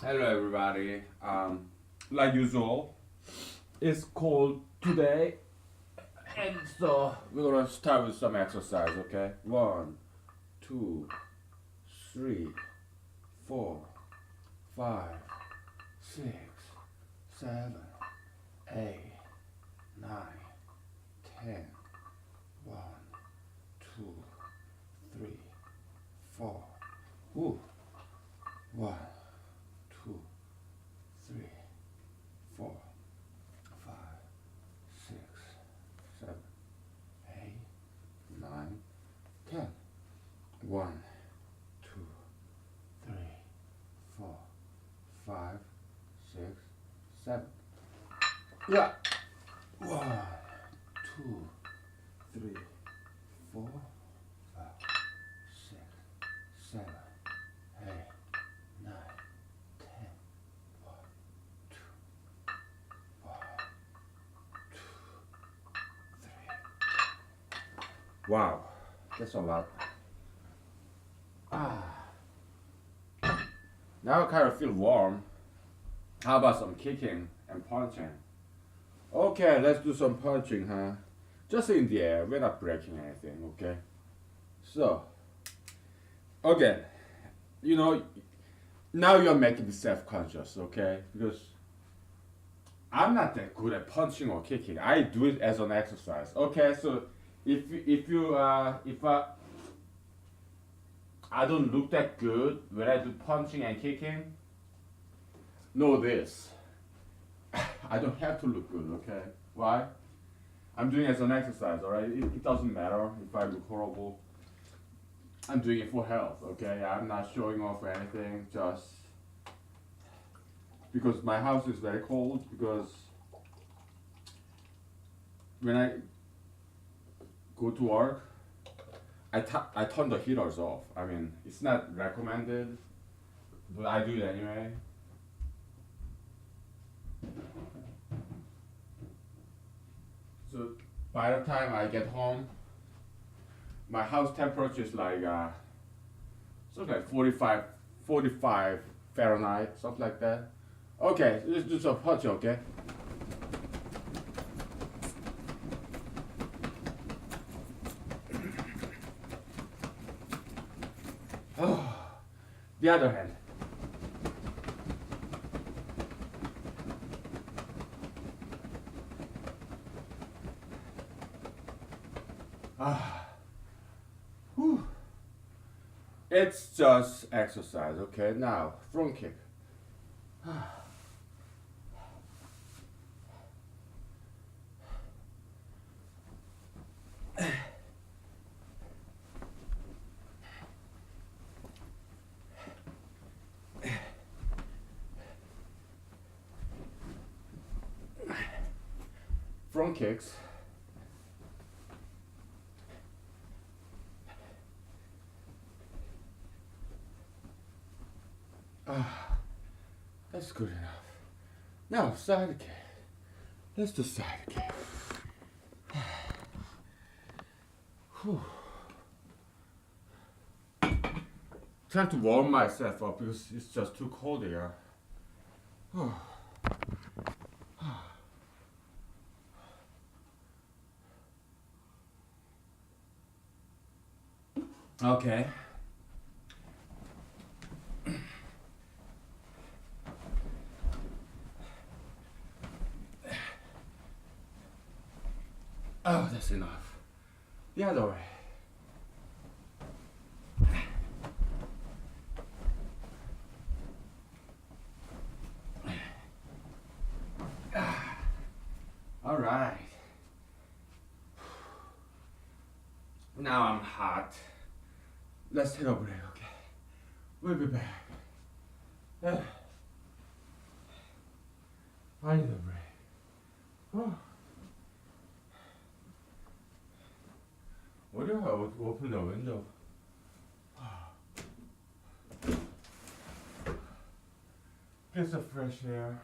Hello, everybody. Like usual, it's cold today, and so we're gonna start with some exercise. Okay, 1, 2, 3, 4, 5, 6, 7, 8, 9, 10. 1, 2, 3, 4. Ooh. 1, 2, 3, 4, 5, 6, 7, 8, 9, 10. 1, 2, 3, 4, 5, 6, 7. Yeah. 1, 2, 3, 4, 5, 6, 7, 8, 9, 10. 1, 2, 3. Wow, that's a lot. Ah, now I kind of feel warm. How about some kicking and punching? Okay, let's do some punching, huh? Just in the air. We're not breaking anything, okay? So, again, you know, now you're making me self-conscious, okay? Because I'm not that good at punching or kicking. I do it as an exercise. Okay, so if I don't look that good when I do punching and kicking, know this. I don't have to look good, okay? Why? I'm doing it as an exercise, alright? It doesn't matter if I look horrible. I'm doing it for health, okay? I'm not showing off or anything, just because my house is very cold, because when I go to work, I turn the heaters off. I mean, it's not recommended, but I do it anyway. So by the time I get home, my house temperature is like something like 45 Fahrenheit, something like that. Okay, let's do some punch, okay? The other hand. Ah, whew. It's just exercise, okay? Now, front kick. Front kicks. Ah, that's good enough. Now, side kick. Let's do side kick. Whew. Trying to warm myself up because it's just too cold here. Okay. Oh, that's enough. The other way. All right. Now I'm hot. Let's take a break, okay? We'll be back. I need a break. Oh. What do I open the window? Get some fresh air.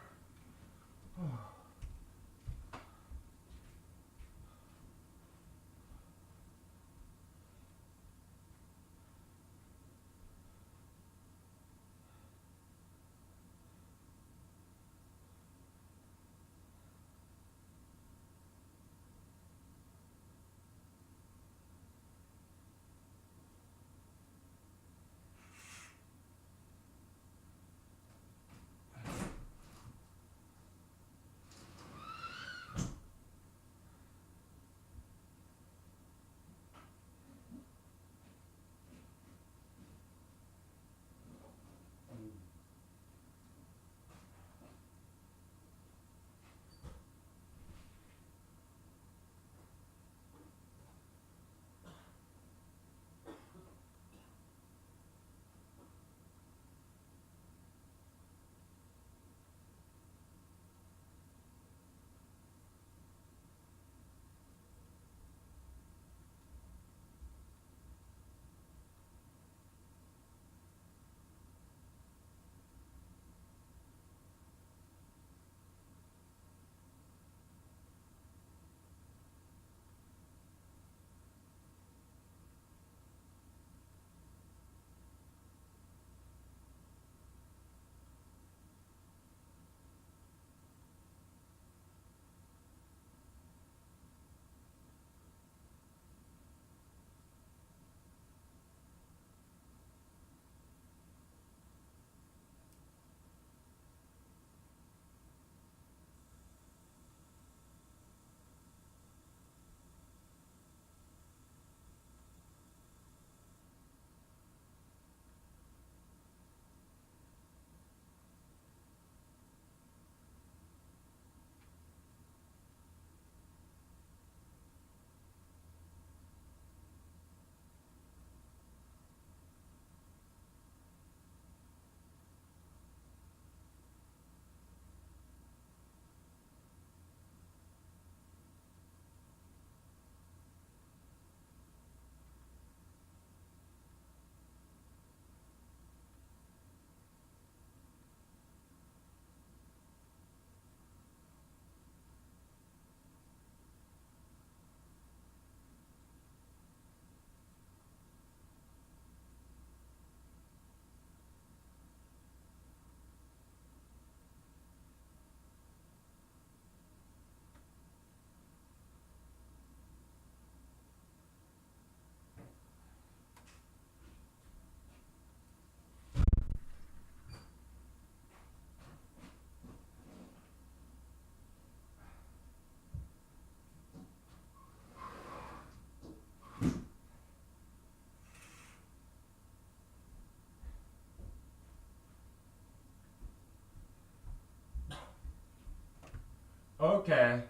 Okay,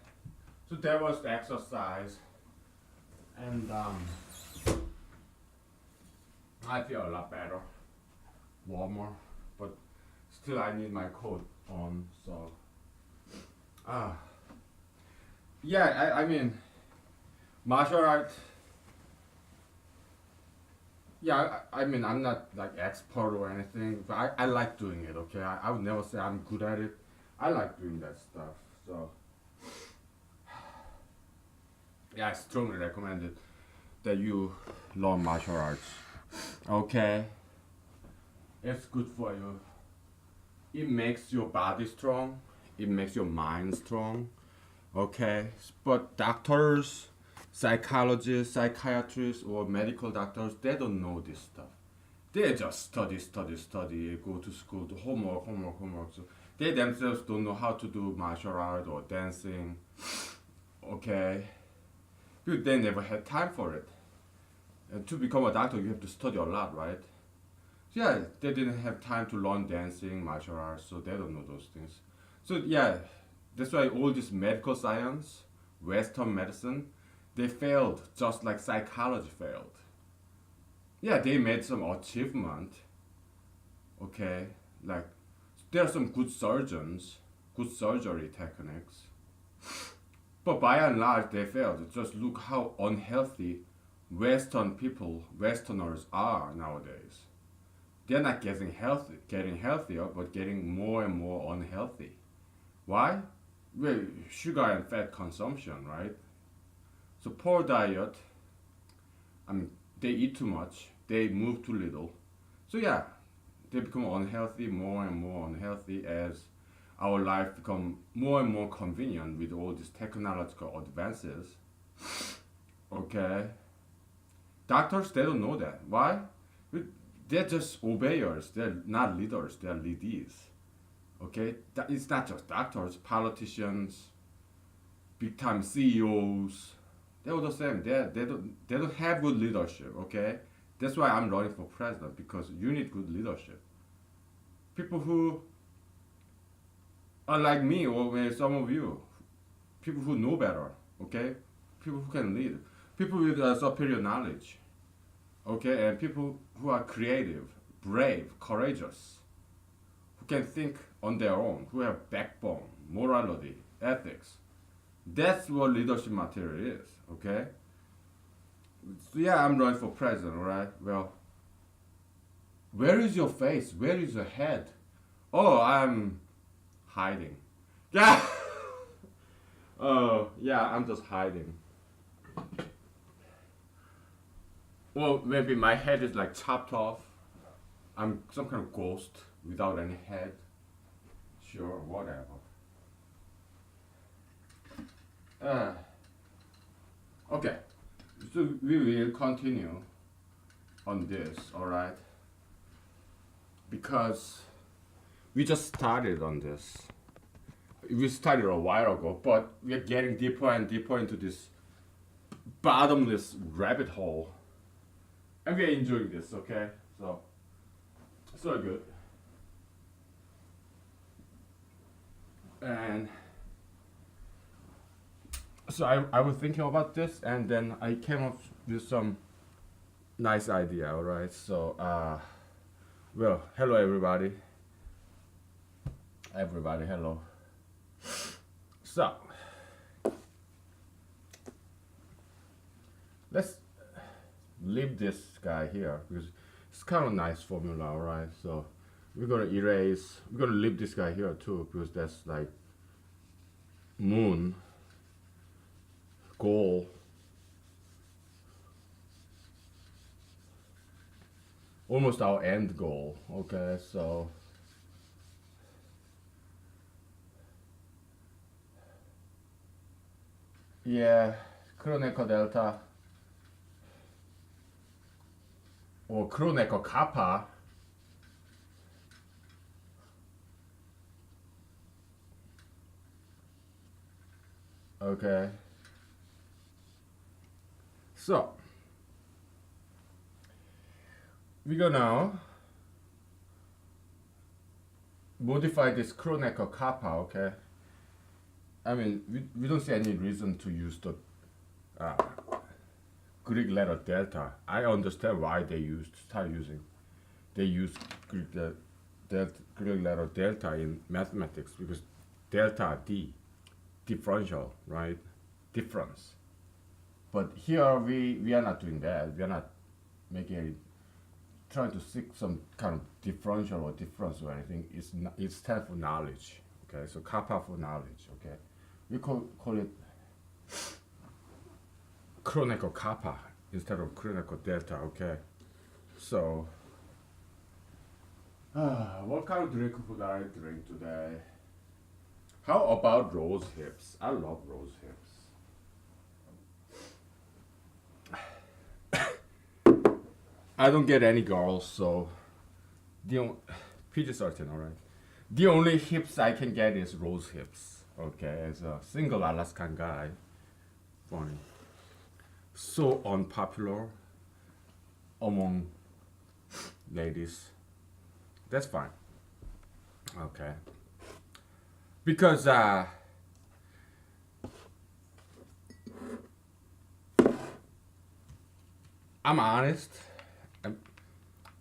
so that was the exercise, and I feel a lot better, warmer, but still I need my coat on. So, ah, yeah, I mean, martial art. Yeah, I mean, I'm not like expert or anything, but I like doing it. Okay, I would never say I'm good at it. I like doing that stuff. So, yeah, I strongly recommend it that you learn martial arts. Okay, it's good for you. It makes your body strong. It makes your mind strong. Okay, but doctors, psychologists, psychiatrists, or medical doctors, they don't know this stuff. They just study, go to school, do homework. So they themselves don't know how to do martial art or dancing. Okay, because they never had time for it. And to become a doctor, you have to study a lot, right? So yeah, they didn't have time to learn dancing, martial arts, so they don't know those things. So yeah, that's why all this medical science, Western medicine, they failed just like psychology failed. Yeah, they made some achievement. Okay, like there are some good surgeons, good surgery techniques, but by and large they failed. Just look how unhealthy Western people, Westerners are nowadays. They're not getting healthier, but getting more and more unhealthy. Why? Well, sugar and fat consumption, right? So poor diet. I mean, they eat too much. They move too little. So yeah, they become unhealthy, more and more unhealthy as our life become more and more convenient with all these technological advances. Okay, doctors they don't know that. Why? They're just obeyers. They're not leaders. They're leadees. Okay, it's not just doctors, politicians, big time CEOs. They're all the same. They don't have good leadership. Okay, that's why I'm running for president because you need good leadership. People who are like me or maybe some of you, people who know better. Okay, people who can lead, people with superior knowledge. Okay, and people who are creative, brave, courageous, who can think on their own, who have backbone, morality, ethics. That's what leadership material is, okay? So yeah, I'm running for president, alright? Well, where is your face? Where is your head? Oh, I'm hiding. Yeah! Oh, yeah, I'm just hiding. Well, maybe my head is like chopped off. I'm some kind of ghost without any head. Sure, whatever. Uh, okay, so we will continue on this, alright? Because we just started on this. We started a while ago, but we are getting deeper and deeper into this bottomless rabbit hole. And we are enjoying this, okay? So good. And so I was thinking about this, and then I came up with some nice idea, alright? So, well, hello everybody. Everybody, hello. So, let's leave this guy here because it's kind of nice formula, alright? So, we're gonna leave this guy here too because that's like moon, goal, almost our end goal, okay? So, yeah, Kroneco Delta or Kroneco Kappa. Okay. So we're gonna modify this Kroneco Kappa, okay? I mean, we don't see any reason to use the uh, Greek letter delta. I understand why start using. They use Greek letter delta in mathematics because delta D, differential, right? Difference. But here we are not doing that. We are not making any trying to seek some kind of differential or difference or anything. It's stand for knowledge. Okay, so kappa for knowledge. Okay, we call it Kronecker kappa instead of Kronecker delta. Okay, so what kind of drink would I drink today? How about rose hips? I love rose hips. I don't get any girls, so PG certain, all right. The only hips I can get is rose hips. Okay, as a single Alaskan guy, funny, so unpopular among ladies. That's fine. Okay, because I'm honest,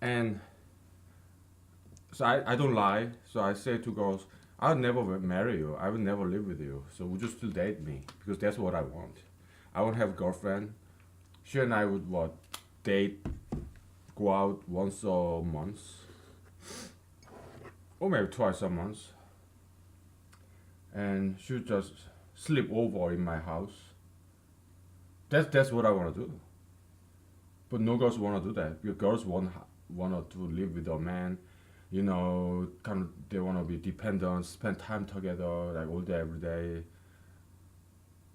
and so I don't lie. So I say to girls, I'll never marry you. I will never live with you. So would you still date me? Because that's what I want. I won't have a girlfriend. She and I would what? Date, go out once a month, or maybe twice a month, and she would just sleep over in my house. That's what I want to do. But no girls want to do that. Because girls want to live with a man, you know, kind of they want to be dependent, spend time together like all day every day.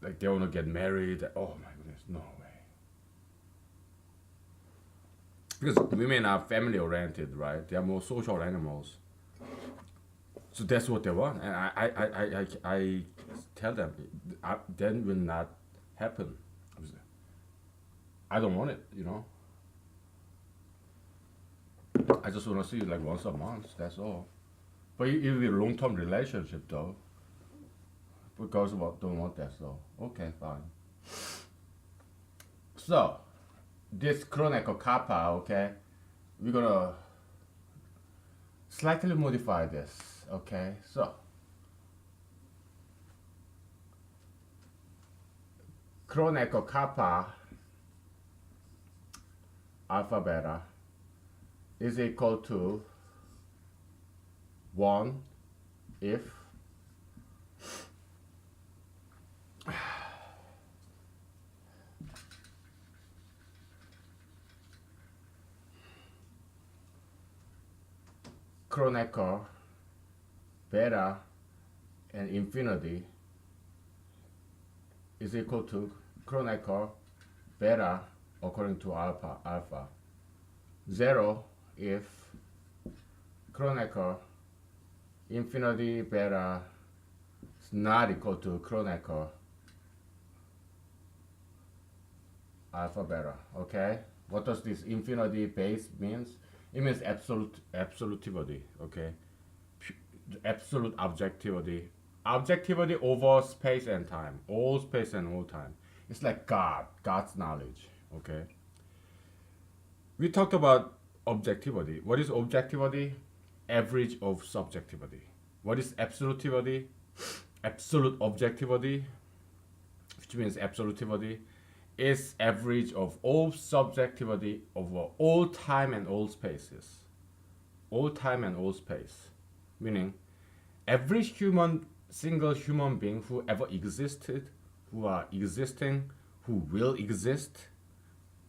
Like they want to get married. Oh my goodness, no way. Because women are family oriented, right? They are more social animals. So that's what they want, and I tell them that will not happen. I don't want it, you know. I just want to see you like once a month. That's all. But if it's a long-term relationship, though, because don't want that, so okay, fine. So this Kronecker kappa, okay, we're gonna slightly modify this, okay. So Kronecker kappa alpha beta is equal to 1 if Kronecker beta and infinity is equal to Kronecker beta according to alpha. 0 if Kronecker infinity beta is not equal to Kronecker alpha beta. Okay, what does this infinity base means? It means absolutivity. Okay, absolute objectivity over space and time, all space and all time. It's like God's knowledge. Okay, we talked about objectivity. What is objectivity? Average of subjectivity. What is absolutivity? Absolute objectivity, which means absolutivity, is average of all subjectivity over all time and all spaces. All time and all space. Meaning, every single human being who ever existed, who are existing, who will exist,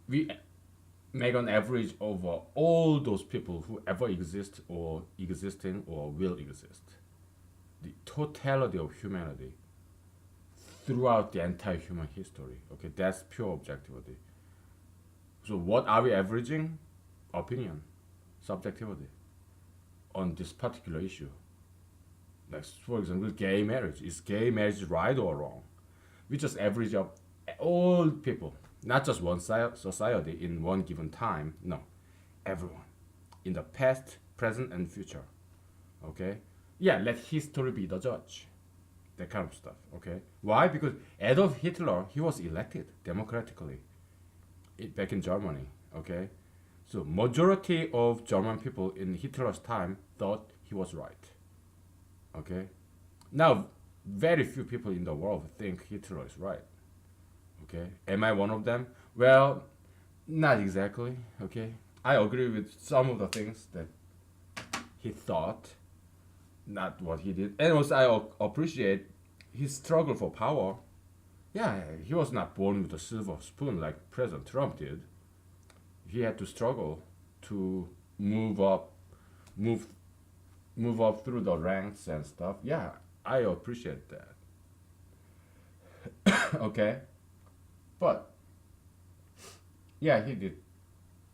we make an average over all those people who ever exist or existing or will exist. The totality of humanity throughout the entire human history. Okay, that's pure objectivity. So what are we averaging? Opinion, subjectivity on this particular issue. Like for example, gay marriage. Is gay marriage right or wrong? We just average up all people, not just one society in one given time. No, everyone, in the past, present, and future. Okay, yeah. Let history be the judge. that kind of stuff. Okay, why? Because Adolf Hitler, he was elected democratically back in Germany. Okay, so majority of German people in Hitler's time thought he was right. Okay, now very few people in the world think Hitler is right. Okay, am I one of them? Well, not exactly. Okay, I agree with some of the things that he thought, not what he did, and also I appreciate his struggle for power. Yeah, he was not born with a silver spoon like President Trump did. He had to struggle to move up, move move up through the ranks and stuff. Yeah, I appreciate that. Okay, but yeah, he did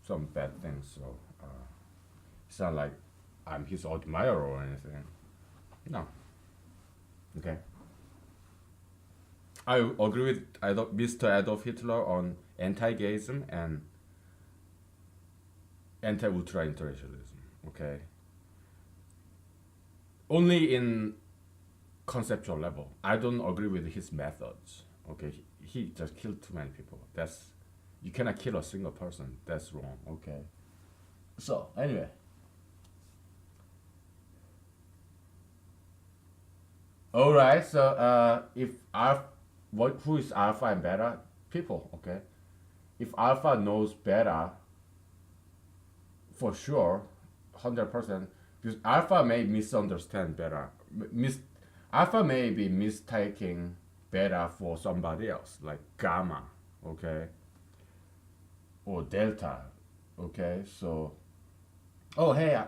some bad things. So it's not like I'm his admirer or anything. No. Okay. I agree with Mr. Adolf Hitler on anti-gayism and anti-ultra-intellectualism. Okay. Only in conceptual level. I don't agree with his methods. Okay. He just killed too many people. That's You cannot kill a single person. That's wrong. Okay. So anyway. All right. So if who is alpha and beta? People. Okay. If alpha knows beta, for sure, 100%, because alpha may misunderstand beta. Alpha may be mistaking beta for somebody else, like gamma, okay, or delta, okay. So, oh hey,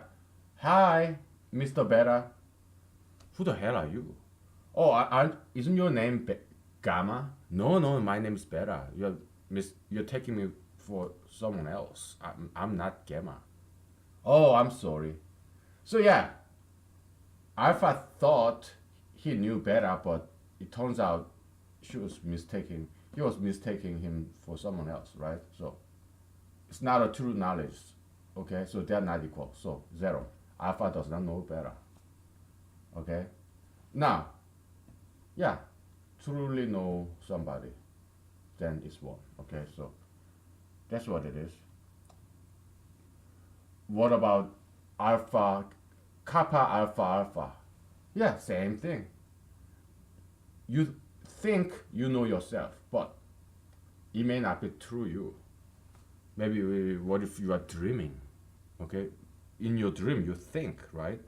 hi, Mr. Beta. Who the hell are you? Oh, isn't your name Gamma? No, no, my name's Beta. You're taking me for someone else. I'm not Gamma. Oh, I'm sorry. So yeah, Alpha thought he knew Beta, but it turns out she was mistaking. He was mistaking him for someone else, right? So it's not a true knowledge. Okay, so they're not equal. So zero. Alpha does not know Beta. Okay. Now, yeah, truly know somebody, then it's one. Okay, so that's what it is. What about alpha, kappa, alpha, alpha? Yeah, same thing. You think you know yourself, but it may not be true you. Maybe what if you are dreaming? Okay, in your dream you think, right?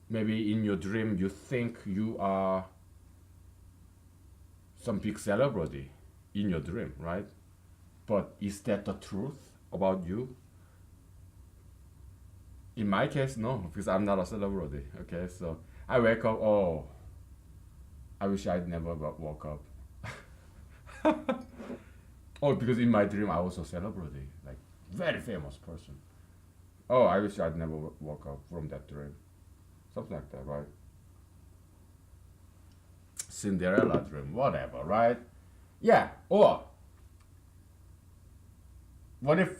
Maybe in your dream you think you are some big celebrity in your dream, right? But is that the truth about you? In my case, no, because I'm not a celebrity. Okay, so I wake up. Oh, I wish I'd never woke up. Oh, because in my dream I was a celebrity, like very famous person. Oh, I wish I'd never woke up from that dream. Something like that, right? Cinderella dream, whatever, right? Yeah. Or what if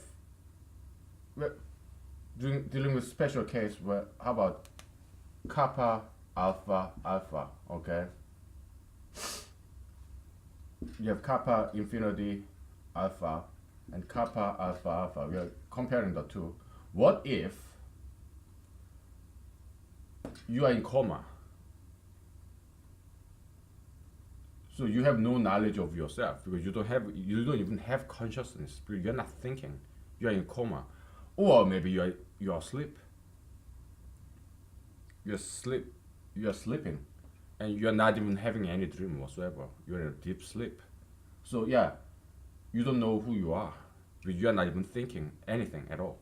we're dealing with special case where how about kappa, alpha, alpha? Okay. You have kappa infinity alpha and kappa alpha alpha. We are comparing the two. What if you are in coma? So you have no knowledge of yourself because you don't even have consciousness. You're not thinking. You are in coma, or maybe you are asleep. You're sleep. You are sleeping, and you are not even having any dream whatsoever. You're in a deep sleep. So yeah, you don't know who you are. Because you are not even thinking anything at all.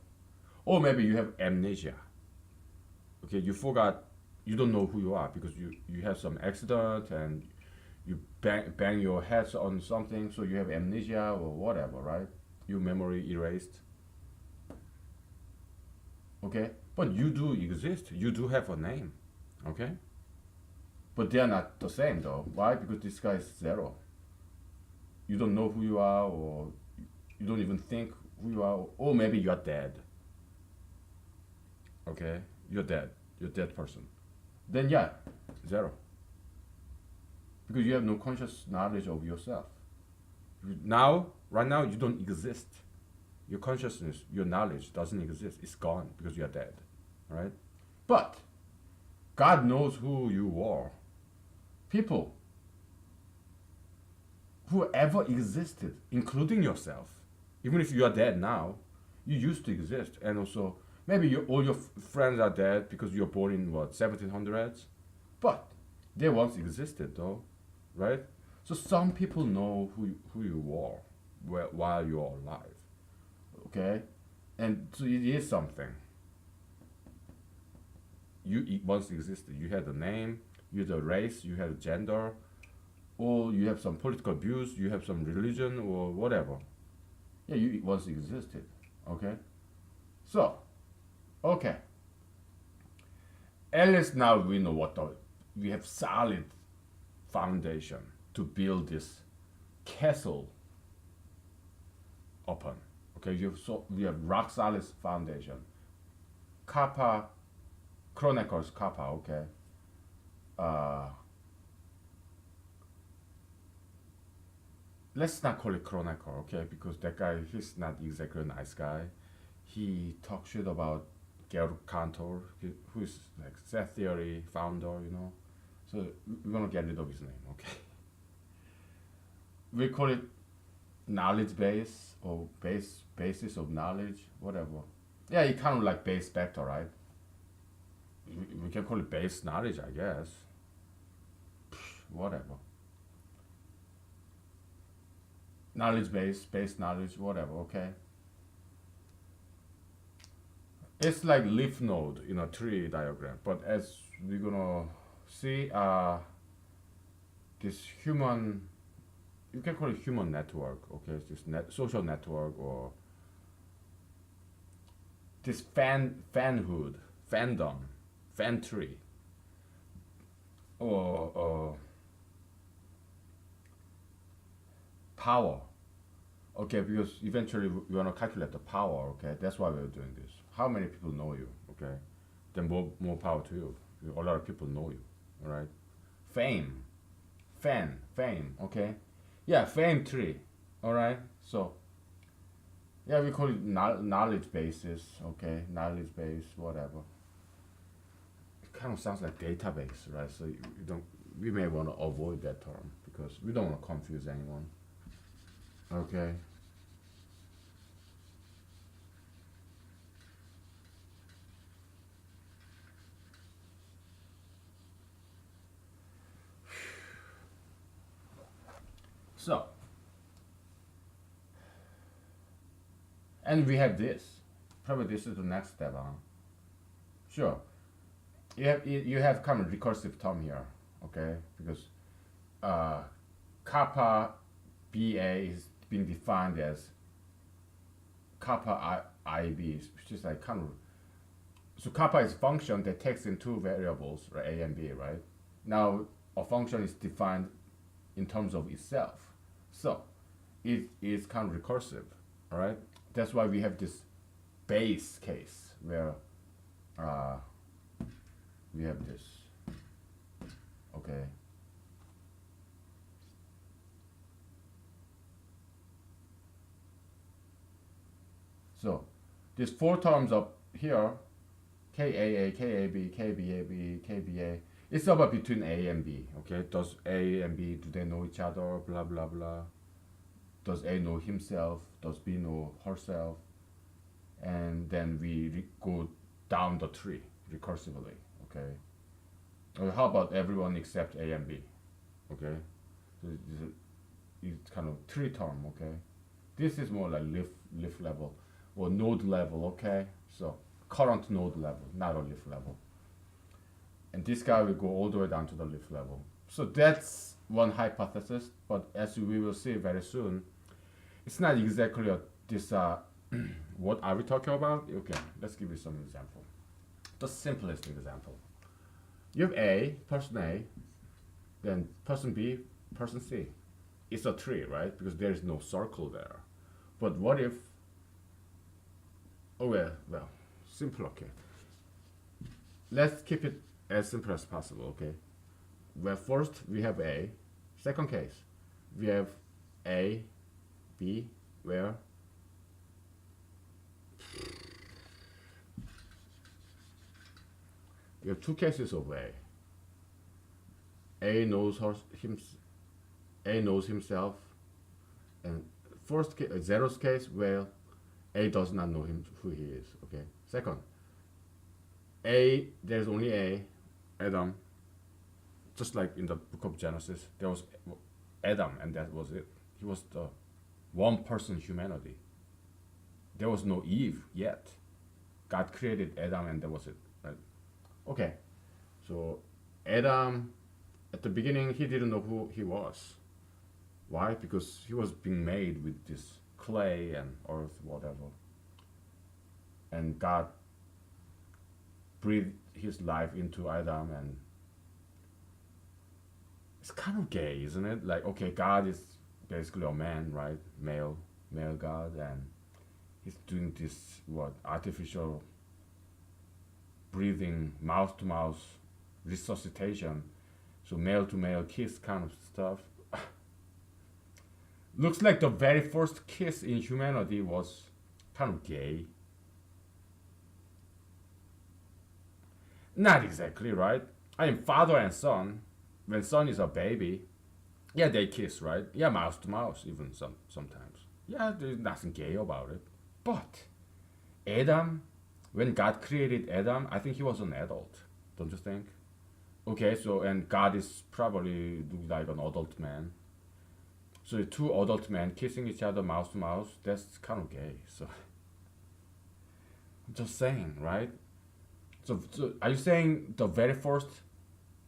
Or maybe you have amnesia. Okay, you forgot. You don't know who you are because you have some accident and you bang your head on something, so you have amnesia or whatever, right? Your memory erased. Okay, but you do exist. You do have a name. Okay, but they are not the same though. Why? Because this guy is zero. You don't know who you are, or you don't even think who you are, or maybe you are dead. Okay, you're dead. You're a dead person. Then yeah, zero. because you have no conscious knowledge of yourself. Now, right now, you don't exist. Your consciousness, your knowledge doesn't exist. It's gone because you are dead, right? But God knows who you are. People who ever existed, including yourself, even if you are dead now, you used to exist. And also, maybe all your friends are dead because you're born in what, 1700s? But they once existed though, right? So some people know who you are while you are alive, okay? And so it is something. You once existed. You had a name, you had a race, you had a gender, or you have some political views, you have some religion or whatever. Yeah, you once existed, okay? So, okay. At least now we know we have solid foundation to build this castle upon. Okay, we have rock solid foundation. Kappa, Chronicles Kappa, okay. Let's not call it Chronicle, okay, because that guy, he's not exactly a nice guy. He talks shit about Georg Cantor, who's like set theory founder. So we're gonna get rid of his name, okay? We call it knowledge base or basis of knowledge, whatever. Yeah, it kind of like base vector, right? We can call it base knowledge, I guess. Whatever. Knowledge base knowledge, whatever, okay? It's like leaf node in a tree diagram, but as we're gonna see, this human, you can call it human network, okay? It's this social network, or this fanhood, fandom, fan tree, or power. Okay, because eventually we want to calculate the power, okay? That's why we're doing this. How many people know you, okay? Then more power to you. A lot of people know you, all right? Fame, fame, okay? Yeah, fame tree, all right? So, yeah, we call it knowledge bases, okay? Knowledge base, whatever. It kind of sounds like database, right? So we may want to avoid that term because we don't want to confuse anyone. Okay. So, and we have this. Probably this is the next step, huh? Sure. You have kind of recursive term here, okay? Because kappa BA is being defined as kappa IB, which is like kind of, so kappa is function that takes in two variables, right, A and B, right? Now a function is defined in terms of itself, so it is kind of recursive, all right? That's why we have this base case where we have this, okay? So these four terms up here, KAA, KAB, KBAB, KBA, it's about between A and B, okay? Does A and B, do they know each other, blah, blah, blah. Does A know himself? Does B know herself? And then we go down the tree recursively, okay? Or how about everyone except A and B, okay? So it's kind of tree term, okay? This is more like leaf level or node level, okay? So current node level, not a leaf level. And this guy will go all the way down to the leaf level. So that's one hypothesis, but as we will see very soon, it's not exactly this, what are we talking about? Okay, let's give you some example. The simplest example. You have person A, then person B, person C. It's a tree, right? Because there is no circle there. But what if, oh well, simple, okay. Let's keep it as simple as possible, okay? Well, first we have A, Second case, we have A, B, where we have two cases of A. A knows A knows himself, and first case, zeroth case, where A does not know him who he is. Okay. Second, A, there's only A, Adam. Just like in the book of Genesis, there was Adam, and that was it. He was the one person humanity. There was no Eve yet. God created Adam, and that was it. Right? Okay. So Adam, at the beginning, he didn't know who he was. Why? Because he was being made with this clay and earth, whatever. And God breathed his life into Adam, and it's kind of gay, isn't it? Like, okay, God is basically a man, right? Male God, and he's doing this artificial breathing, mouth to mouth resuscitation, so male to male kiss kind of stuff. Looks like the very first kiss in humanity was kind of gay. Not exactly, right? I mean, father and son, when son is a baby, yeah, they kiss, right? Yeah, mouth to mouth, even sometimes. Yeah, there's nothing gay about it. But Adam, when God created Adam, I think he was an adult, don't you think? Okay, so, and God is probably like an adult man. So the two adult men kissing each other mouth to mouth, that's kind of gay. So I'm just saying, right? So are you saying the very first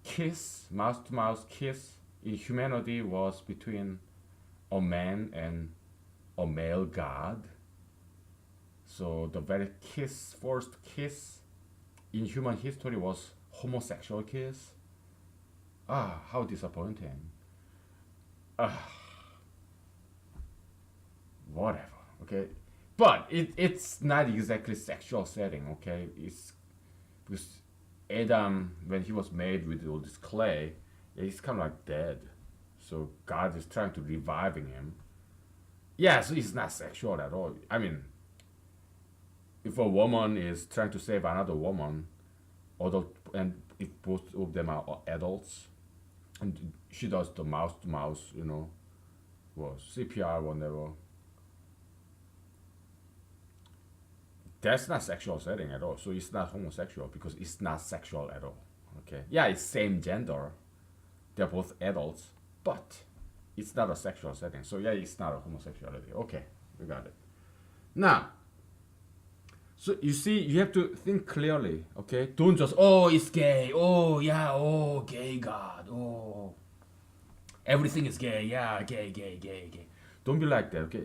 kiss, mouth to mouth kiss in humanity was between a man and a male God? So the very first kiss in human history was homosexual kiss? Ah, how disappointing. Ah, whatever, okay? But it's not exactly sexual setting, okay? It's because Adam, when he was made with all this clay, he's kind of like dead. So God is trying to reviving him. Yeah, so it's not sexual at all. I mean, if a woman is trying to save another woman, adult, and if both of them are adults, and she does the mouth to mouth, CPR, whatever. That's not sexual setting at all. So it's not homosexual because it's not sexual at all. Okay. Yeah, it's same gender. They're both adults, but it's not a sexual setting. So yeah, it's not a homosexuality. Okay, we got it. Now, so you see, you have to think clearly. Okay, don't just it's gay. Oh yeah, gay God. Oh, everything is gay. Yeah, gay. Don't be like that. Okay,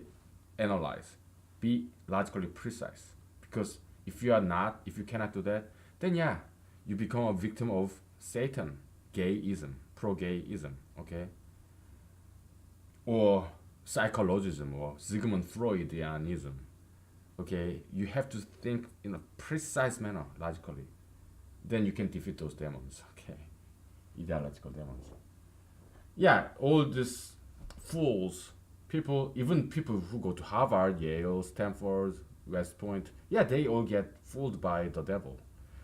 analyze. Be logically precise. Because if you cannot do that, then yeah, you become a victim of Satan, gayism, pro-gayism, okay? Or psychologism, or Sigmund Freudianism, okay? You have to think in a precise manner, logically. Then you can defeat those demons, okay? Ideological demons. Yeah, all these fools, even people who go to Harvard, Yale, Stanford, West Point, yeah, they all get fooled by the devil.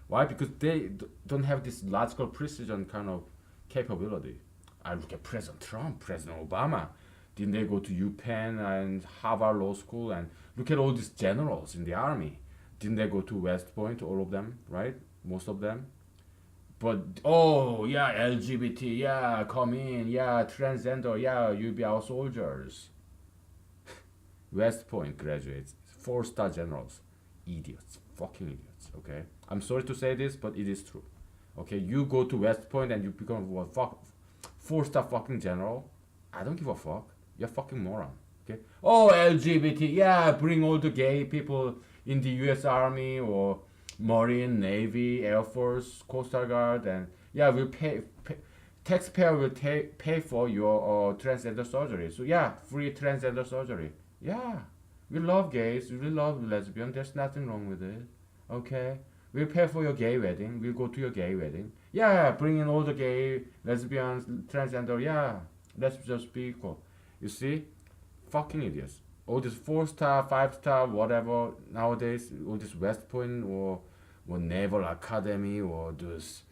Why? Because they don't have this logical precision kind of capability. I look at President Trump, President Obama. Didn't they go to UPenn and Harvard Law School? And look at all these generals in the army. Didn't they go to West Point? All of them, right? Most of them. But yeah, LGBT, yeah, come in, yeah, transgender, yeah, you be our soldiers. West Point graduates, 4-star generals, idiots, fucking idiots. Okay, I'm sorry to say this, but it is true. Okay, you go to West Point and you become what 4-star fucking general. I don't give a fuck. You're a fucking moron. Okay. LGBT, yeah, bring all the gay people in the U.S. Army or Marine, Navy, Air Force, Coastal Guard, and yeah, we'll pay taxpayer will pay for your transgender surgery. So yeah, free transgender surgery. Yeah, we love gays, we love lesbians, there's nothing wrong with it. Okay? We'll pay for your gay wedding, we'll go to your gay wedding. Yeah, bring in all the gay, lesbians, transgender, yeah. Let's just be equal. You see, fucking idiots. All this 4 star, 5 star, whatever nowadays, all this West Point or Naval Academy or those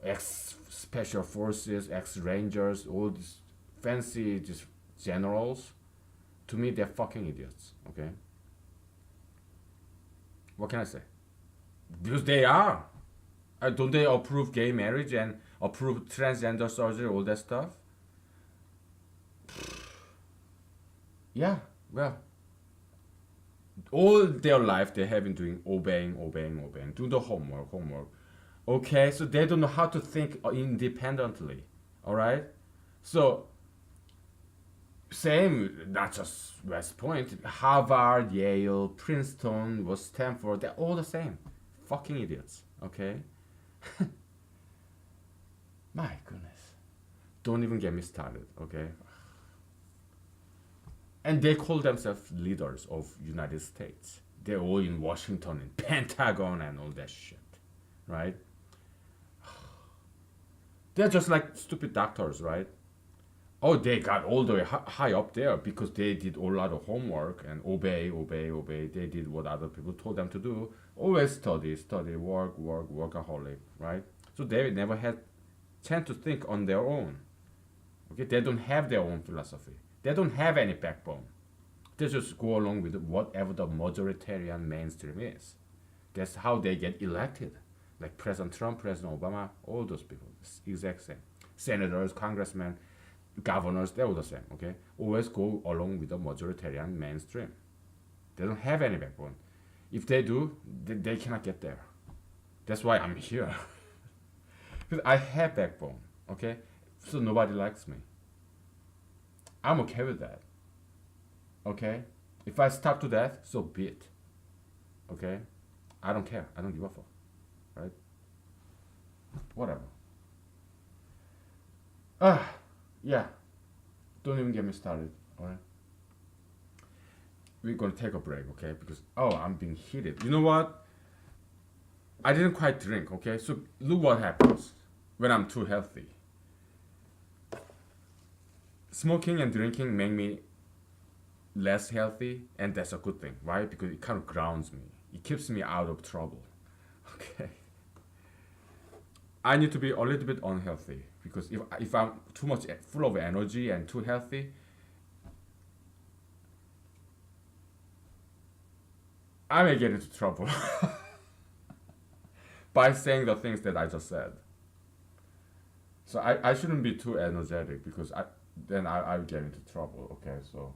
ex special forces, ex rangers, all these fancy just generals. To me, they're fucking idiots. Okay. What can I say? Because they are. Don't they approve gay marriage and approve transgender surgery, all that stuff? Yeah, well, all their life they have been doing obeying, doing the homework. Okay, so they don't know how to think independently. All right, so same, not just West Point, Harvard, Yale, Princeton, was Stanford. They're all the same. Fucking idiots. Okay, my goodness. Don't even get me started. Okay, and they call themselves leaders of United States. They're all in Washington and Pentagon and all that shit, right? They're just like stupid doctors, right? Oh, they got all the way high up there because they did a lot of homework and obey. They did what other people told them to do. Always study, workaholic, right? So they never had chance to think on their own. Okay, they don't have their own philosophy. They don't have any backbone. They just go along with whatever the majoritarian mainstream is. That's how they get elected. Like President Trump, President Obama, all those people, exact same. Senators, congressmen, governors, they're all the same. Okay, always go along with the majoritarian mainstream. They don't have any backbone. If they do, they cannot get there. That's why I'm here. Because I have backbone. Okay, so nobody likes me. I'm okay with that. Okay, if I starve to death, so be it. Okay, I don't care. I don't give a fuck. Right? Whatever. Ah, yeah. Don't even get me started. Alright. We're gonna take a break, okay? Because I'm being heated. You know what? I didn't quite drink, okay? So look what happens when I'm too healthy. Smoking and drinking make me less healthy, and that's a good thing, right? Because it kind of grounds me. It keeps me out of trouble. Okay. I need to be a little bit unhealthy because if I'm too much full of energy and too healthy, I may get into trouble by saying the things that I just said. So I shouldn't be too energetic because I'll get into trouble. Okay, so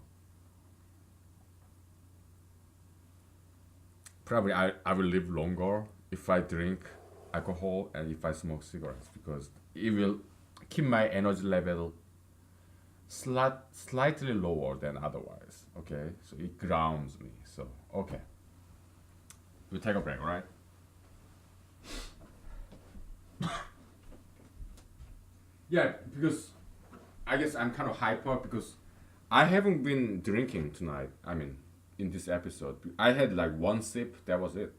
probably I will live longer if I drink alcohol and if I smoke cigarettes because it will keep my energy level slightly lower than otherwise. Okay, so it grounds me. So okay, we take a break, right? Yeah, because I guess I'm kind of hyper because I haven't been drinking tonight. I mean, in this episode, I had like one sip. That was it.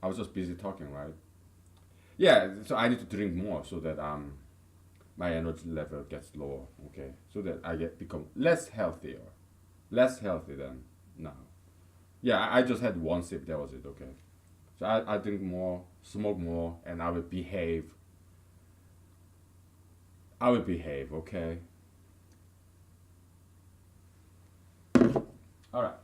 I was just busy talking, right? Yeah, so I need to drink more so that my energy level gets lower. Okay, so that I become less healthy than now. Yeah, I just had one sip. That was it. Okay, so I drink more, smoke more, and I will behave. I will behave. Okay. All right.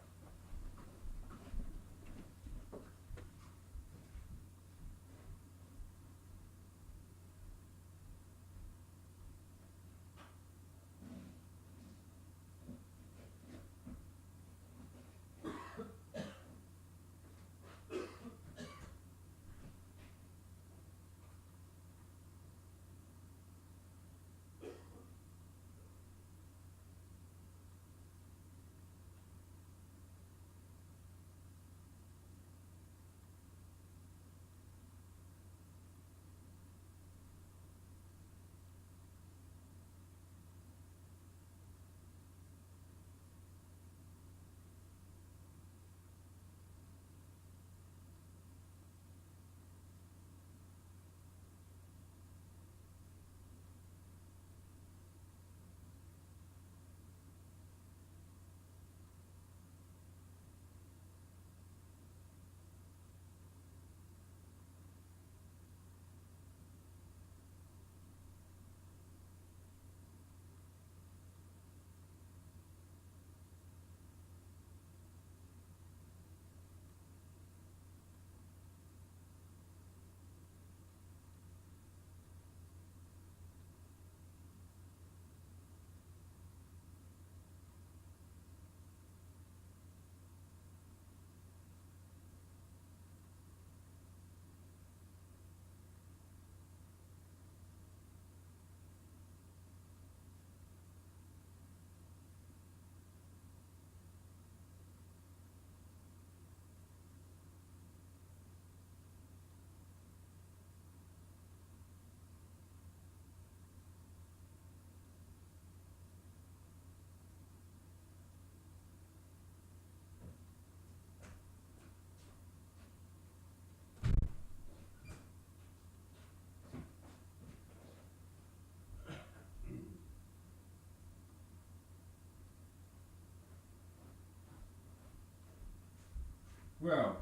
Well,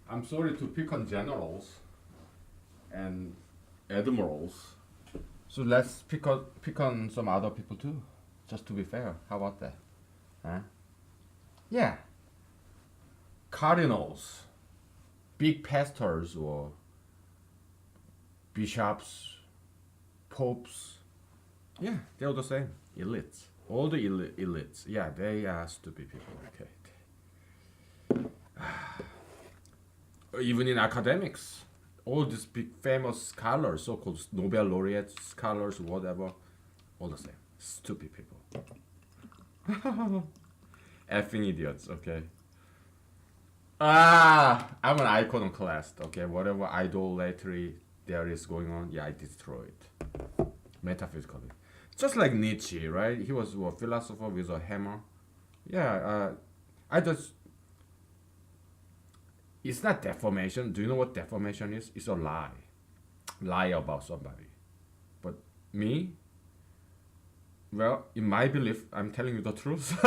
I'm sorry to pick on generals and admirals. So let's pick on some other people too, just to be fair. How about that? Huh? Yeah. Cardinals, big pastors or bishops, popes. Yeah, they're the same. Elites. All the elites. Yeah, they are stupid people. Okay. Even in academics, all these big famous scholars, so-called Nobel laureates, scholars, whatever, all the same. Stupid people. Effing idiots, okay? I'm an iconoclast, okay? Whatever idolatry there is going on, yeah, I destroy it. Metaphysically. Just like Nietzsche, right? He was a philosopher with a hammer. Yeah, I just. It's not deformation. Do you know what deformation is? It's a lie. Lie about somebody. But me, well, in my belief, I'm telling you the truth.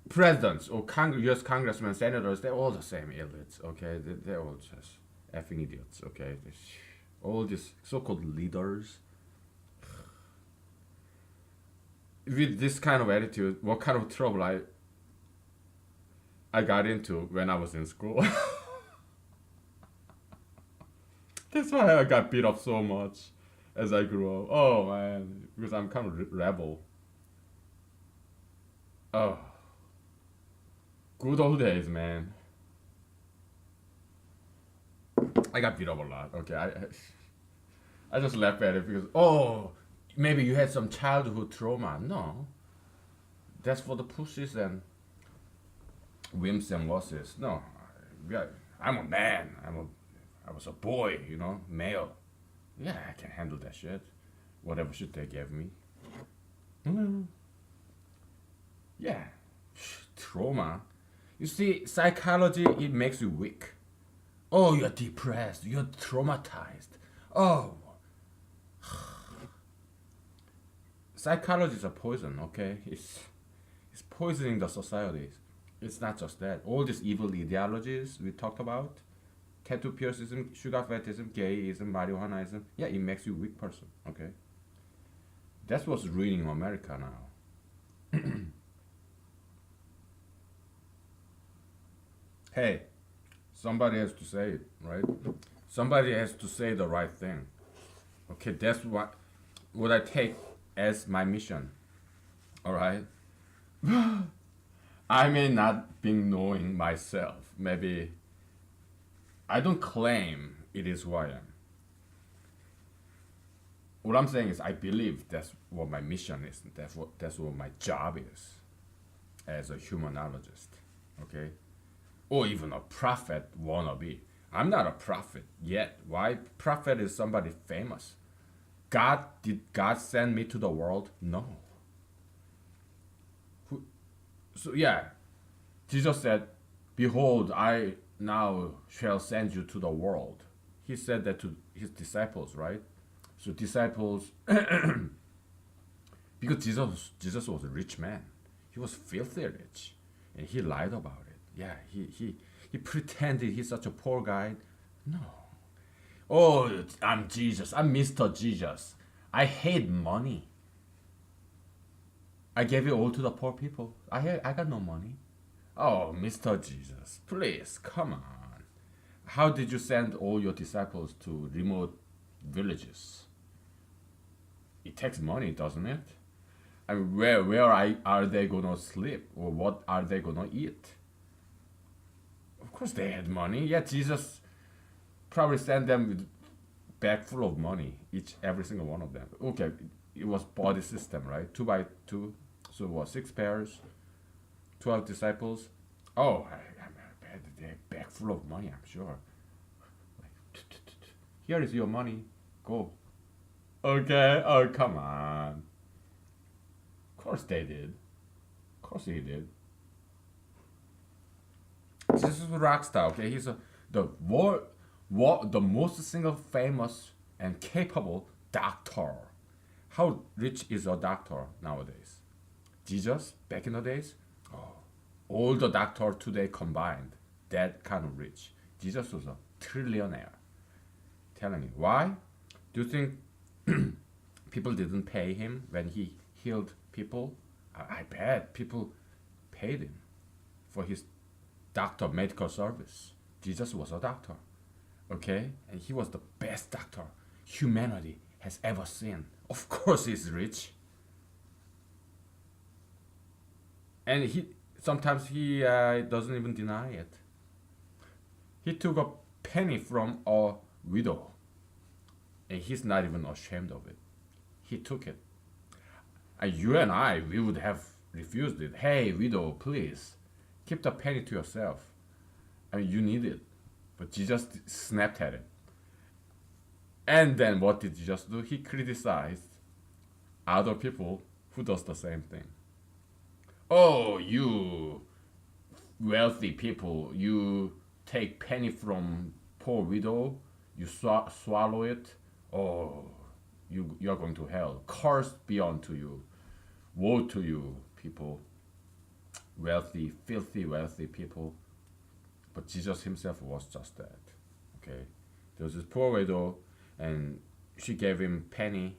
Presidents or U.S. congressmen, senators, they're all the same idiots, okay? They're all just effing idiots, okay? All these so-called leaders. With this kind of attitude, what kind of trouble I got into when I was in school. That's why I got beat up so much as I grew up. Oh man, because I'm kind of rebel. Oh, good old days, man. I got beat up a lot. Okay, I just laugh at it because maybe you had some childhood trauma. No, that's for the pussies and wimps and wusses. No, I'm a man. I was a boy, male. Yeah, I can handle that shit. Whatever shit they gave me. Yeah, trauma. You see, psychology, it makes you weak. Oh, you're depressed. You're traumatized. Oh. Psychology is a poison, okay? It's poisoning the society. It's not just that. All these evil ideologies we talked about, tattoo piercism, sugar fetishism, gayism, marijuanaism, yeah, it makes you a weak person, okay? That's what's ruining America now. Hey, somebody has to say it, right? Somebody has to say the right thing. Okay, that's what I take as my mission. All right? I may not be knowing myself. Maybe I don't claim it is who I am. What I'm saying is I believe that's what my mission is. That's what my job is as a humanologist. Okay? Or even a prophet wannabe. I'm not a prophet yet. Why? Prophet is somebody famous. Did God send me to the world? No. So yeah, Jesus said, "Behold, I now shall send you to the world." He said that to his disciples, right? So disciples, because Jesus was a rich man. He was filthy rich, and he lied about it. Yeah, he pretended he's such a poor guy. No. Oh, I'm Jesus. I'm Mr. Jesus. I hate money. I gave it all to the poor people. I got no money. Oh, Mr. Jesus, please, come on. How did you send all your disciples to remote villages? It takes money, doesn't it? I mean, where are they gonna sleep, or what are they gonna eat? Of course, they had money. Yeah, Jesus probably sent them with bag full of money, every single one of them. Okay, it was body system, right? 2 by 2, so what? 6 pairs, 12 disciples. Oh, I bet they had bag full of money. I'm sure. Like, here is your money. Go. Okay. Oh, come on. Of course they did. Of course he did. Jesus is a rock star. Okay, he's the most single famous and capable doctor. How rich is a doctor nowadays? Jesus back in the days, All the doctor today combined, that kind of rich. Jesus was a trillionaire. Telling you why? Do you think people didn't pay him when he healed people? I bet people paid him for his doctor medical service. Jesus was a doctor, okay, and he was the best doctor humanity has ever seen. Of course, he's rich, and he sometimes he doesn't even deny it. He took a penny from a widow, and he's not even ashamed of it. He took it. And you and I, we would have refused it. Hey, widow, please keep the penny to yourself. I mean, you need it. But Jesus snapped at it. And then what did Jesus do? He criticized other people who does the same thing. Oh, you wealthy people, you take penny from poor widow, you swallow it. Oh, you're going to hell. Cursed be unto you. Woe to you, people. Wealthy, filthy, wealthy people. But Jesus himself was just that. Okay, there was this poor widow, and she gave him penny,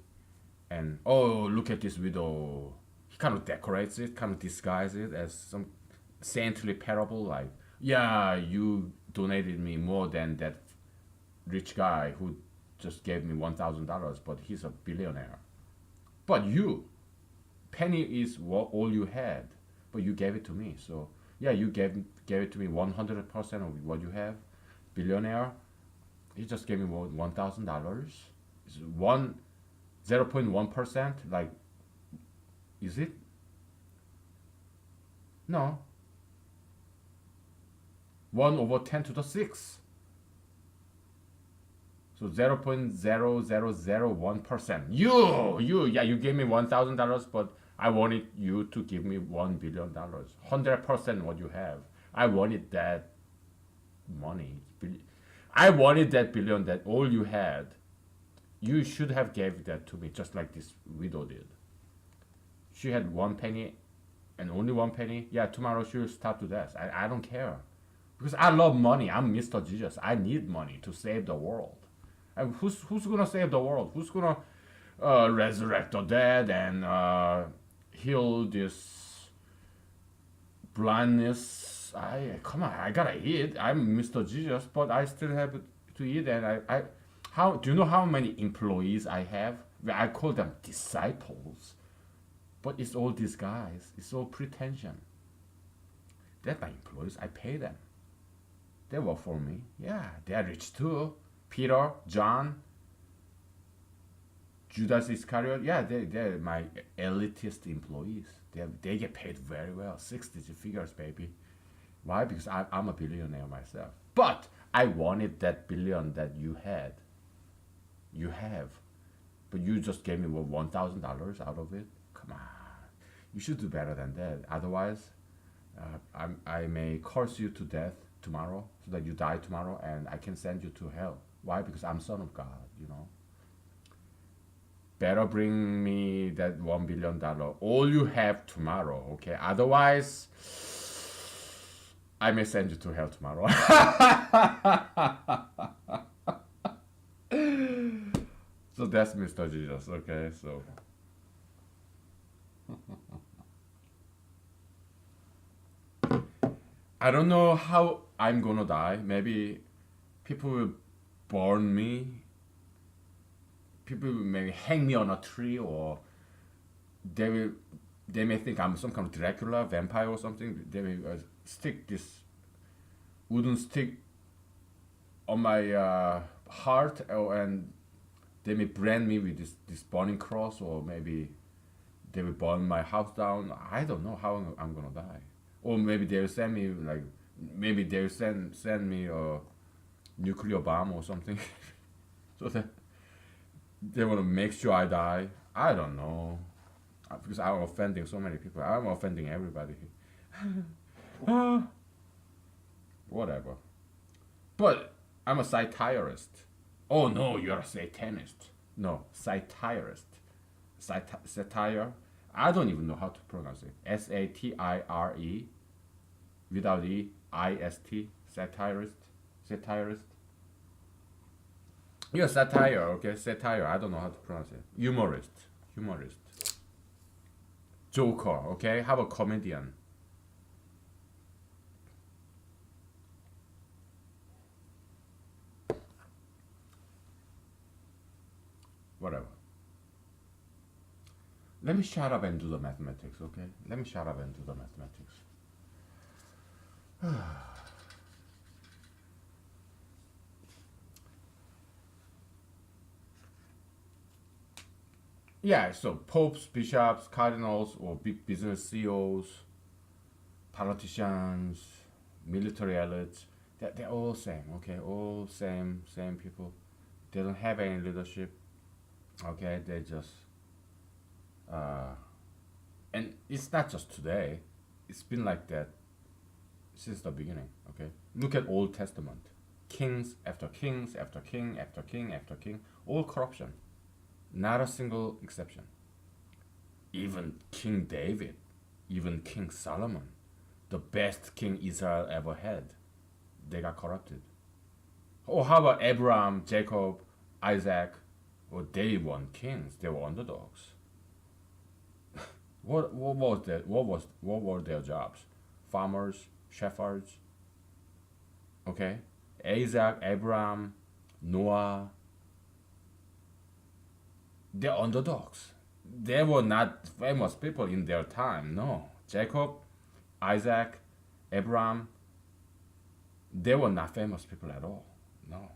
and oh, look at this widow. He kind of decorates it, kind of disguises it as some saintly parable, like, yeah, you donated me more than that rich guy who just gave me $1,000, but he's a billionaire. But you, penny is all you had, but you gave it to me. So yeah, you gave it to me 100% of what you have. Billionaire, he just gave me $1,000. It's 0.1%. Like, is it? No. 1/10⁶. So 0.0001%. You gave me $1,000, but I wanted you to give me $1 billion. 100% what you have. I wanted that money. I wanted that billion, that all you had. You should have gave that to me, just like this widow did. She had one penny, and only one penny. Yeah, tomorrow she'll starve to death. I don't care, because I love money. I'm Mr. Jesus. I need money to save the world. And who's gonna save the world? Who's gonna resurrect the dead and heal this blindness? Come on, I gotta eat. I'm Mr. Jesus, but I still have to eat. And I how do you know how many employees I have? I call them disciples, but it's all disguise. It's all pretension. They're my employees. I pay them. They work for me. Yeah, they're rich too. Peter, John, Judas Iscariot, yeah, they're my elitist employees. They get paid very well, 6-digit figures, baby. Why? Because I'm a billionaire myself. But I wanted that billion that you had. You have. But you just gave me $1,000 out of it? Come on. You should do better than that. Otherwise, I may curse you to death tomorrow, so that you die tomorrow, and I can send you to hell. Why? Because I'm son of God, you know. Better bring me that $1 billion, all you have tomorrow, okay? Otherwise, I may send you to hell tomorrow. So that's Mr. Jesus, okay? So I don't know how I'm gonna die. Maybe people will burn me. People will maybe hang me on a tree, or they may think I'm some kind of Dracula, vampire or something. They will stick this wooden stick on my heart, and they may brand me with this burning cross, or maybe they will burn my house down. I don't know how I'm gonna die. Or maybe they'll send me, like, maybe they'll send me a nuclear bomb or something. So that they want to make sure I die. I don't know. Because I'm offending so many people. I'm offending everybody. Whatever. But I'm a satirist. Oh no, you're a satanist. No, satirist. Satire. I don't even know how to pronounce it. Satire. without E, I-S-T, satirist, satirist. Yeah, satire, okay, satire, I don't know how to pronounce it. Humorist, humorist. Joker, okay, how about comedian? Whatever. Let me shut up and do the mathematics, okay? Let me shut up and do the mathematics. Yeah, so popes, bishops, cardinals, or big business CEOs, politicians, military elites, they're all same, okay? All same people. They don't have any leadership, okay? They just, uh, and it's not just today. It's been like that since the beginning, okay? Look at Old Testament. Kings after kings after king after king after king, all corruption. Not a single exception. Even King David, even King Solomon, the best king Israel ever had, they got corrupted. Or how about Abraham, Jacob, Isaac? Well, they weren't kings; they were underdogs. What was that? What were their jobs? Farmers, shepherds. Okay, Isaac, Abraham, Noah. They're underdogs. They were not famous people in their time. No, Jacob, Isaac, Abraham. They were not famous people at all. No,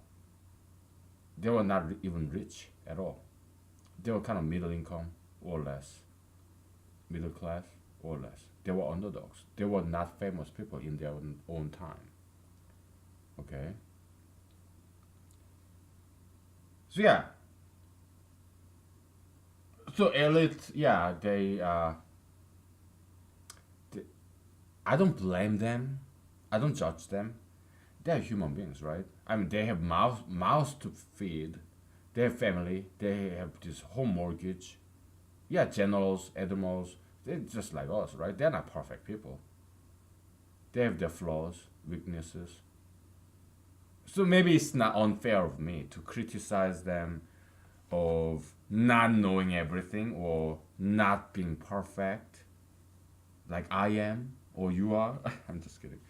they were not even rich at all. They were kind of middle income or less, middle class or less. They were underdogs. They were not famous people in their own time. Okay. So yeah. So elite, yeah, they I don't blame them. I don't judge them. They're human beings, right? I mean, they have mouths to feed. They have family. They have this home mortgage. Yeah, generals, admirals, they're just like us, right? They're not perfect people. They have their flaws, weaknesses. So maybe it's not unfair of me to criticize them of not knowing everything or not being perfect like I am or you are. I'm just kidding.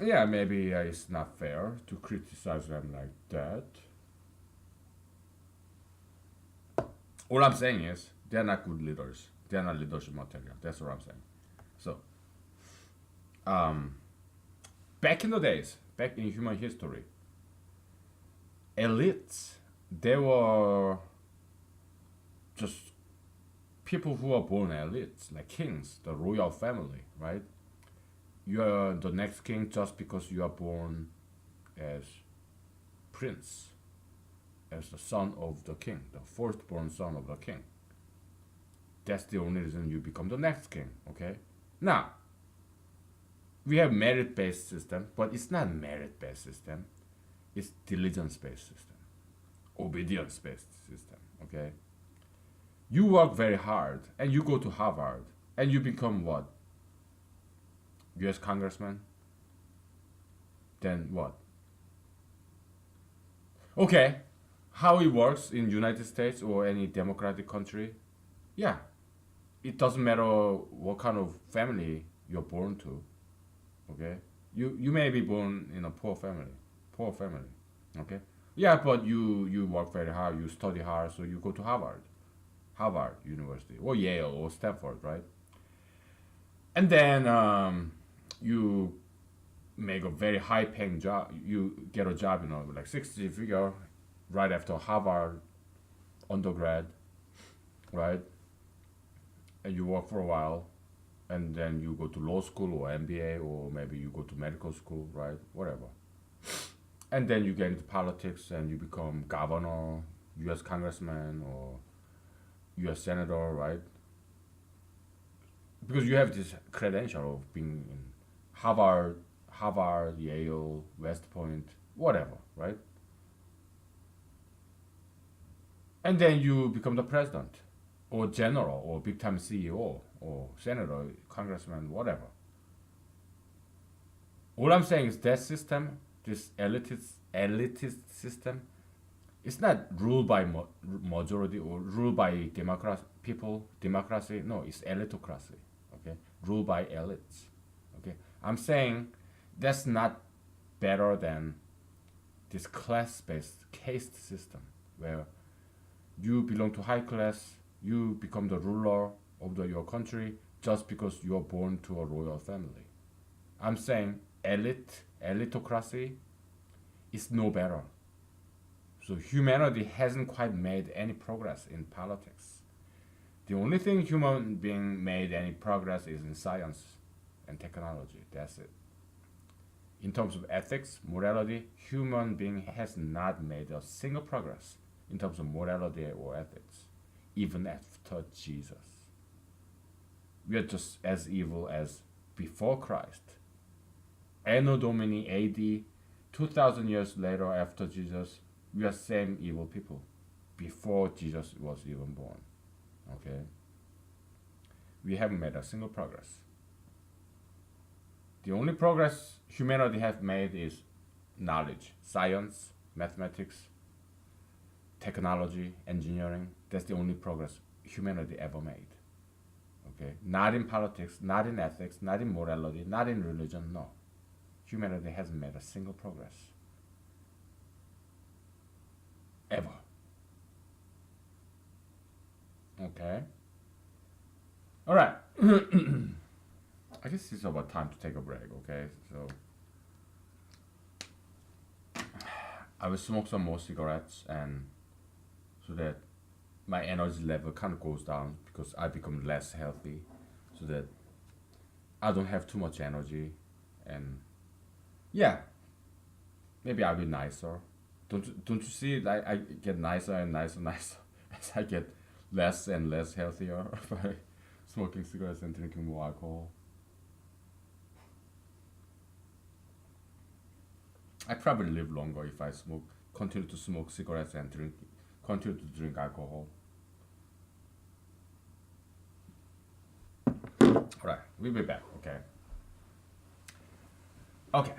Yeah, maybe it's not fair to criticize them like that. All I'm saying is they're not good leaders. They're not leadership material. That's what I'm saying. So, um, back in the days, back in human history, elites, they were just people who were born elites, like kings, the royal family, right? You are the next king just because you are born as prince, as the son of the king, the firstborn son of the king. That's the only reason you become the next king, okay? Now, we have merit-based system, but it's not merit-based system. It's diligence-based system, obedience-based system, okay? You work very hard and you go to Harvard and you become what? US congressman? Then what? Okay, how it works in United States or any democratic country? Yeah, it doesn't matter what kind of family you're born to. Okay, you may be born in a poor family. Okay, yeah, but you work very hard, you study hard, so you go to Harvard University or Yale or Stanford, right? And then you make a very high paying job. You get a job, like 60 figure right after Harvard undergrad, right? And you work for a while, and then you go to law school or MBA, or maybe you go to medical school, right? Whatever. And then you get into politics and you become governor, U.S. congressman, or U.S. senator, right? Because you have this credential of being in Harvard, Yale, West Point, whatever, right? And then you become the president, or general, or big time CEO, or senator, congressman, whatever. All I'm saying is that system, this elitist system, it's not ruled by majority or ruled by democracy. No, it's elitocracy. Okay, ruled by elites. Okay, I'm saying that's not better than this class-based caste system where you belong to high class, you become the ruler of your country just because you are born to a royal family. I'm saying elitocracy is no better. So humanity hasn't quite made any progress in politics. The only thing human being made any progress is in science and technology. That's it. In terms of ethics, morality, human being has not made a single progress in terms of morality or ethics, even after Jesus. We are just as evil as before Christ. Anno Domini AD, 2000 years later after Jesus, we are same evil people before Jesus was even born. Okay? We haven't made a single progress. The only progress humanity has made is knowledge, science, mathematics, technology, engineering. That's the only progress humanity ever made. Okay? Not in politics, not in ethics, not in morality, not in religion, no. Humanity hasn't made a single progress. Ever. Okay? Alright. I guess it's about time to take a break, okay? So I will smoke some more cigarettes and so that my energy level kind of goes down because I become less healthy so that I don't have too much energy and yeah, maybe I'll be nicer. Don't you see like I get nicer and nicer as I get less and less healthier by smoking cigarettes and drinking more alcohol? I probably live longer if I continue to smoke cigarettes and continue to drink alcohol. Alright, we'll be back, okay? Okay.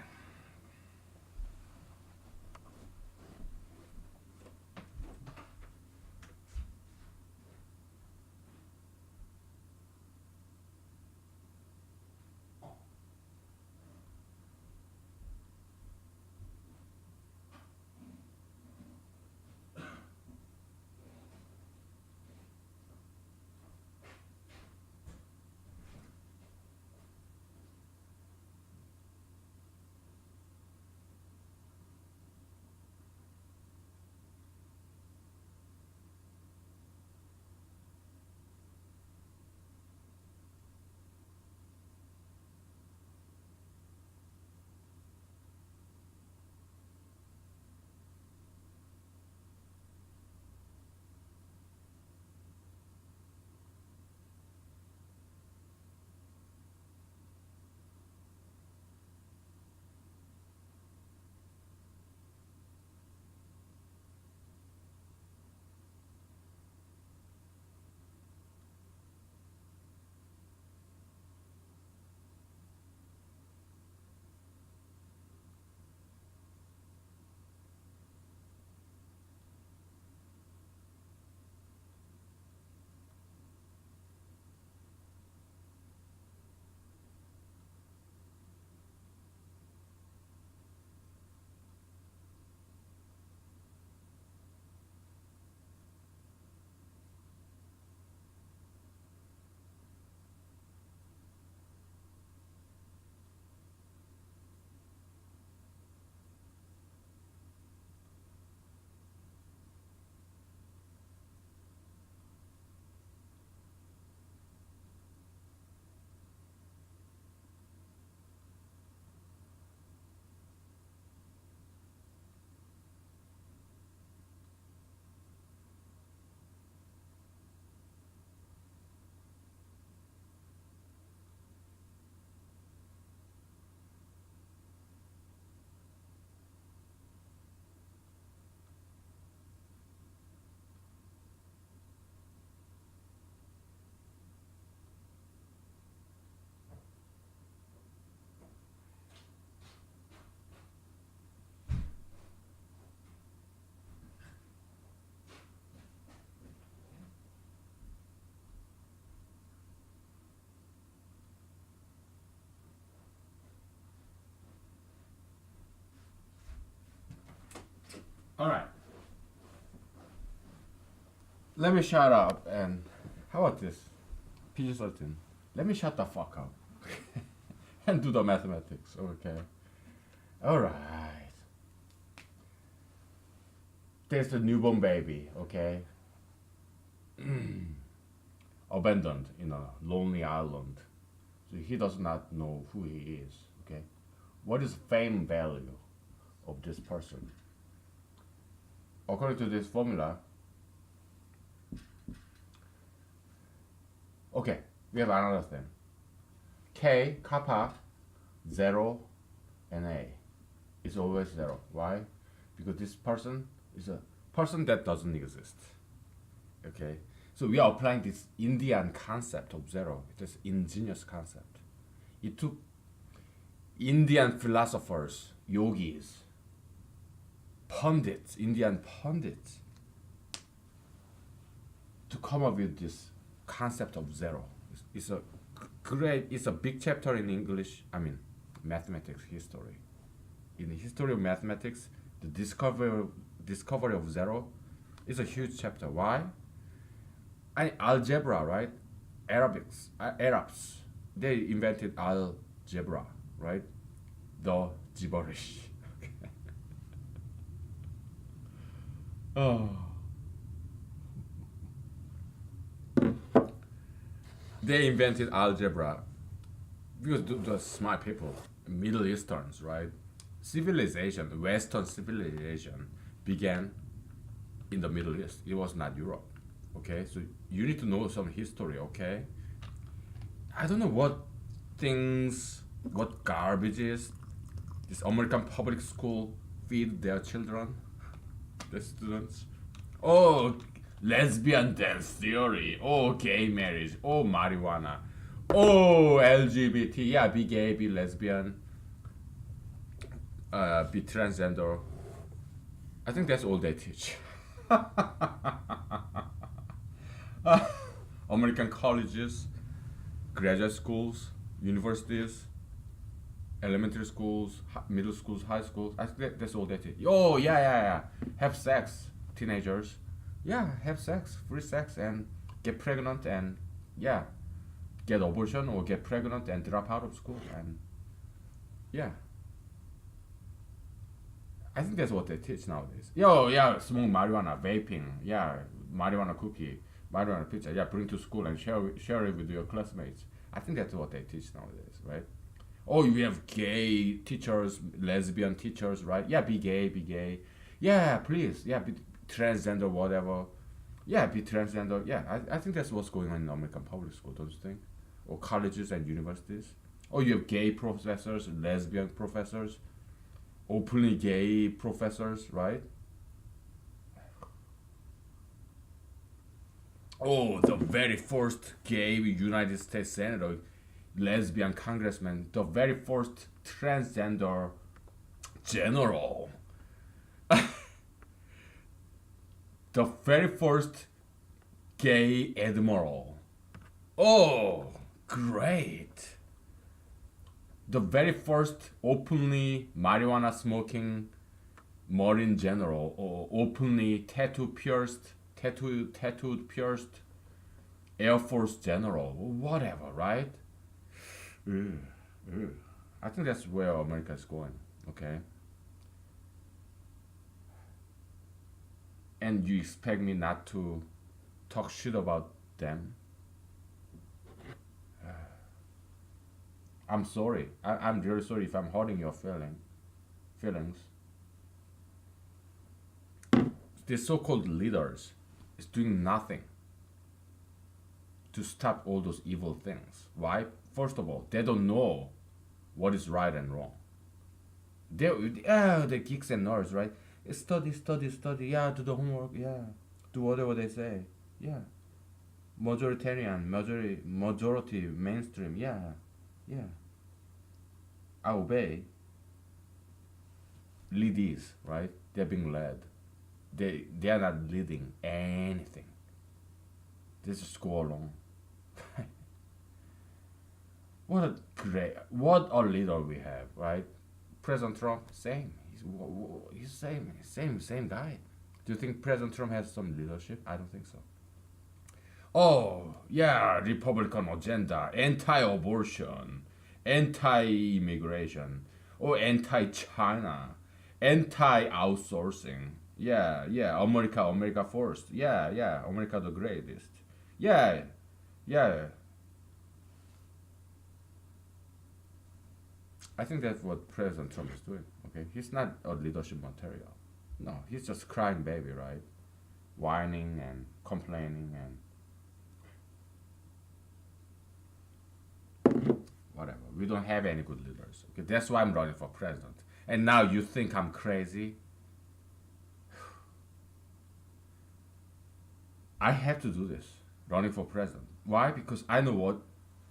Alright. Let me shut up and how about this? PG-13. Let me shut the fuck up and do the mathematics, okay? Alright. There's the newborn baby, okay? Abandoned in a lonely island. So he does not know who he is, okay? What is fame value of this person? According to this formula, okay, we have another thing. K, kappa, 0, and A is always 0. Why? Because this person is a person that doesn't exist. Okay? So we are applying this Indian concept of 0. It's an ingenious concept. It took Indian philosophers, yogis, pundits, Indian pundits, to come up with this concept of 0. It's a big chapter in English, mathematics history. In the history of mathematics, the discovery of 0 is a huge chapter. Why? Algebra, right? Arabs, they invented algebra, right? The gibberish. Oh. They invented algebra because the smart people, Middle Easterns, right? Civilization, Western civilization began in the Middle East. It was not Europe. Okay, so you need to know some history. Okay, I don't know what garbage is this American public school feed their children, the students. Oh, lesbian dance theory. Oh, gay marriage. Oh, marijuana. Oh, LGBT. Yeah, be gay, be lesbian, be transgender. I think that's all they teach. American colleges, graduate schools, universities, elementary schools, middle schools, high schools. I think that's all they teach. Oh, yeah. Have sex, teenagers. Yeah, have sex, free sex, and get pregnant, and yeah, get abortion or get pregnant and drop out of school, and yeah. I think that's what they teach nowadays. Yeah, smoke marijuana, vaping, yeah, marijuana cookie, marijuana pizza, yeah, bring to school and share it with your classmates. I think that's what they teach nowadays, right? Oh, you have gay teachers, lesbian teachers, right? Yeah, be gay. Yeah, please, yeah, be transgender, whatever. Yeah, be transgender. Yeah, I think that's what's going on in American public school, don't you think? Or colleges and universities. Oh, you have gay professors, lesbian professors, openly gay professors, right? Oh, the very first gay United States senator, lesbian congressman, the very first transgender general, the very first gay admiral. Oh, great. The very first openly marijuana smoking Marine general, or openly tattooed pierced Air Force general, whatever, right? I think that's where America is going, okay? And you expect me not to talk shit about them? I'm sorry. I'm really sorry if I'm hurting your feelings. These so-called leaders is doing nothing to stop all those evil things. Why? First of all, they don't know what is right and wrong. They're geeks and nerds, right? Study. Yeah, do the homework. Yeah, do whatever they say. Yeah, majority, mainstream. Yeah. I obey. Leadees, right? They're being led. They are not leading anything. They just go along. What a leader we have, right? President Trump, same. He's same guy. Do you think President Trump has some leadership? I don't think so. Oh, yeah, Republican agenda, anti-abortion, anti-immigration, or anti-China, anti-outsourcing. Yeah, America first. Yeah, America the greatest. Yeah, yeah. I think that's what President Trump is doing. Okay, he's not a leadership material. No, he's just crying baby, right? Whining and complaining and whatever. We don't have any good leaders. Okay, that's why I'm running for president. And now you think I'm crazy? I have to do this, running for president. Why? Because I know what,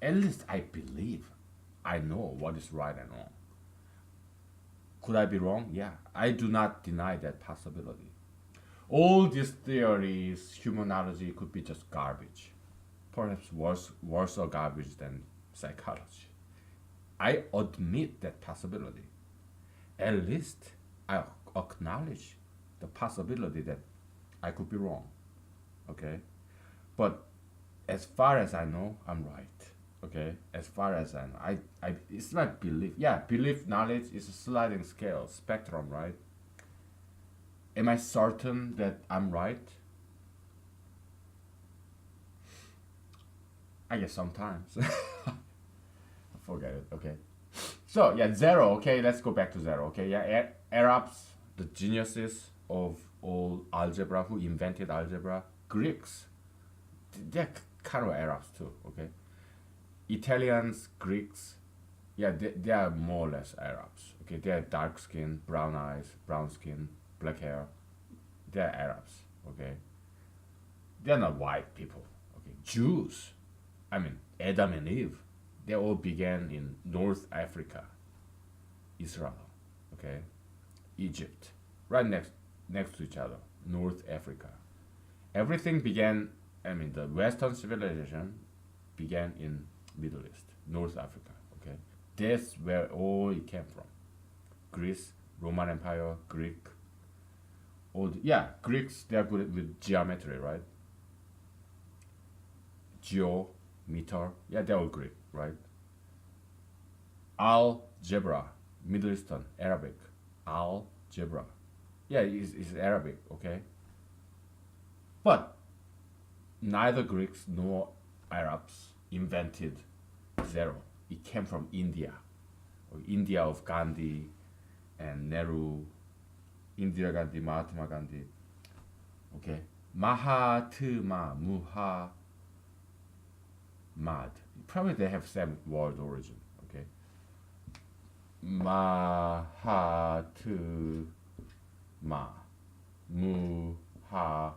at least I believe, I know what is right and wrong. Could I be wrong? Yeah, I do not deny that possibility. All these theories, humanology could be just garbage. Perhaps worse garbage than psychology. I admit that possibility. At least I acknowledge the possibility that I could be wrong. Okay? But as far as I know, I'm right. Okay? As far as I know. It's not belief. Yeah, belief knowledge is a sliding scale, spectrum, right? Am I certain that I'm right? I guess sometimes. Forget it. Okay. So yeah, zero. Okay, let's go back to zero. Okay, yeah, Arabs, the geniuses of all algebra, who invented algebra. Greeks, they're kind of Arabs too. Okay, Italians, Greeks, yeah, they are more or less Arabs. Okay, they are dark skin, brown eyes, brown skin, black hair. They are Arabs. Okay, they're not white people. Okay, Jews. I mean, Adam and Eve, they all began in North Africa, Israel, okay, Egypt, right next to each other, North Africa. Everything began. I mean, the Western civilization began in Middle East, North Africa. Okay, that's where all it came from. Greece, Roman Empire, Greek. Greeks. They are good with geometry, right? Meter. Yeah, they're all Greek, right? Algebra, Middle Eastern, Arabic. Algebra. Yeah, it's Arabic, okay? But neither Greeks nor Arabs invented zero. It came from India, or India of Gandhi and Nehru, Indira Gandhi, Mahatma Gandhi. Okay, Mahatma, Mad. Probably they have same word origin. Okay. Mahatma, Muha,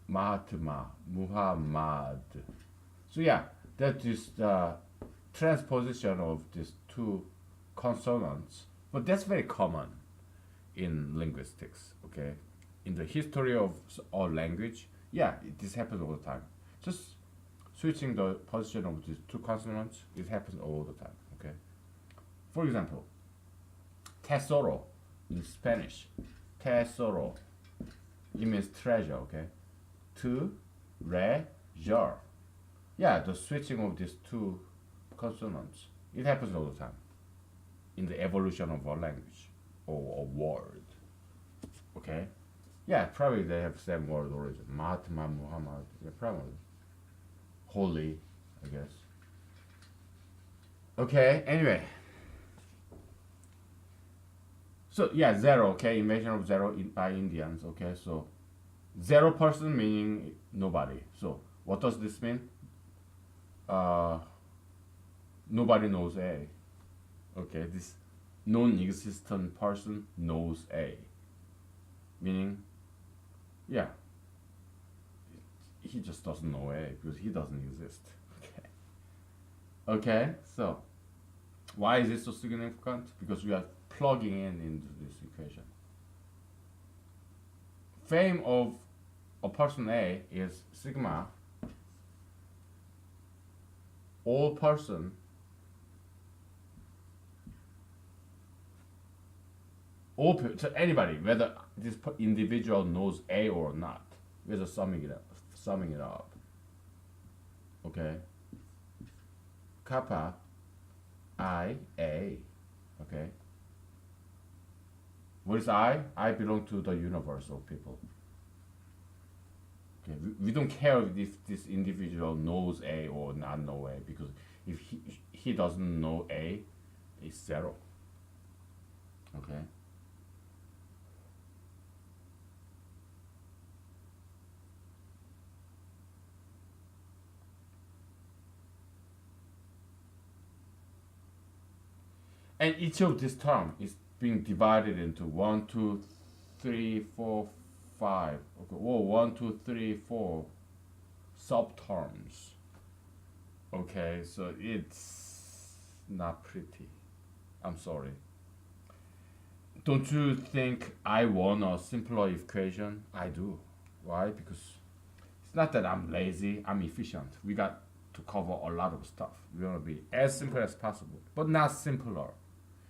Mahatma, Muhammad. So yeah, that is the transposition of these two consonants. But that's very common in linguistics. Okay, in the history of our language, yeah, this happens all the time. Just switching the position of these two consonants, it happens all the time. Okay. For example, tesoro in Spanish, tesoro, it means treasure. Okay. Treasure. Yeah, the switching of these two consonants, it happens all the time in the evolution of our language or a word. Okay. Yeah, probably they have same word origin. Mahatma, Muhammad. Yeah, probably. Holy, I guess. Okay. Anyway. So yeah, zero. Okay, invasion of zero by Indians. Okay, so 0% meaning nobody. So what does this mean? Uh, Nobody knows A. Okay, this non-existent person knows A. Meaning, yeah, he just doesn't know A because he doesn't exist. Okay. Okay, so why is this so significant? Because we are plugging in into this equation. Fame of a person A is sigma all person open to anybody, whether this individual knows A or not. We're just summing it up. Okay. Kappa I A. Okay. What is I? I belong to the universe of people. Okay. We don't care if this individual knows A or not know A, because if he doesn't know A, it's zero. Okay. And each of these terms is being divided into 1, 2, 3, 4, 5. Okay, or 1, 2, 3, 4 subterms. Okay, so it's not pretty. I'm sorry. Don't you think I want a simpler equation? I do. Why? Because it's not that I'm lazy, I'm efficient. We got to cover a lot of stuff. We want to be as simple as possible, but not simpler.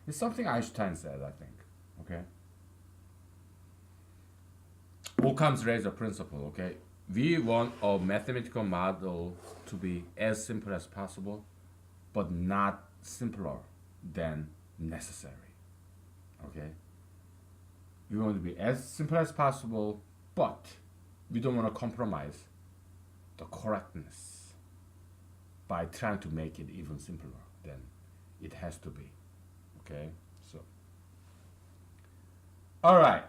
It's something Einstein said, I think. Okay? Occam's razor principle, okay? We want a mathematical model to be as simple as possible, but not simpler than necessary. Okay? We want to be as simple as possible, but we don't want to compromise the correctness by trying to make it even simpler than it has to be. Okay, so all right.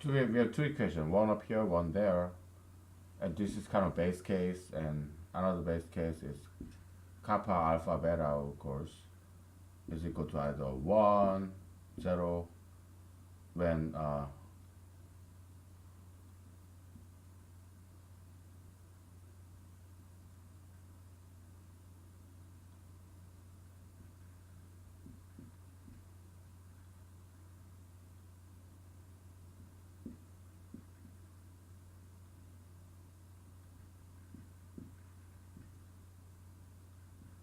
So we have two equations, one up here, one there, and this is kind of base case, and another base case is kappa alpha beta, of course, is equal to either 1, 0, when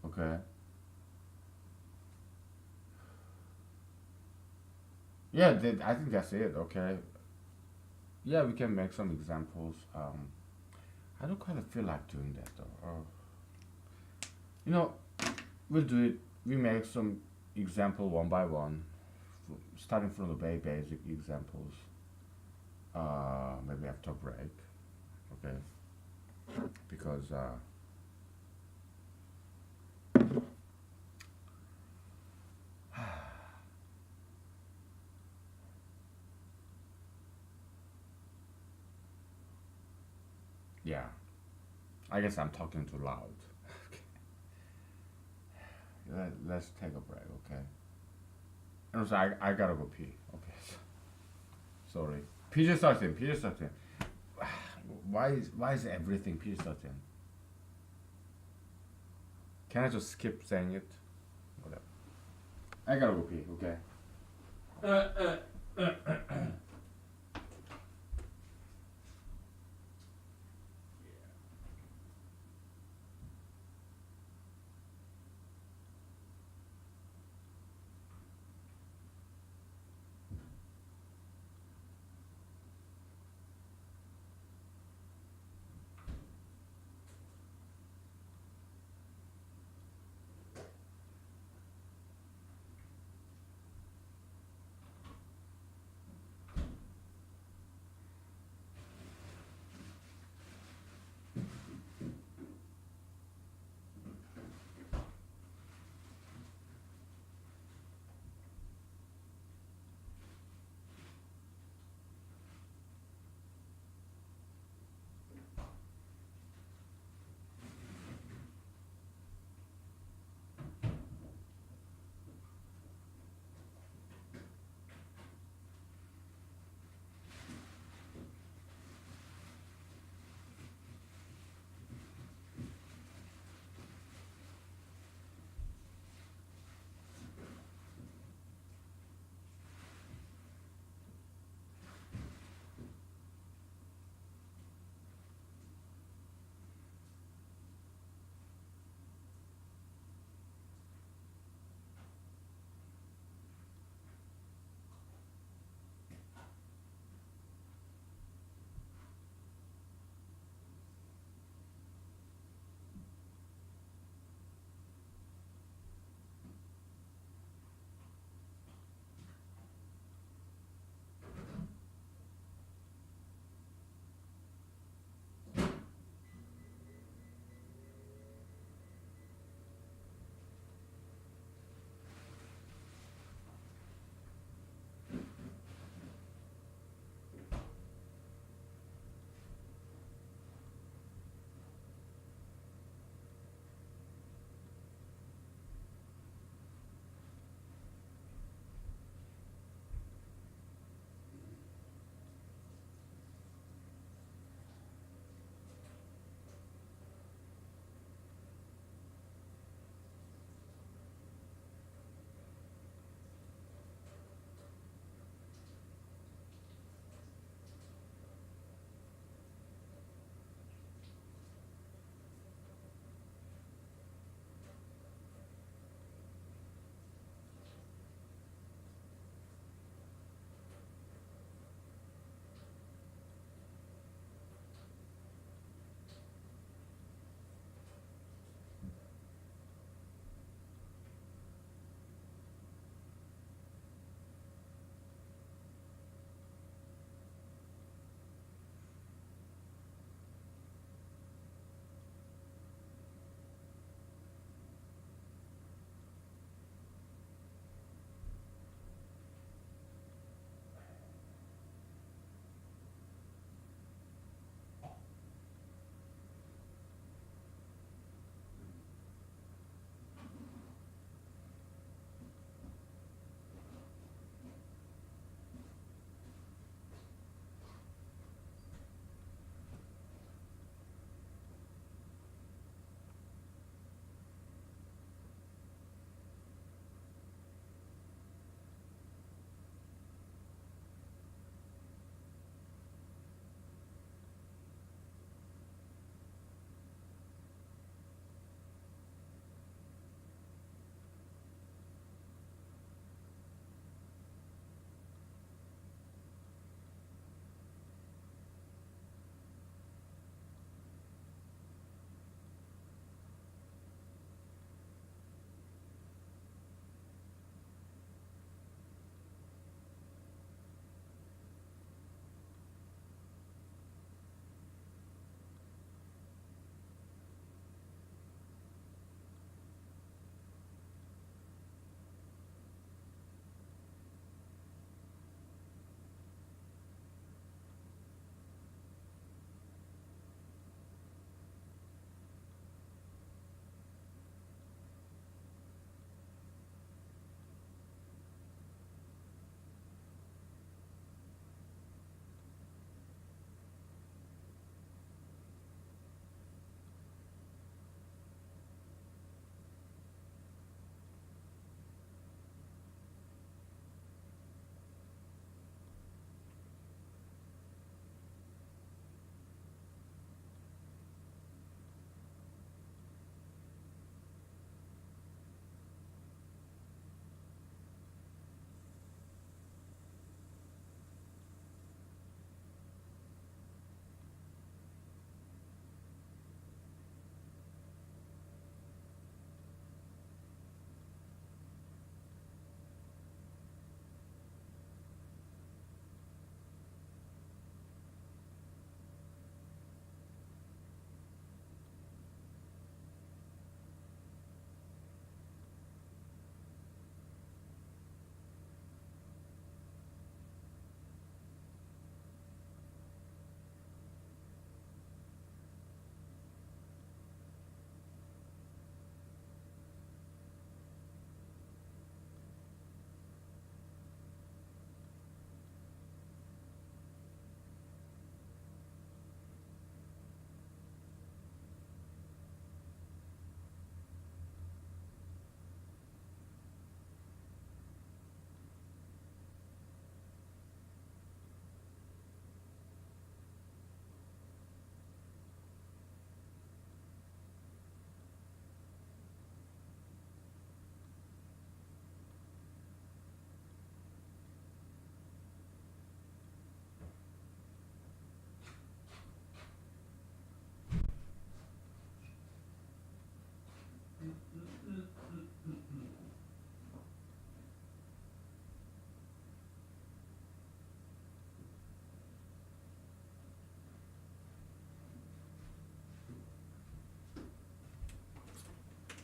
okay. Yeah, I think that's it. Okay. Yeah, we can make some examples. I don't kind of feel like doing that though. You know, we'll do it. We make some example one by one, starting from the very basic examples. Maybe after break. Okay. Because yeah, I guess I'm talking too loud. Let's take a break, okay? And also, I gotta go pee. Okay, sorry. PG-13, PG-13. Why is everything PG-13? Can I just skip saying it? Whatever. I gotta go pee, okay?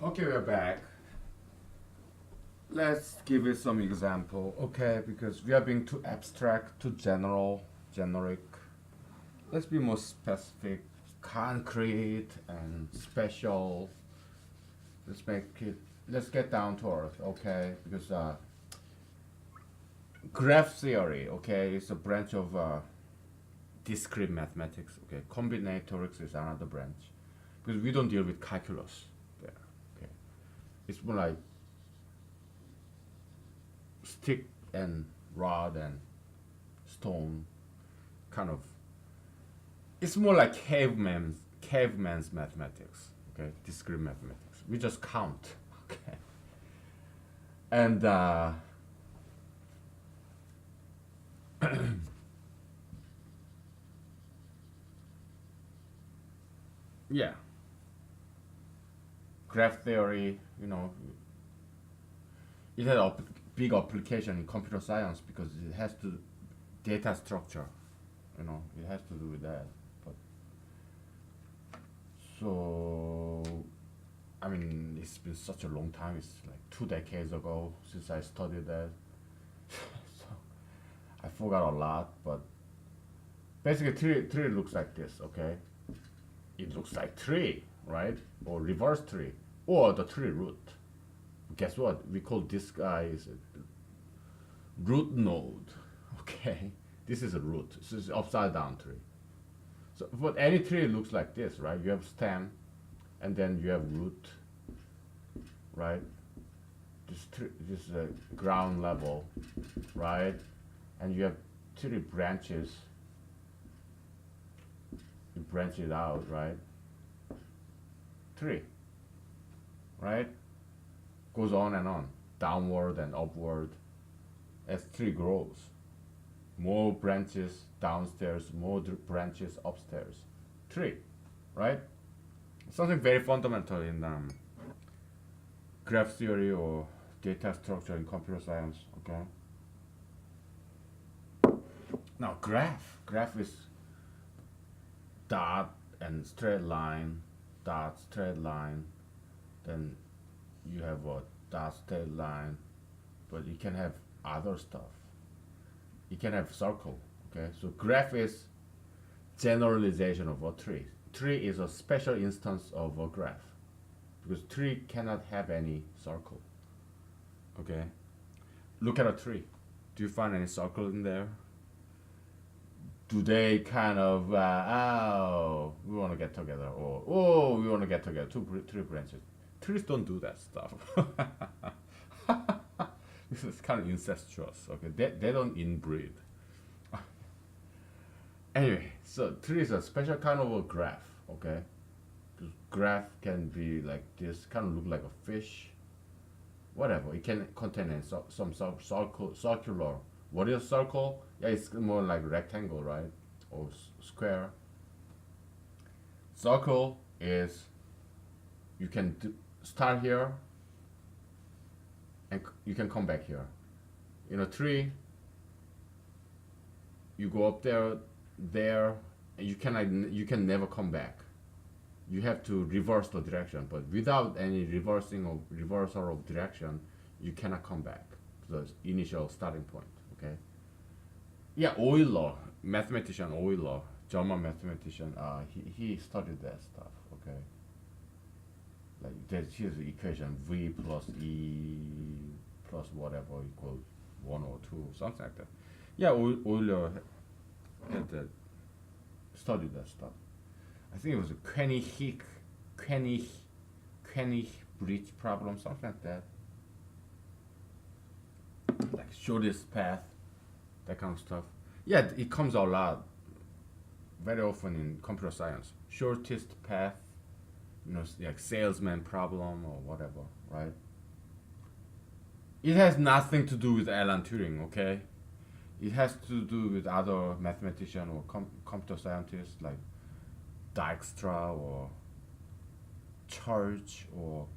Okay, we're back. Let's give it some example, okay? Because we are being too abstract, too general, generic. Let's be more specific, concrete, and special. Let's make it. Let's get down to earth, okay? Because graph theory, okay, is a branch of discrete mathematics, okay? Combinatorics is another branch, because we don't deal with calculus there, okay? It's more like stick and rod and stone, kind of. It's more like caveman's mathematics, okay? Discrete mathematics. We just count, okay? And yeah, graph theory, it had a big application in computer science because it has to data structure, it has to do with that. But so, I mean, it's been such a long time. It's like 2 decades ago since I studied that. So I forgot a lot, but basically tree looks like this, okay? It looks like tree, right? Or reverse tree, or the tree root. Guess what? We call this guy is a root node. Okay, this is a root. This is upside down tree. So, but any tree looks like this, right? You have stem, and then you have root, right? This is a ground level, right? And you have three branches. You branch it out, right? Tree, right? Goes on and on, downward and upward as tree grows. More branches downstairs, more branches upstairs. Tree, right? Something very fundamental in graph theory or data structure in computer science. Okay. Now graph is dot and straight line, dot straight line. Then you have a dot straight line, but you can have other stuff. You can have circle. Okay, so graph is generalization of a tree. Tree is a special instance of a graph because tree cannot have any circle. Okay, look at a tree. Do you find any circle in there? Do they kind of oh, we want to get together, or oh, we want to get together, three branches? Trees don't do that stuff. This is kind of incestuous. Okay, they don't inbreed. Anyway, so tree is a special kind of a graph. Okay, because graph can be like this, kind of look like a fish, whatever. It can contain some circular. What is a circle? Yeah, it's more like rectangle, right? Or square. Circle is you can start here and you can come back here. In a tree, you go up there, and you can never come back. You have to reverse the direction, but without any reversal of direction, you cannot come back to the initial starting point. Okay. Yeah, Euler, mathematician Euler, German mathematician. He studied that stuff. Okay. Like here's the equation: v plus e plus whatever equals 1 or 2, something like that. Yeah, Euler had that, studied that stuff. I think it was a Koenig bridge problem, something like that. Like shortest path, that kind of stuff. Yeah, it comes a lot, very often in computer science. Shortest path, like salesman problem or whatever, right? It has nothing to do with Alan Turing, okay? It has to do with other mathematician or computer scientists like Dijkstra or Church, or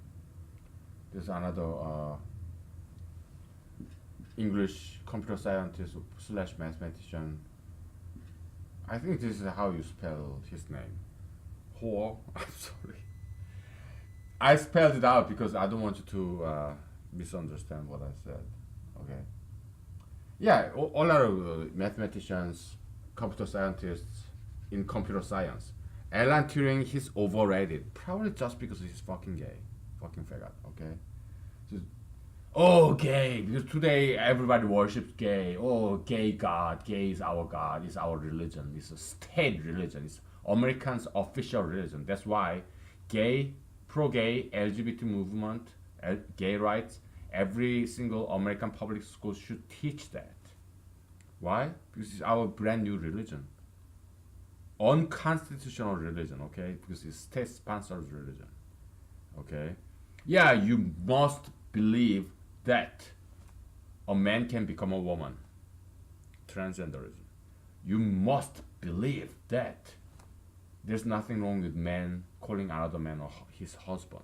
there's another English computer scientist slash mathematician. I think this is how you spell his name. Hoare. I'm sorry. I spelled it out because I don't want you to misunderstand what I said. Okay. Yeah, a lot of mathematicians, computer scientists in computer science. Alan Turing, he's overrated. Probably just because he's fucking gay. Fucking faggot, okay? Just, oh, gay. Because today everybody worships gay. Oh, gay God. Gay is our God. It's our religion. It's a state religion. It's Americans' official religion. That's why gay, pro-gay, LGBT movement, gay rights, every single American public school should teach that. Why? Because it's our brand new religion. Unconstitutional religion, okay? Because it's state-sponsored religion, okay? Yeah, you must believe that a man can become a woman. Transgenderism. You must believe that there's nothing wrong with man calling another man his husband.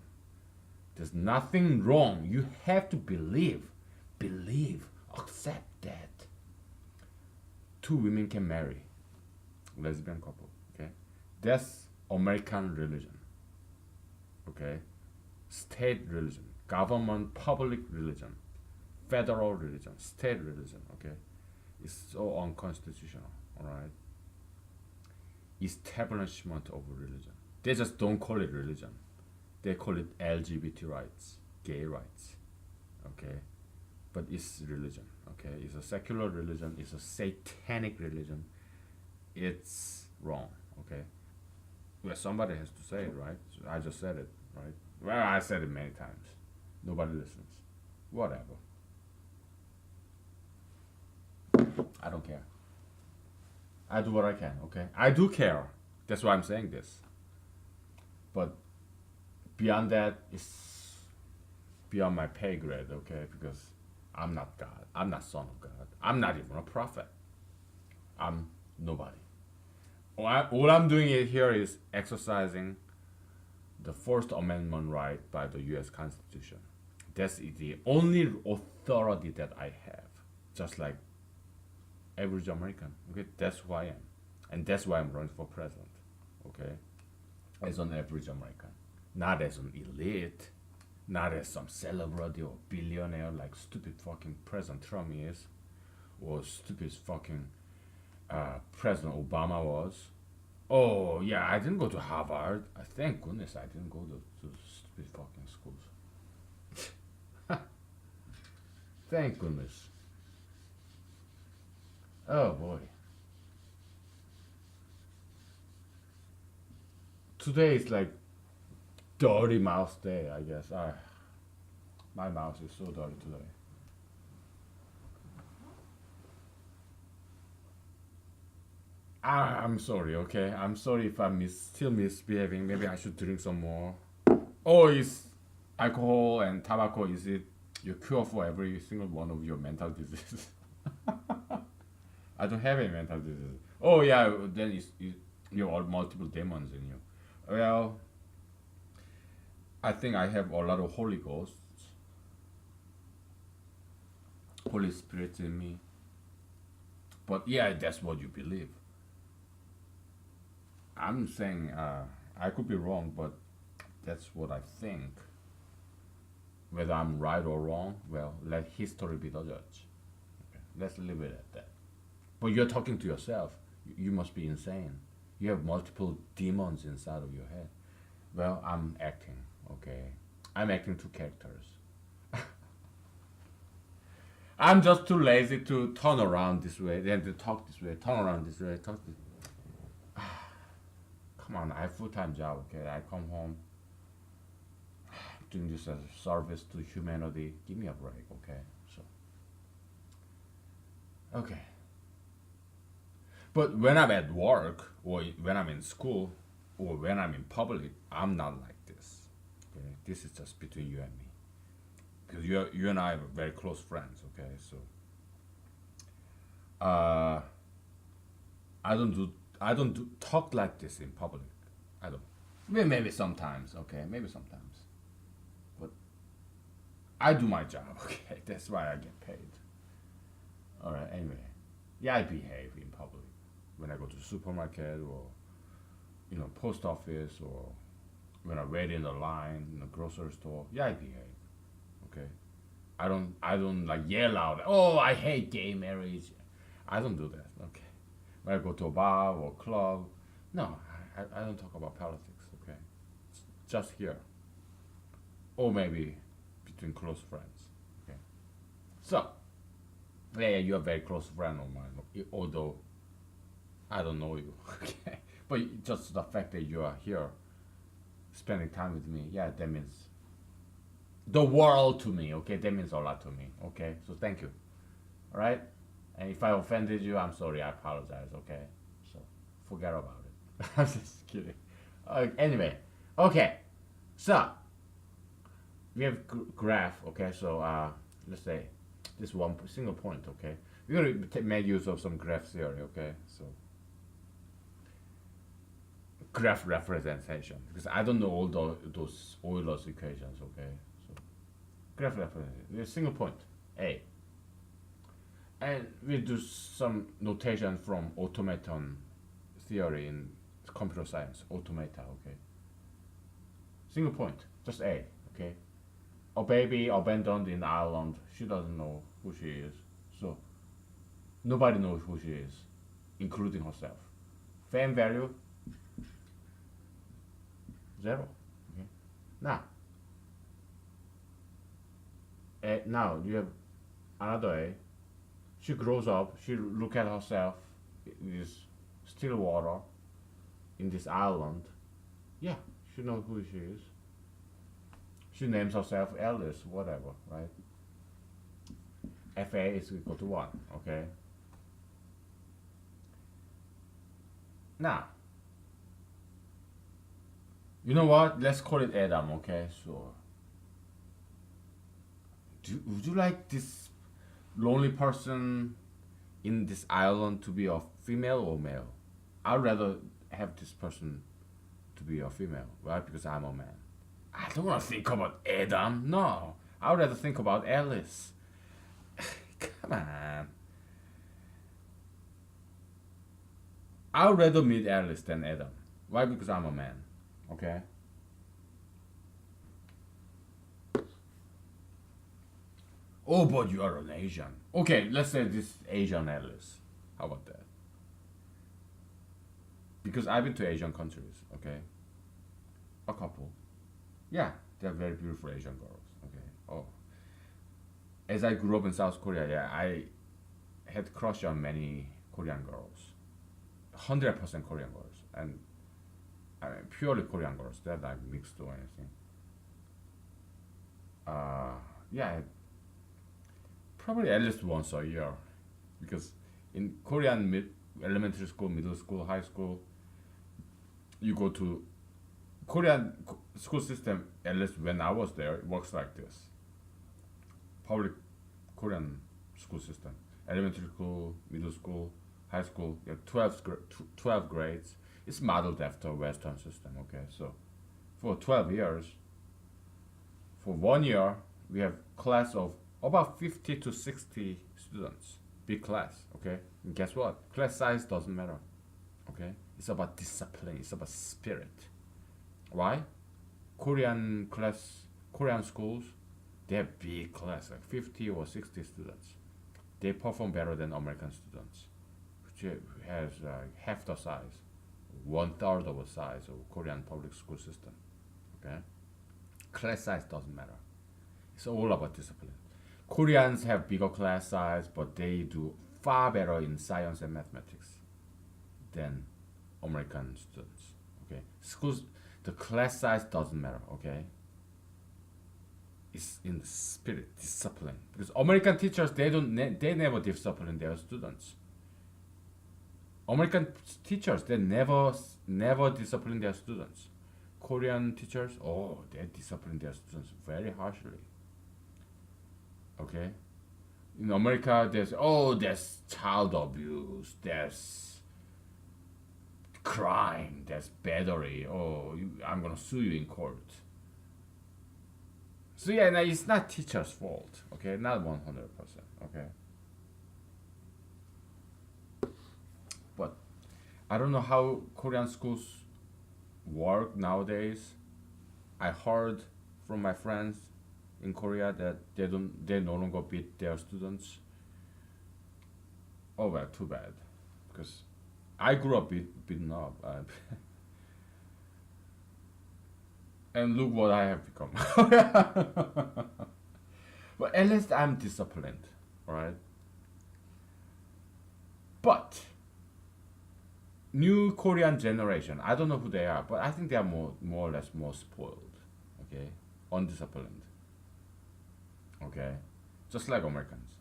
There's nothing wrong. You have to believe, accept that two women can marry, lesbian couple. Okay, that's American religion. Okay, state religion, government, public religion, federal religion, state religion. Okay, it's so unconstitutional. All right, establishment of religion. They just don't call it religion. They call it LGBT rights, gay rights. Okay, but it's religion. Okay, it's a secular religion. It's a satanic religion. It's wrong. Okay, well, somebody has to say it, right? So I just said it, right? Well, I said it many times. Nobody listens. Whatever. I don't care. I do what I can. Okay, I do care. That's why I'm saying this. But beyond that, it's beyond my pay grade. Okay, because I'm not God. I'm not son of God. I'm not even a prophet. I'm nobody. All I'm doing here is exercising the First Amendment right by the U.S. Constitution. That's the only authority that I have. Just like average American. Okay, that's who I am, and that's why I'm running for president. Okay, as an average American, not as an elite, not as some celebrity or billionaire like stupid fucking President Trump is, or stupid fucking President Obama was. Oh yeah, I didn't go to Harvard. Thank goodness I didn't go to stupid fucking schools. Thank goodness. Oh boy. Today is like dirty mouse day, I guess. My mouse is so dirty today. I'm sorry, okay? I'm sorry if I'm still misbehaving. Maybe I should drink some more. Oh, is alcohol and tobacco, is it your cure for every single one of your mental diseases? I don't have any mental disease. Oh yeah, then you have multiple demons in you. Well, I think I have a lot of Holy Ghosts, Holy Spirit in me. But yeah, that's what you believe. I'm saying I could be wrong, but that's what I think. Whether I'm right or wrong, well, let history be the judge. Okay, let's leave it at that. But you're talking to yourself. You must be insane. You have multiple demons inside of your head. Well, I'm acting, okay? I'm acting two characters. I'm just too lazy to turn around this way, then to talk this way, turn around this way, talk this. Come on, I have full-time job, okay? I come home doing this as a service to humanity. Give me a break, okay? So, okay. But when I'm at work, or when I'm in school, or when I'm in public, I'm not like this. Okay, this is just between you and me. Because you and I are very close friends. Okay, so uh, I don't do talk like this in public. I don't. Maybe sometimes. Okay, maybe sometimes. But I do my job. Okay, that's why I get paid. All right. Anyway, yeah, I behave in public when I go to the supermarket or post office or when I wait in the line in the grocery store, yeah, I behave. Okay, I don't like yell out. Oh, I hate gay marriage. I don't do that. Okay, when I go to a bar or club, no, I don't talk about politics. Okay, just here, or maybe between close friends. Okay, so yeah, you're a very close friend of mine. Although I don't know you. Okay, but just the fact that you are here spending time with me, yeah, that means the world to me. Okay, that means a lot to me. Okay, so thank you. All right, and if I offended you, I'm sorry. I apologize. Okay, so forget about it. I'm just kidding. Anyway, okay, so we have graph. Okay, so let's say this one single point. Okay, we're gonna make use of some graph theory. Okay, so graph representation because I don't know all those Euler's equations. Okay, so graph representation. A single point A, and we do some notation from automaton theory in computer science. Automata. Okay, single point, just A. Okay, a baby abandoned in Ireland. She doesn't know who she is, so nobody knows who she is, including herself. Fan value 0. Okay. Now, now you have another A. She grows up. She look at herself in this still water in this island. Yeah, she knows who she is. She names herself Alice, whatever, right? FA is equal to 1, okay? Now, you know what? Let's call it Adam, okay? So, would you like this lonely person in this island to be a female or male? I'd rather have this person to be a female, right? Because I'm a man. I don't want to think about Adam. No, I'd rather think about Alice. Come on. I'd rather meet Alice than Adam. Why? Because I'm a man. Okay. Oh, but you are an Asian. Okay, let's say this Asian Alice. How about that? Because I've been to Asian countries. Okay. A couple. Yeah, they're very beautiful Asian girls. Okay. Oh, as I grew up in South Korea, yeah, I had crush on many Korean girls, 100% Korean girls, and I mean purely Korean girls. They're like mixed or anything. Yeah, probably at least once a year, because in Korean elementary school, middle school, high school, you go to Korean school system. At least when I was there, it works like this. Public Korean school system, elementary school, middle school, high school, you have 12 grades. It's modeled after Western system. Okay, so for 12 years, for 1 year, we have class of about 50 to 60 students. Big class. Okay, and guess what? Class size doesn't matter. Okay, it's about discipline. It's about spirit. Why? Korean schools, they have big class, like 50 or 60 students. They perform better than American students, which has half the size, 1/3 of the size of Korean public school system. Okay, class size doesn't matter. It's all about discipline. Koreans have bigger class size, but they do far better in science and mathematics than American students. Okay, schools, the class size doesn't matter. Okay, it's in the spirit, discipline. Because American teachers, they never discipline their students. American teachers, they never discipline their students. Korean teachers, oh, they discipline their students very harshly. Okay, in America, there's child abuse, there's crime, there's battery. Oh, I'm gonna sue you in court. So yeah, now it's not teacher's fault. Okay, not 100%. Okay, but I don't know how Korean schools work nowadays. I heard from my friends in Korea that they no longer beat their students. Oh well, too bad, because I grew up beaten up, and look what I have become. But at least I'm disciplined, right? But new Korean generation, I don't know who they are, but I think they are more or less more spoiled, okay, undisciplined, okay, just like Americans.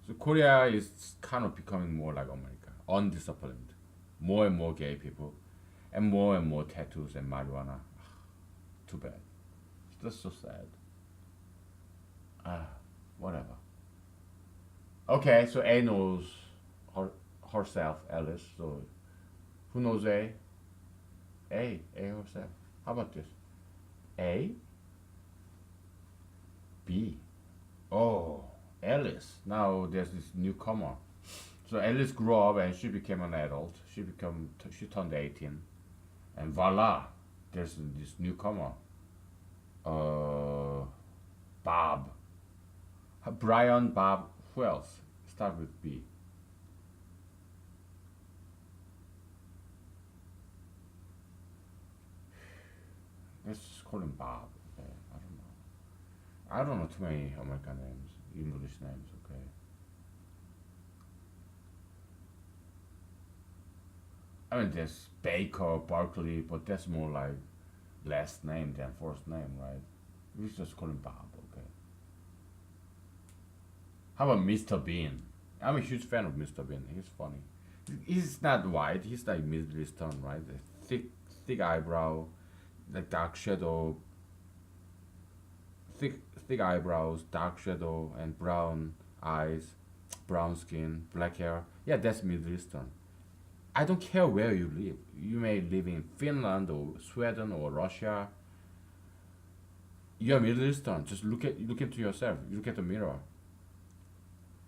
So Korea is kind of becoming more like America, undisciplined, more and more gay people, and more tattoos and marijuana. Too bad. It's just so sad. Ah, whatever. Okay, so A knows her, herself, Alice. So who knows A? A herself. How about this? A, B. Oh, Alice. Now there's this newcomer. So Alice grew up and she became an adult. She turned 18, and voila, there's this newcomer. Uh, Bob, Brian, Bob. Who else? Start with B. Let's just call him Bob. Okay, I don't know. I don't know too many American names, English names. Okay. I mean, there's Baker, Barkley, but that's more like last name than first name, right? We just call him Bob. Okay. How about Mr. Bean? I'm a huge fan of Mr. Bean. He's funny. He's not white. He's like Middle Eastern, right? Thick eyebrow, like dark shadow, thick, thick eyebrows, dark shadow, and brown eyes, brown skin, black hair. Yeah, that's Middle Eastern. I don't care where you live. You may live in Finland or Sweden or Russia. You're Middle Eastern. Just look into yourself. Look at the mirror.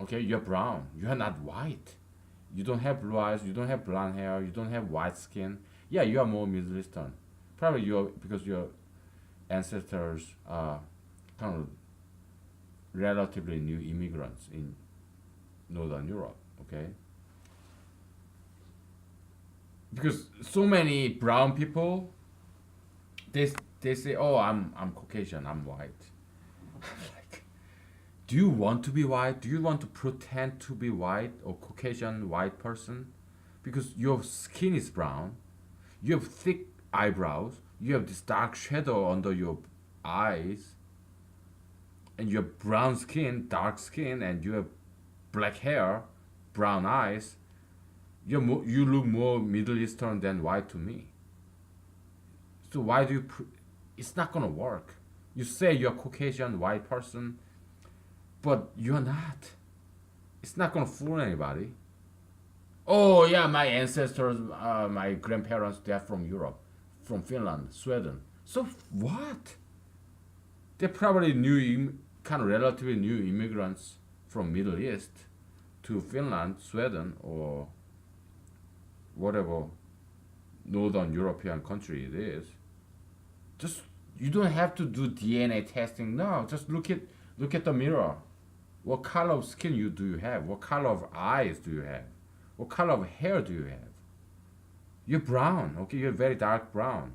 Okay, you're brown. You're not white. You don't have blue eyes. You don't have blonde hair. You don't have white skin. Yeah, you are more Middle Eastern. Probably you're because your ancestors are kind of relatively new immigrants in Northern Europe. Okay, because so many brown people, they they say, oh, I'm Caucasian. I'm white. Like, do you want to be white? Do you want to pretend to be white or Caucasian white person? Because your skin is brown, you have thick eyebrows, you have this dark shadow under your eyes, and you have brown skin, dark skin, and you have black hair, brown eyes. You look more Middle Eastern than white to me. So why do you? It's not gonna work. You say you're Caucasian white person, but you're not. It's not gonna fool anybody. Oh yeah, my ancestors, my grandparents, they're from Europe, from Finland, Sweden. So what? They're probably kind of relatively new immigrants from Middle East to Finland, Sweden, or whatever Northern European country it is. Just you don't have to do DNA testing. No, just look at the mirror. What color of skin do you have? What color of eyes do you have? What color of hair do you have? You're brown, okay? You're very dark brown.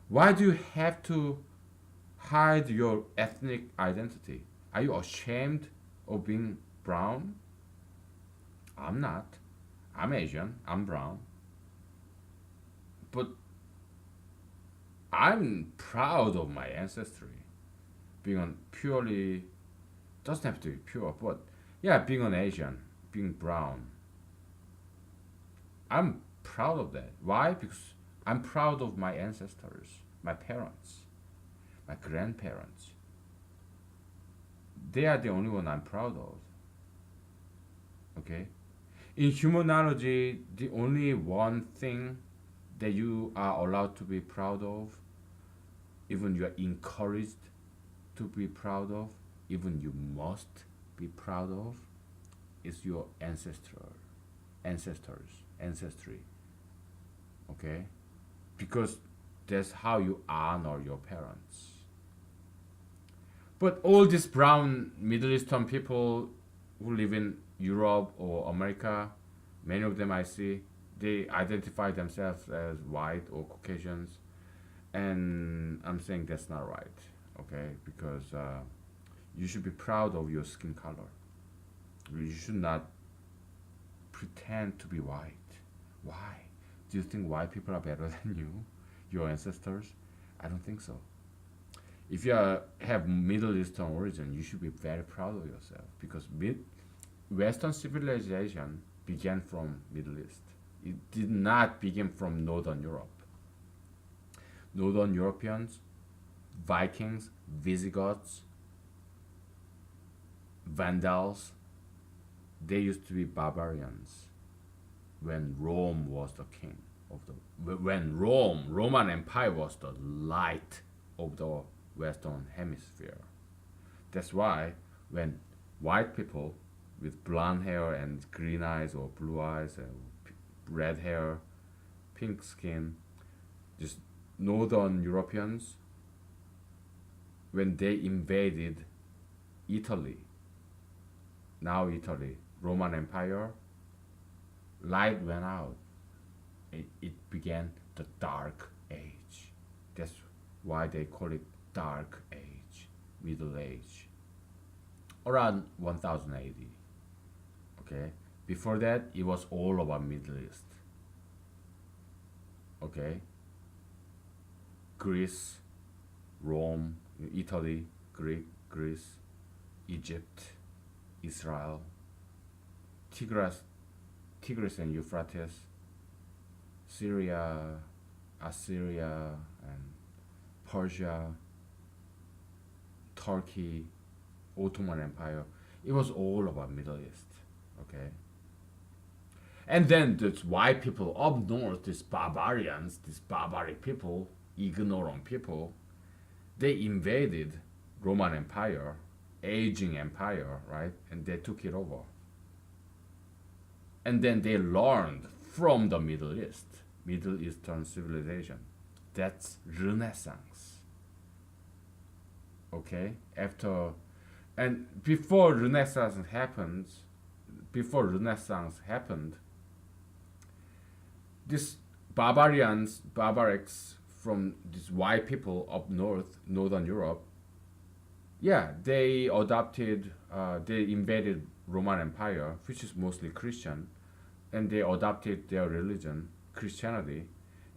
Why do you have to hide your ethnic identity? Are you ashamed of being brown? I'm not. I'm Asian. I'm brown. But I'm proud of my ancestry. Being on purely doesn't have to be pure, but yeah, being an Asian, being brown. I'm proud of that. Why? Because I'm proud of my ancestors, my parents, my grandparents. They are the only one I'm proud of. Okay? In humanology, the only one thing that you are allowed to be proud of, even you are encouraged to be proud of, even you must be proud of, is your ancestry. Okay? Because That's how you honor your parents. But all these brown Middle Eastern people who live in Europe or America, many of them I see, they identify themselves as white or Caucasians, and I'm saying that's not right, okay? Because you should be proud of your skin color. You should not pretend to be white. Why? Do you think white people are better than you, your ancestors? I don't think so. If you have Middle Eastern origin, you should be very proud of yourself because Western civilization began from Middle East. It did not begin from Northern Europe. Northern Europeans, Vikings, Visigoths, Vandals, they used to be barbarians when Rome was the king of the when Roman Empire was the light of the Western Hemisphere. That's why when white people with blonde hair and green eyes or blue eyes and red hair, pink skin, just Northern Europeans, when they invaded Italy, now Italy, Roman Empire, light went out. It began the Dark Age. That's why they call it Dark Age, Middle Age. Around 1000 AD. Okay? Before that, it was all about Middle East. Okay? Greece, Rome, Italy, Greece, Egypt, Israel, Tigris and Euphrates, Syria, Assyria, and Persia, Turkey, Ottoman Empire. It was all about Middle East. Okay. And then these white people up north, these barbarians, these barbaric people, ignorant people, they invaded Roman Empire, aging empire, right? And they took it over. And then they learned from the Middle East, Middle Eastern civilization. That's Renaissance. Okay? After and before Renaissance happened, these barbarics from these white people up north, Northern Europe, yeah, they invaded Roman Empire, which is mostly Christian, and they adopted their religion, Christianity,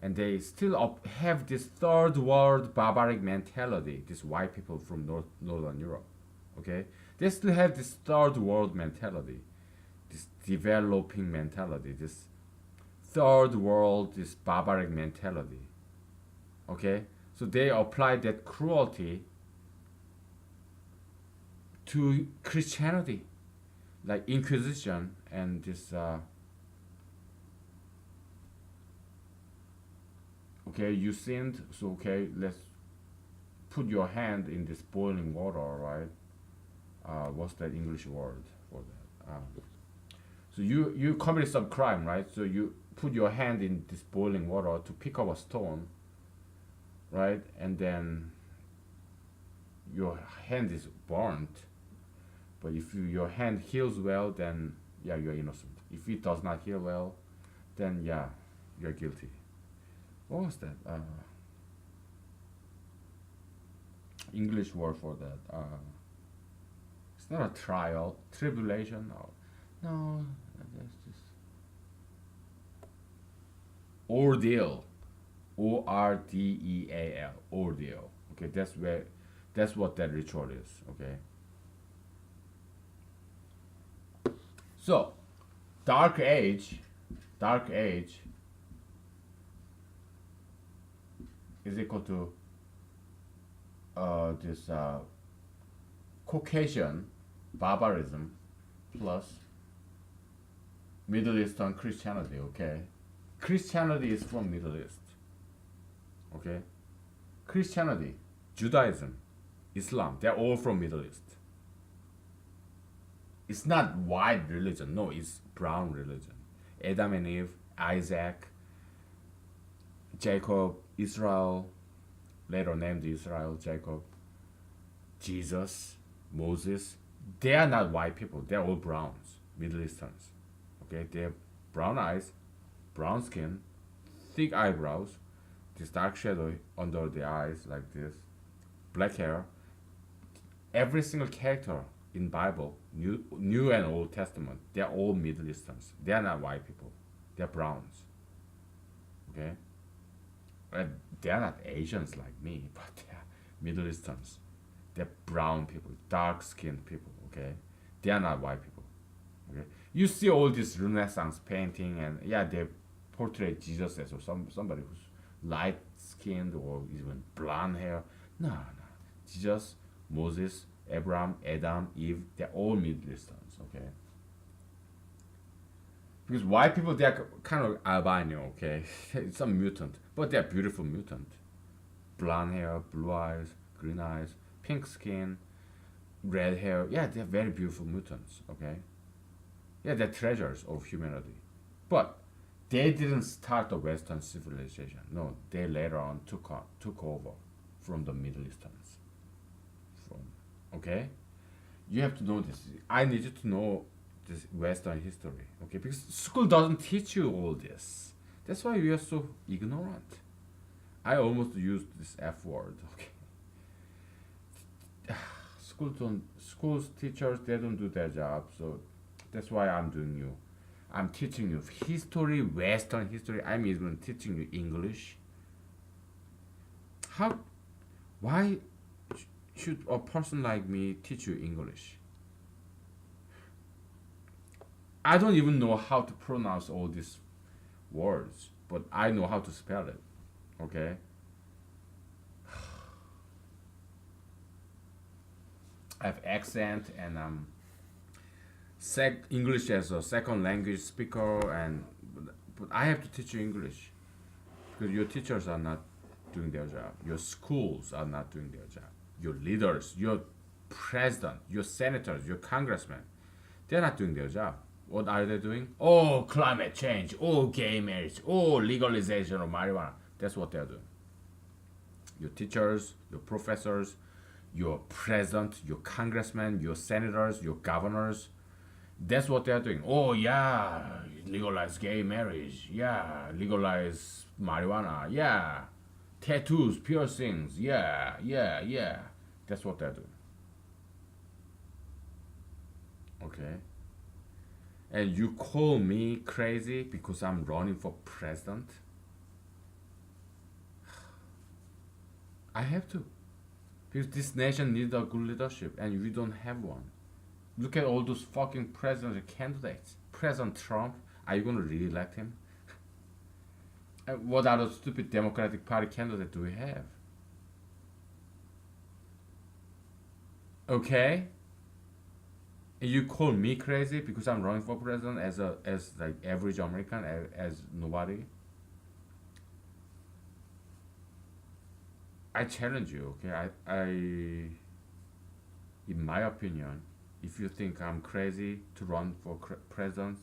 and they still have this third world barbaric mentality, these white people from Northern Europe, okay? They still have this third world mentality, this developing mentality, this third world, this barbaric mentality, okay? So they apply that cruelty to Christianity, like Inquisition and this okay, you sinned, so okay, let's put your hand in this boiling water, right? What's that English word for that? So you committed some crime, right? So you put your hand in this boiling water to pick up a stone, right? And then your hand is burnt. But if your hand heals well, then yeah, you're innocent. If it does not heal well, then yeah, you're guilty. What was that? English word for that. It's not a trial, tribulation. No, that's just ordeal. Ordeal. Ordeal. Okay, that's what that ritual is. Okay. So, Dark Age is equal to this Caucasian barbarism plus Middle Eastern Christianity, okay? Christianity is from Middle East, okay? Christianity, Judaism, Islam, they're all from Middle East. It's not white religion, no, it's brown religion. Adam and Eve, Isaac, Jacob, Israel, later named Israel, Jacob, Jesus, Moses, they are not white people. They're all browns, Middle Easterns. Okay, they have brown eyes, brown skin, thick eyebrows, this dark shadow under the eyes like this, black hair. Every single character in Bible, New and Old Testament, they're all Middle Easterns. They are not white people. They're browns. Okay, and they are not Asians like me, but they're Middle Easterns. They're brown people, dark skinned people. Okay, they are not white people. Okay, you see all this Renaissance painting, and yeah, they portray Jesus as somebody who's light skinned or even blonde hair. No, no, Jesus, Moses, Abraham, Adam, Eve, they're all Middle Easterns. Okay, because white people they're kind of albino. Okay, some mutant, but they're beautiful mutant. Blonde hair, blue eyes, green eyes, pink skin, red hair. Yeah, they're very beautiful mutants. Okay, yeah, they're treasures of humanity. But they didn't start the Western civilization. No, they later on took over from the Middle Easterns. From okay, you have to know this. I need you to know this Western history. Okay, because school doesn't teach you all this. That's why we are so ignorant. I almost used this F word. Okay, schools teachers they don't do their job, so that's why I'm doing you. I'm teaching you history, Western history. I'm even teaching you English. How? Why should a person like me teach you English? I don't even know how to pronounce all these words, but I know how to spell it. Okay. I have accent and English as a second language speaker, and but I have to teach you English because your teachers are not doing their job. Your schools are not doing their job. Your leaders, your president, your senators, your congressmen, they're not doing their job. What are they doing? Oh, climate change. Oh, gay marriage. Oh, legalization of marijuana. That's what they're doing. Your teachers, your professors, your president, your congressmen, your senators, your governors. That's what they're doing. Oh yeah, legalize gay marriage. Yeah, legalize marijuana. Yeah, tattoos, piercings. Yeah, yeah, yeah. That's what they're doing. Okay. And you call me crazy because I'm running for president? I have to. Because this nation needs a good leadership and we don't have one. Look at all those fucking presidential candidates. President Trump, are you going to re-elect him? And what other stupid Democratic Party candidate do we have? Okay? And you call me crazy because I'm running for president as like average American, as nobody? I challenge you, okay? In my opinion, if you think I'm crazy to run for president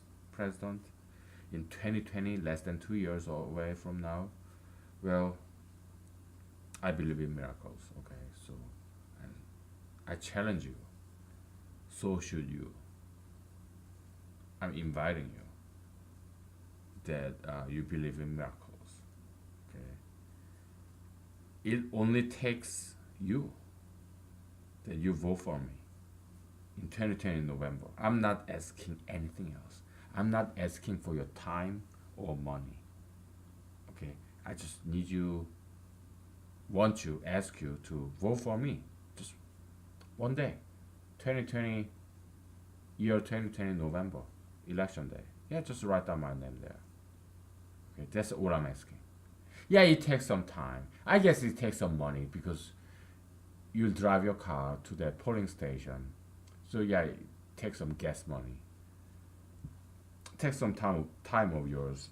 in 2020, less than 2 years away from now, well, I believe in miracles, okay? So, and I challenge you. So should you. I'm inviting you that you believe in miracles, okay? It only takes you that you vote for me in 2020 November. I'm not asking anything else. I'm not asking for your time or money. Okay? I just need you, ask you to vote for me. Just one day. 2020, year 2020 November, election day. Yeah, just write down my name there. Okay, that's all I'm asking. Yeah, it takes some time. I guess it takes some money because you'll drive your car to the polling station. So yeah, it takes some gas money. It takes some time of yours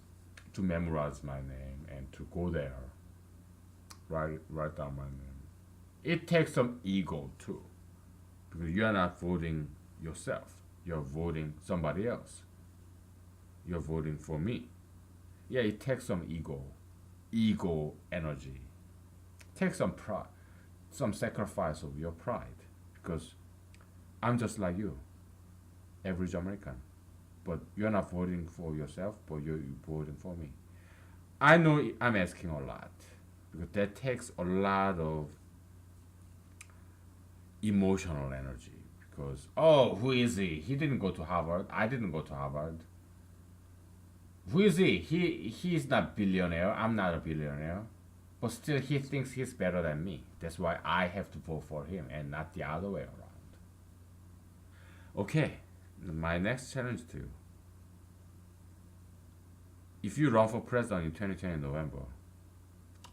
to memorize my name and to go there. Write down my name. It takes some ego too. Because you're not voting yourself. You're voting somebody else. You're voting for me. Yeah, it takes some ego. ego energy. Take some pride, some sacrifice of your pride, because I'm just like you, average American. But you're not voting for yourself, but you're voting for me. I know I'm asking a lot because that takes a lot of emotional energy. Because, oh, who is he? He didn't go to Harvard. I didn't go to Harvard. Who is he? He's not billionaire. I'm not a billionaire. But still, he thinks he's better than me. That's why I have to vote for him and not the other way around. Okay, my next challenge to you. If you run for president in 2020 November,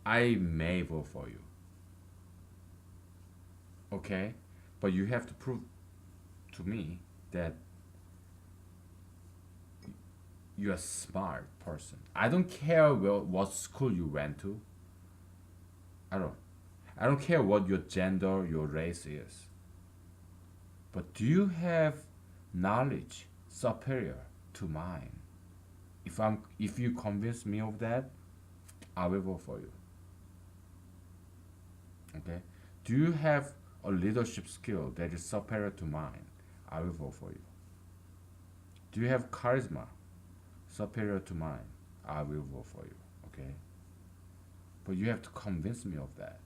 I may vote for you. Okay? But you have to prove to me that you're a smart person. I don't care what school you went to. I don't. I don't care what your gender, your race is. But do you have knowledge superior to mine? If you convince me of that, I will vote for you. Okay? Do you have a leadership skill that is superior to mine? I will vote for you. Do you have charisma superior to mine? I will vote for you. Okay? But you have to convince me of that.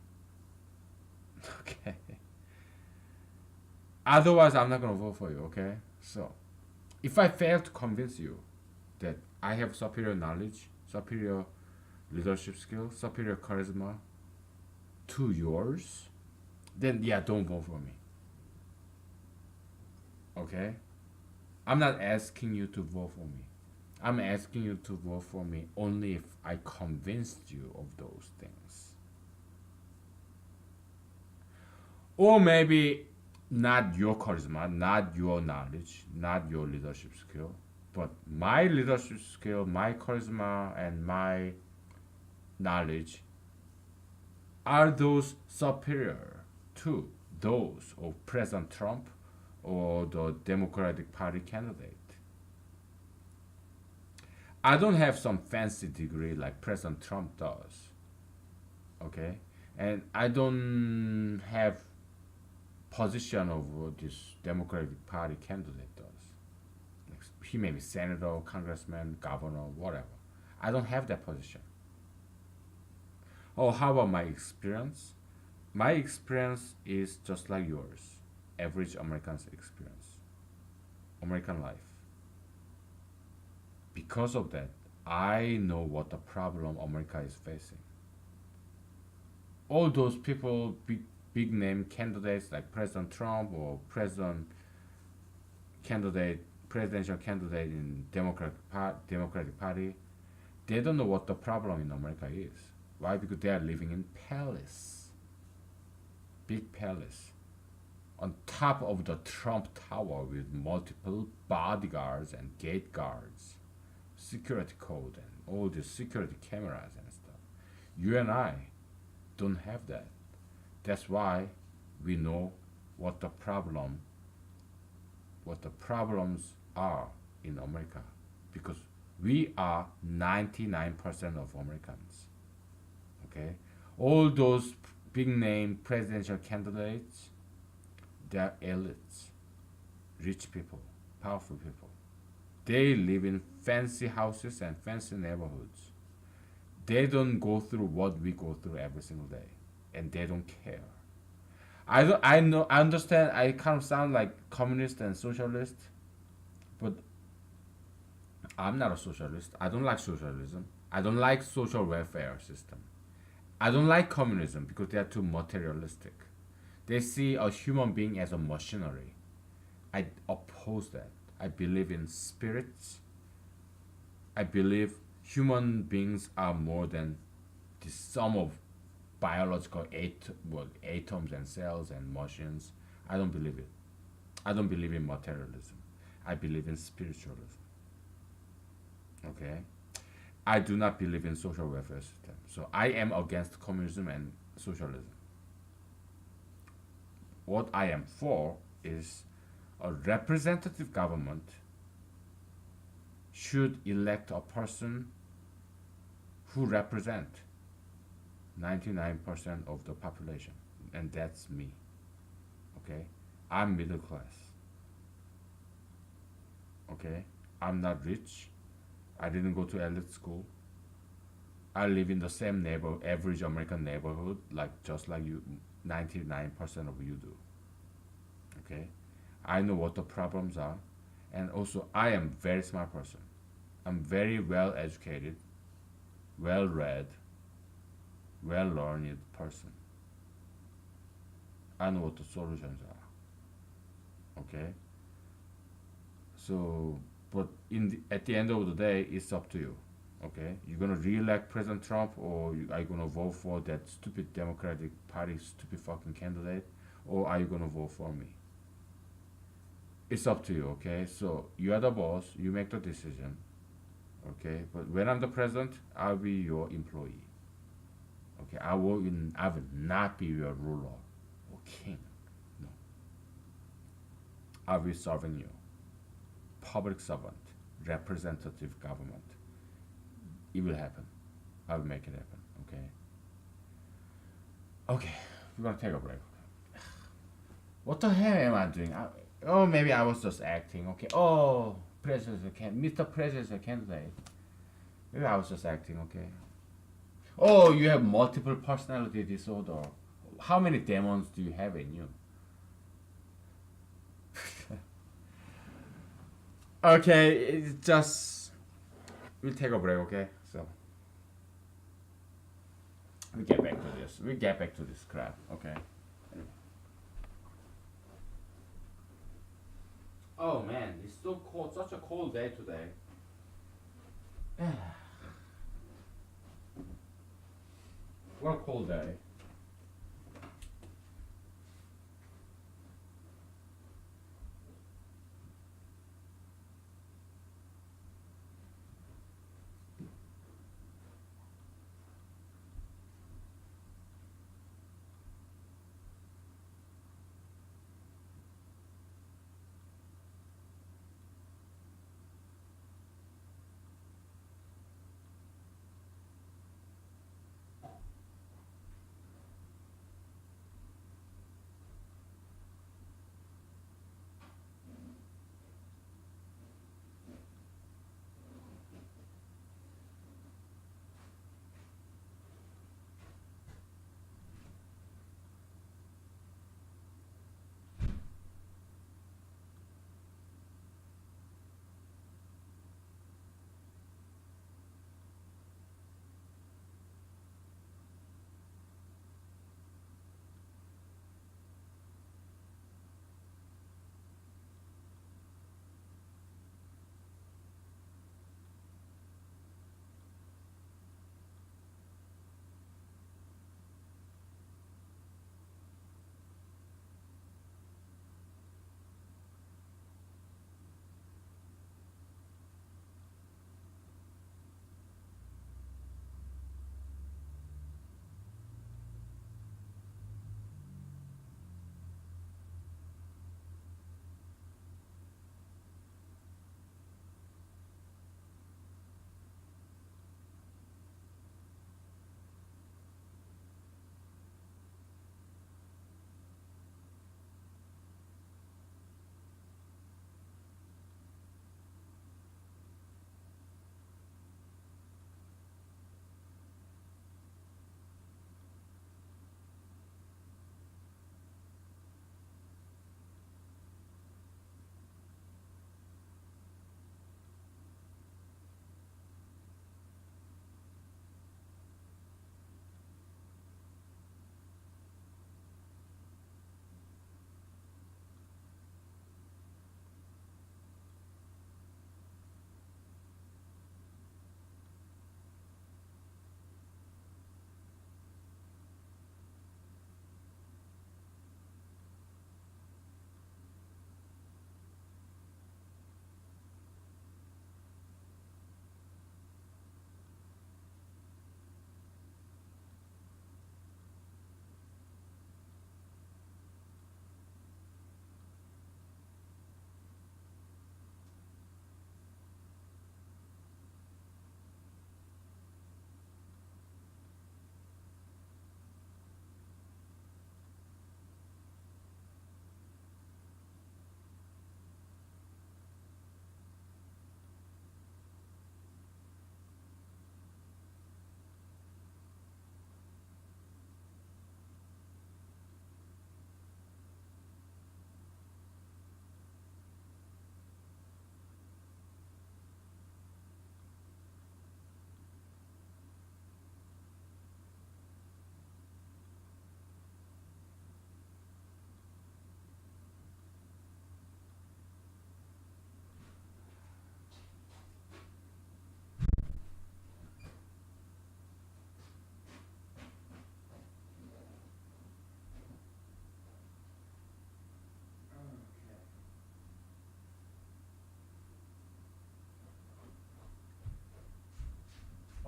Okay? Otherwise, I'm not gonna vote for you. Okay? So, if I fail to convince you that I have superior knowledge, superior leadership skill, superior charisma to yours, then yeah, don't vote for me. Okay? I'm not asking you to vote for me. I'm asking you to vote for me only if I convinced you of those things. Or maybe not your charisma, not your knowledge, not your leadership skill, but my leadership skill, my charisma, and my knowledge are those superior to those of President Trump or the Democratic Party candidate. I don't have some fancy degree like President Trump does, okay? And I don't have position of this Democratic Party candidate does. Like he may be senator, congressman, governor, whatever. I don't have that position. Oh, how about my experience? My experience is just like yours, average American's experience, American life. Because of that, I know what the problem America is facing. All those people, big name candidates like President Trump or presidential candidate in Democratic Party, they don't know what the problem in America is. Why? Because they are living in palace, big palace, on top of the Trump Tower with multiple bodyguards and gate guards, security code and all the security cameras and stuff. You and I don't have that. That's why we know what the problems are in America, because we are 99% of Americans. Okay, all those big name presidential candidates, they're elites, rich people, powerful people. They live in fancy houses and fancy neighborhoods. They don't go through what we go through every single day, and they don't care. I don't. I know. I understand. I kind of sound like communist and socialist, but I'm not a socialist. I don't like socialism. I don't like social welfare system. I don't like communism because they are too materialistic. They see a human being as a machinery. I oppose that. I believe in spirits. I believe human beings are more than the sum of biological atoms and cells and machines. I don't believe it. I don't believe in materialism. I believe in spiritualism. Okay? I do not believe in social welfare system. So I am against communism and socialism. What I am for is a representative government should elect a person who represent 99% of the population, and that's me. Okay, I'm middle class. Okay, I'm not rich. I didn't go to elite school. I live in the same average American neighborhood, like just like you, 99% of you do. Okay, I know what the problems are, and also I am very smart person. I'm very well educated, well read, well learned person. I know what the solutions are. Okay, so but at the end of the day, it's up to you. Okay, you're gonna re-elect President Trump, or are you gonna vote for that stupid Democratic Party, stupid fucking candidate, or are you gonna vote for me? It's up to you. Okay, so you are the boss. You make the decision. Okay, but when I'm the president, I'll be your employee. Okay, I will not be your ruler or king. No, I'll be serving you. Public servant, representative government. It will happen. I will make it happen. Okay. Okay, we're gonna take a break. What the hell am I doing? Oh, maybe I was just acting. Okay. Oh, Mr. President candidate. Maybe I was just acting. Okay. Oh, you have multiple personality disorder. How many demons do you have in you? Okay, it's just we'll take a break. Okay, so we get back to this. We get back to this crap. Okay. Oh man, it's so cold. Such a cold day today. What a cold day.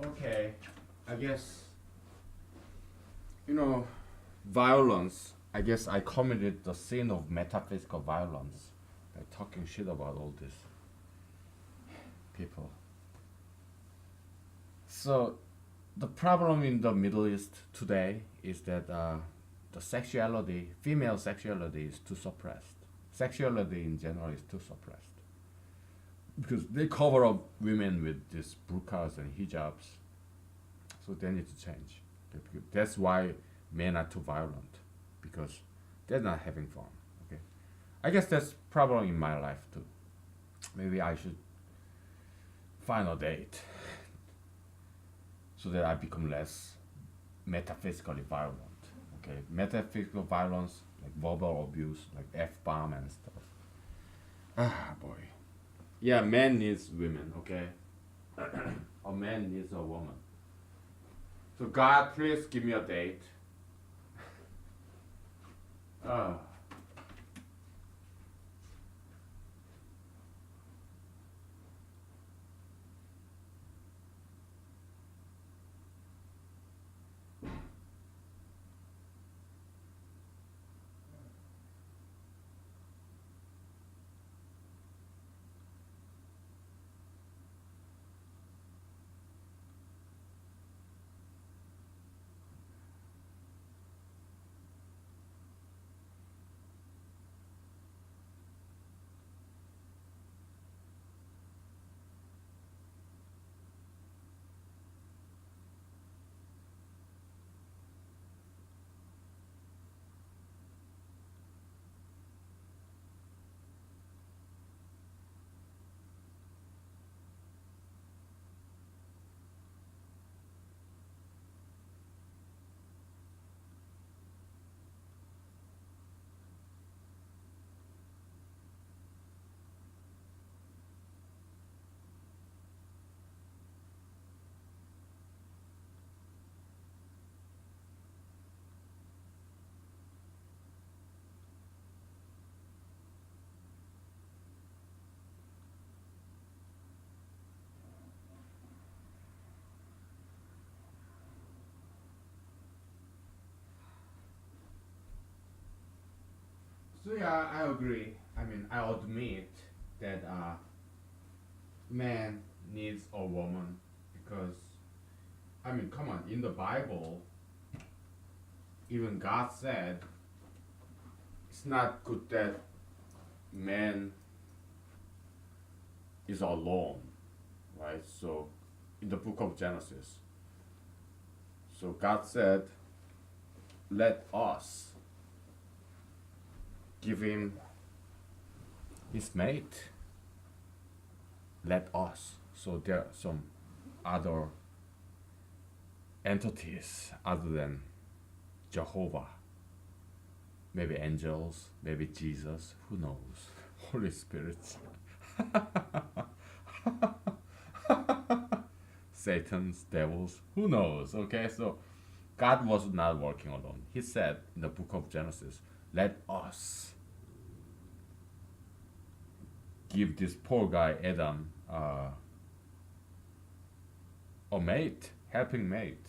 Okay, I guess, you know, violence. I guess I committed the sin of metaphysical violence by talking shit about all these people. So, the problem in the Middle East today is that the sexuality, female sexuality, is too suppressed. Sexuality in general is too suppressed because they cover up women with these burqas and hijabs. So they need to change. That's why men are too violent because they're not having fun. Okay, I guess that's problem in my life too. Maybe I should find a date so that I become less metaphysically violent. Okay, metaphysical violence like verbal abuse, like f bomb and stuff. Ah boy. Yeah, man needs women. Okay, a man needs a woman. So God, please give me a date. Ah. So yeah, I agree. I mean, I admit that man needs a woman because I mean, come on, in the Bible, even God said it's not good that man is alone, right? So, in the book of Genesis, so God said, "Let us give him his mate." Let us. So there are some other entities other than Jehovah. Maybe angels, maybe Jesus, who knows? Holy Spirit. Satan's, devils, who knows? Okay, so God was not working alone. He said in the book of Genesis, let us give this poor guy Adam a mate, helping mate.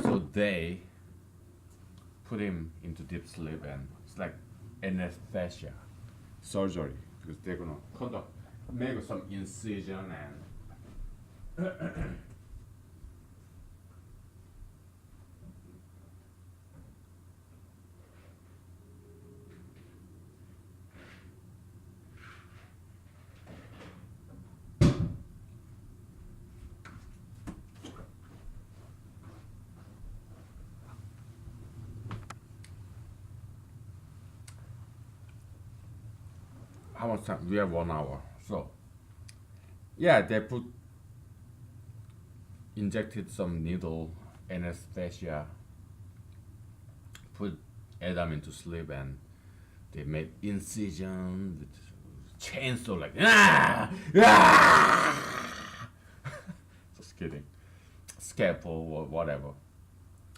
So they put him into deep sleep and it's like anesthesia surgery because they're gonna conduct make some incision and how much time? We have 1 hour. So yeah, they put injected some needle anesthesia, put Adam into sleep, and they made incision with chainsaw like just kidding, scalpel or whatever.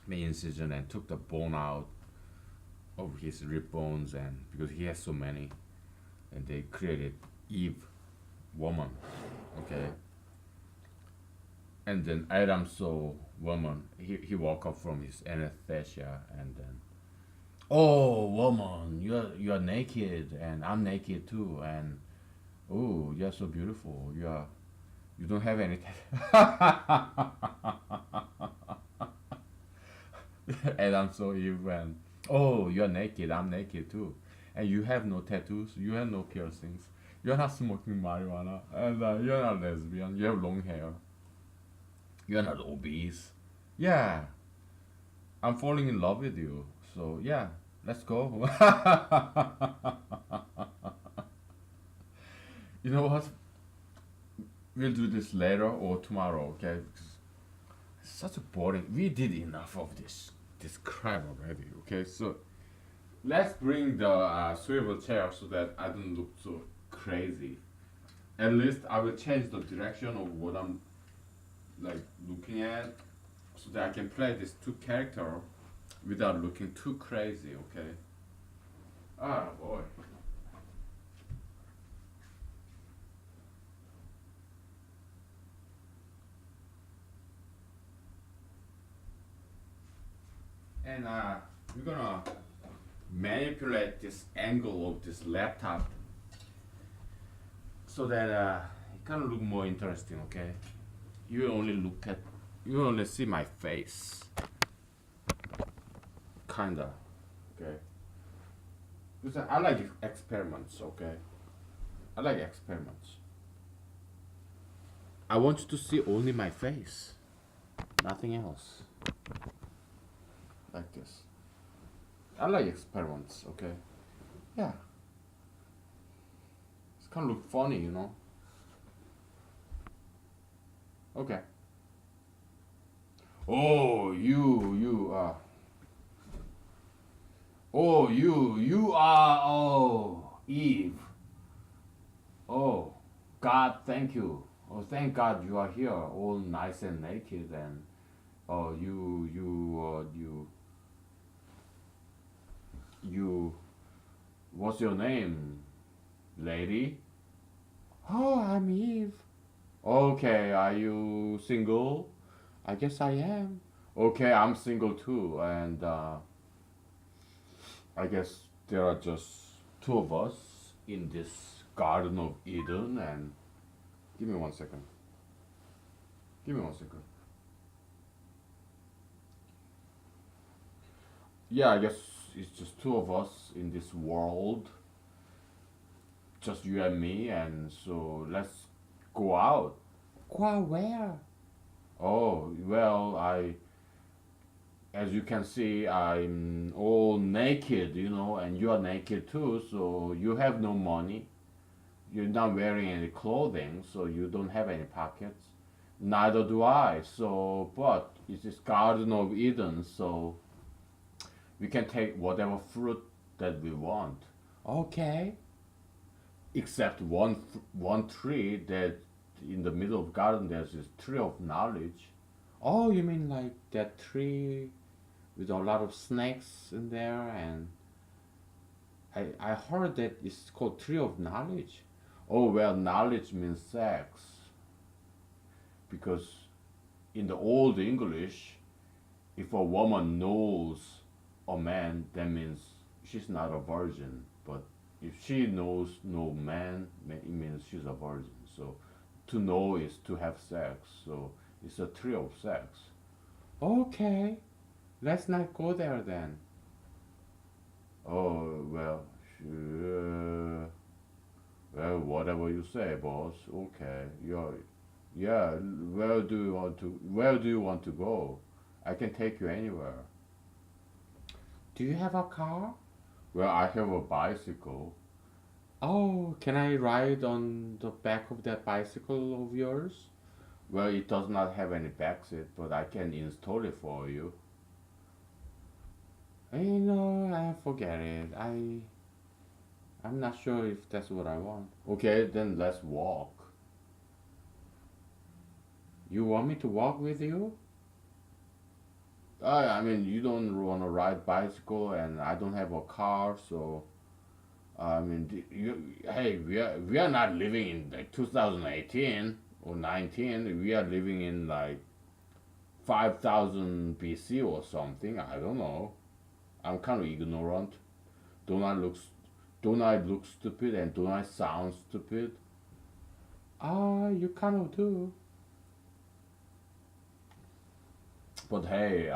Made incision and took the bone out of his rib bones, and because he has so many, and they created Eve, woman. Okay, And then Adam saw woman. He woke up from his anesthesia, and then, oh woman, you're naked, and I'm naked too, and oh, you're so beautiful. You don't have any. Adam saw Eve, and oh, you're naked. I'm naked too, and you have no tattoos. You have no piercings. You're not smoking marijuana, and you're not lesbian. You have long hair. You're not obese. Yeah, I'm falling in love with you. So yeah, let's go. You know what? We'll do this later or tomorrow, okay? It's such a boring. We did enough of this crap already, okay? So let's bring the swivel chair so that I don't look so crazy. At least I will change the direction of what I'm like looking at, so that I can play this two character without looking too crazy, okay? Ah boy. And we're gonna manipulate this angle of this laptop so that it kind of look more interesting, okay? You only look at, you only see my face, kinda, okay? Because I like experiments, okay? I like experiments. I want you to see only my face, nothing else, like this. I like experiments, okay? Yeah, it's kind of look funny, you know? Okay. Oh, you are, oh, Eve. Oh, God, thank you. Oh, thank God you are here, all nice and naked, and oh, you, what's your name, lady? Oh, I'm Eve. Okay, are you single? I guess I am. Okay, I'm single too, and I guess there are just two of us in this Garden of Eden, and give me 1 second. Give me 1 second. Yeah, I guess it's just two of us in this world, just you and me, and so let's go out. Go out where? Oh, well, as you can see, I'm all naked, you know, and you are naked too, so you have no money. You're not wearing any clothing, so you don't have any pockets. Neither do I, so, but it's this Garden of Eden, so we can take whatever fruit that we want. Okay. Except one tree that in the middle of garden there's this tree of knowledge. Oh, you mean like that tree with a lot of snakes in there, and I heard that it's called tree of knowledge. Oh well, knowledge means sex, because in the old English, if a woman knows a man, that means she's not a virgin. But if she knows no man, it means she's a virgin. So to know is to have sex. So it's a tree of sex. Okay, let's not go there then. Oh well, sure. Well, whatever you say, boss. Okay, yeah. Where do you want to go? I can take you anywhere. Do you have a car? Well, I have a bicycle. Oh, can I ride on the back of that bicycle of yours? Well, it does not have any back seat, but I can install it for you. You know, I forget it. I'm not sure if that's what I want. Okay, then let's walk. You want me to walk with you? I mean, you don't want to ride bicycle, and I don't have a car, so I mean, hey, we are not living in like 2018. or 19. We are living in like 5000 BC or something. I don't know. I'm kind of ignorant. Don't I look don't I look stupid and don't I sound stupid? Ah, you kind of do. But hey,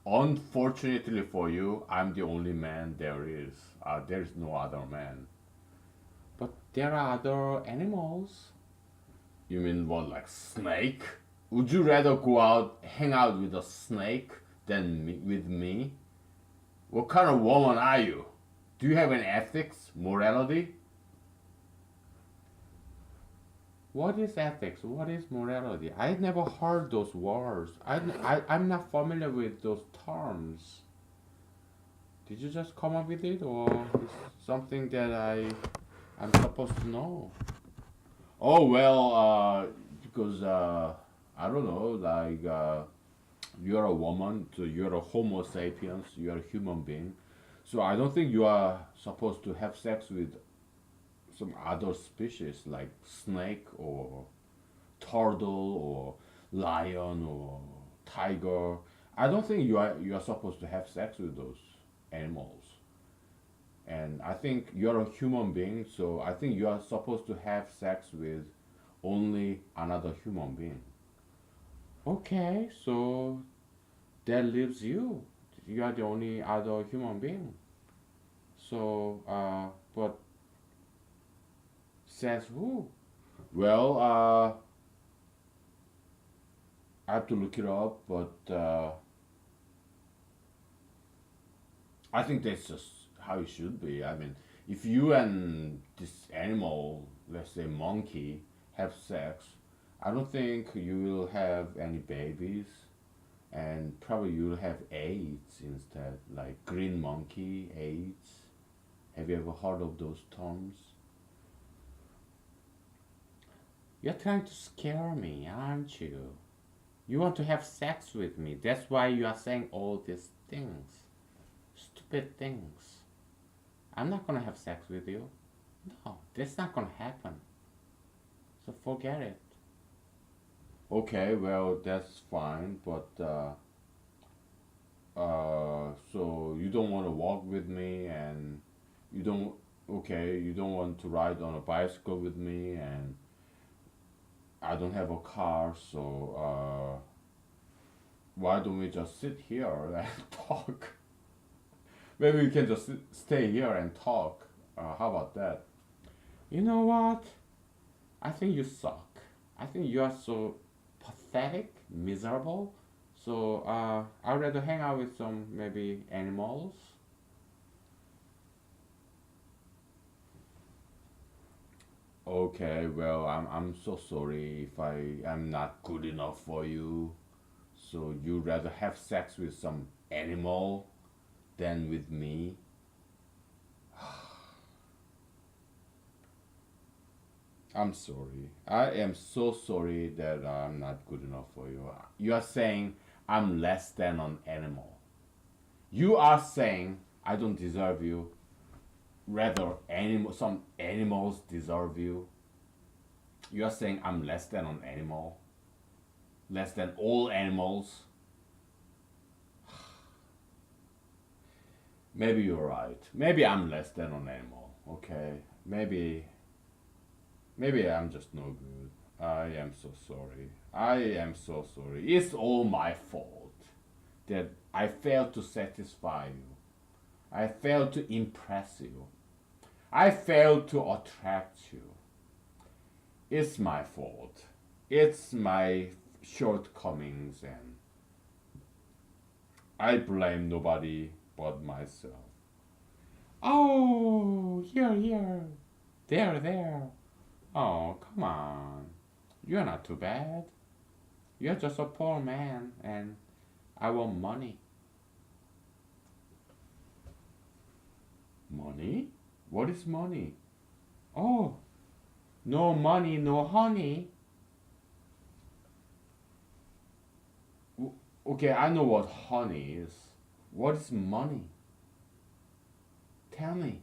unfortunately for you, I'm the only man there is. There's no other man. But there are other animals. You mean what, like snake? Would you rather go out, hang out with a snake than with me? What kind of woman are you? Do you have an ethics, morality? What is ethics? What is morality? I never heard those words. I'm not familiar with those terms. Did you just come up with it, or is something that I'm supposed to know? Oh well, because I don't know, like you're a woman, so you're a Homo sapiens, you're a human being. So I don't think you are supposed to have sex with some other species like snake or turtle or lion or tiger. I don't think you are supposed to have sex with those animals. And I think you're a human being, so I think you are supposed to have sex with only another human being. Okay, so that leaves you. You are the only other human being. So, but says who? Well, I have to look it up, but I think that's just how it should be. I mean, if you and this animal, let's say monkey, have sex, I don't think you will have any babies, and probably you'll have AIDS instead, like green monkey AIDS. Have you ever heard of those terms? You're trying to scare me, aren't you? You want to have sex with me. That's why you are saying all these things. Stupid things. I'm not gonna have sex with you. No, that's not gonna happen. So forget it. Okay, well, that's fine, but so you don't want to walk with me, and you don't, okay, you don't want to ride on a bicycle with me, and I don't have a car, so why don't we just sit here and talk? Maybe we can just stay here and talk. How about that? You know what? I think you suck. I think you are so pathetic, miserable. So I'd rather hang out with some maybe animals. Okay, well, I'm so sorry if I am not good enough for you. So you rather have sex with some animal than with me? I'm sorry. I am so sorry that I'm not good enough for you. You are saying I'm less than an animal. You are saying I don't deserve you. Rather, some animals deserve you. You are saying I'm less than an animal. Less than all animals. Maybe you're right. Maybe I'm less than an animal. Okay. Maybe I'm just no good. I am so sorry. I am so sorry. It's all my fault that I failed to satisfy you. I failed to impress you. I failed to attract you. It's my fault. It's my shortcomings, and I blame nobody but myself. Oh, here. There. Oh, come on. You're not too bad. You're just a poor man, and I want money. Money? What is money? Oh, no money, no honey. Okay, I know what honey is. What is money? Tell me.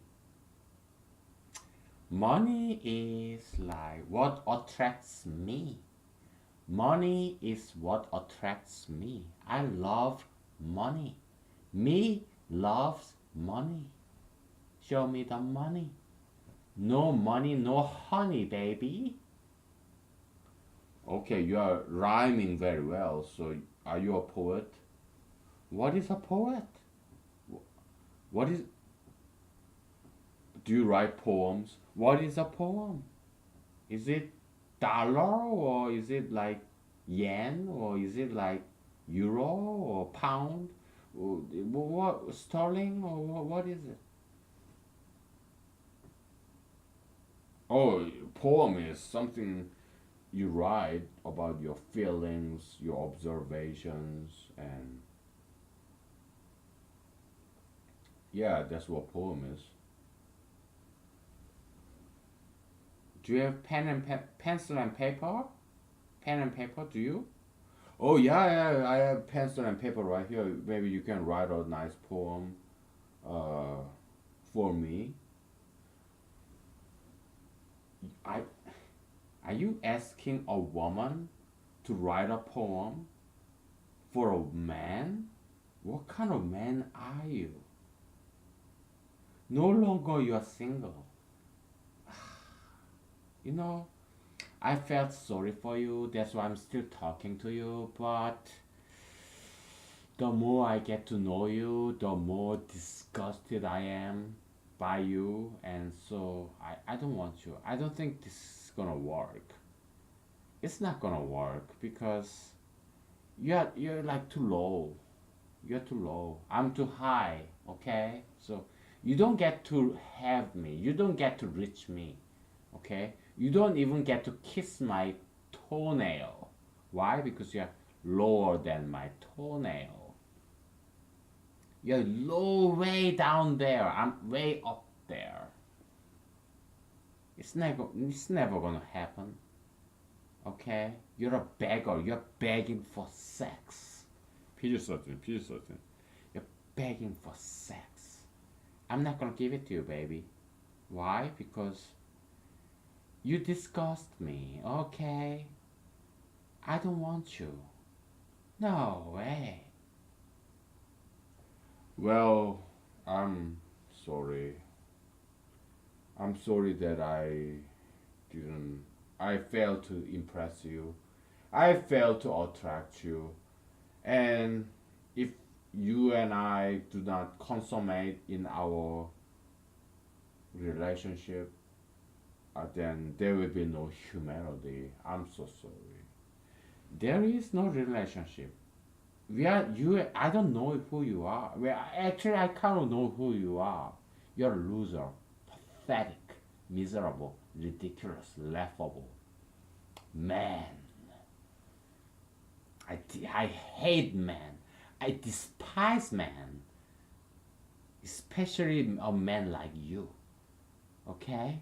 Money is like what attracts me. Money is what attracts me. I love money. Me loves money. Show me the money. No money, no honey, baby. Okay, you are rhyming very well. So, are you a poet? What is a poet? What is? Do you write poems? What is a poem? Is it dollar or is it like yen or is it like euro or pound? What sterling or what is it? Oh, poem is something you write about your feelings, your observations, and yeah, that's what poem is. Do you have pencil and paper? Pen and paper? Do you? Oh yeah, yeah, I have pencil and paper right here. Maybe you can write a nice poem uh, for me. I Are you asking a woman to write a poem for a man? What kind of man are you? No longer you are single. You know, I felt sorry for you. That's why I'm still talking to you. But the more I get to know you, the more disgusted I am by you. And so I don't want you. I don't think this is gonna work. It's not gonna work because you're like too low. You're too low. I'm too high. Okay, so you don't get to have me. You don't get to reach me. Okay, you don't even get to kiss my toenail. Why? Because you're lower than my toenail. You're low, way down there. I'm way up there. It's never gonna happen. Okay, you're a beggar. You're begging for sex. 피질서진, 피질서진. You're begging for sex. I'm not gonna give it to you, baby. Why? Because you disgust me, okay? I don't want you. No way. Well, I'm sorry. I'm sorry that didn't. I failed to impress you. I failed to attract you. And if you and I do not consummate in our relationship, then there will be no humanity. I'm so sorry. There is no relationship. We are you. I don't know who you are. Actually, I kind of know who you are. You're a loser, pathetic, miserable, ridiculous, laughable man. I hate man. I despise man, especially a man like you. Okay?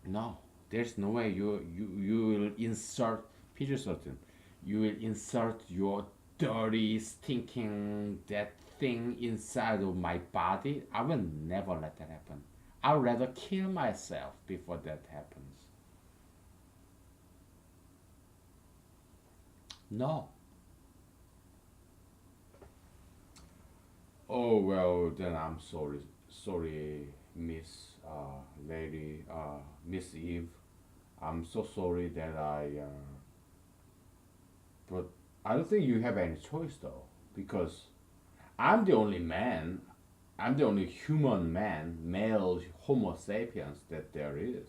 No, there's no way you will insert Peter Sutton. You will insert your dirty, stinking that thing inside of my body. I will never let that happen. I'd rather kill myself before that happens. No. Oh well, then I'm sorry. Sorry, Miss Lady, Miss Eve. I'm so sorry that but I don't think you have any choice though, because I'm the only man, I'm the only human man, male Homo sapiens that there is,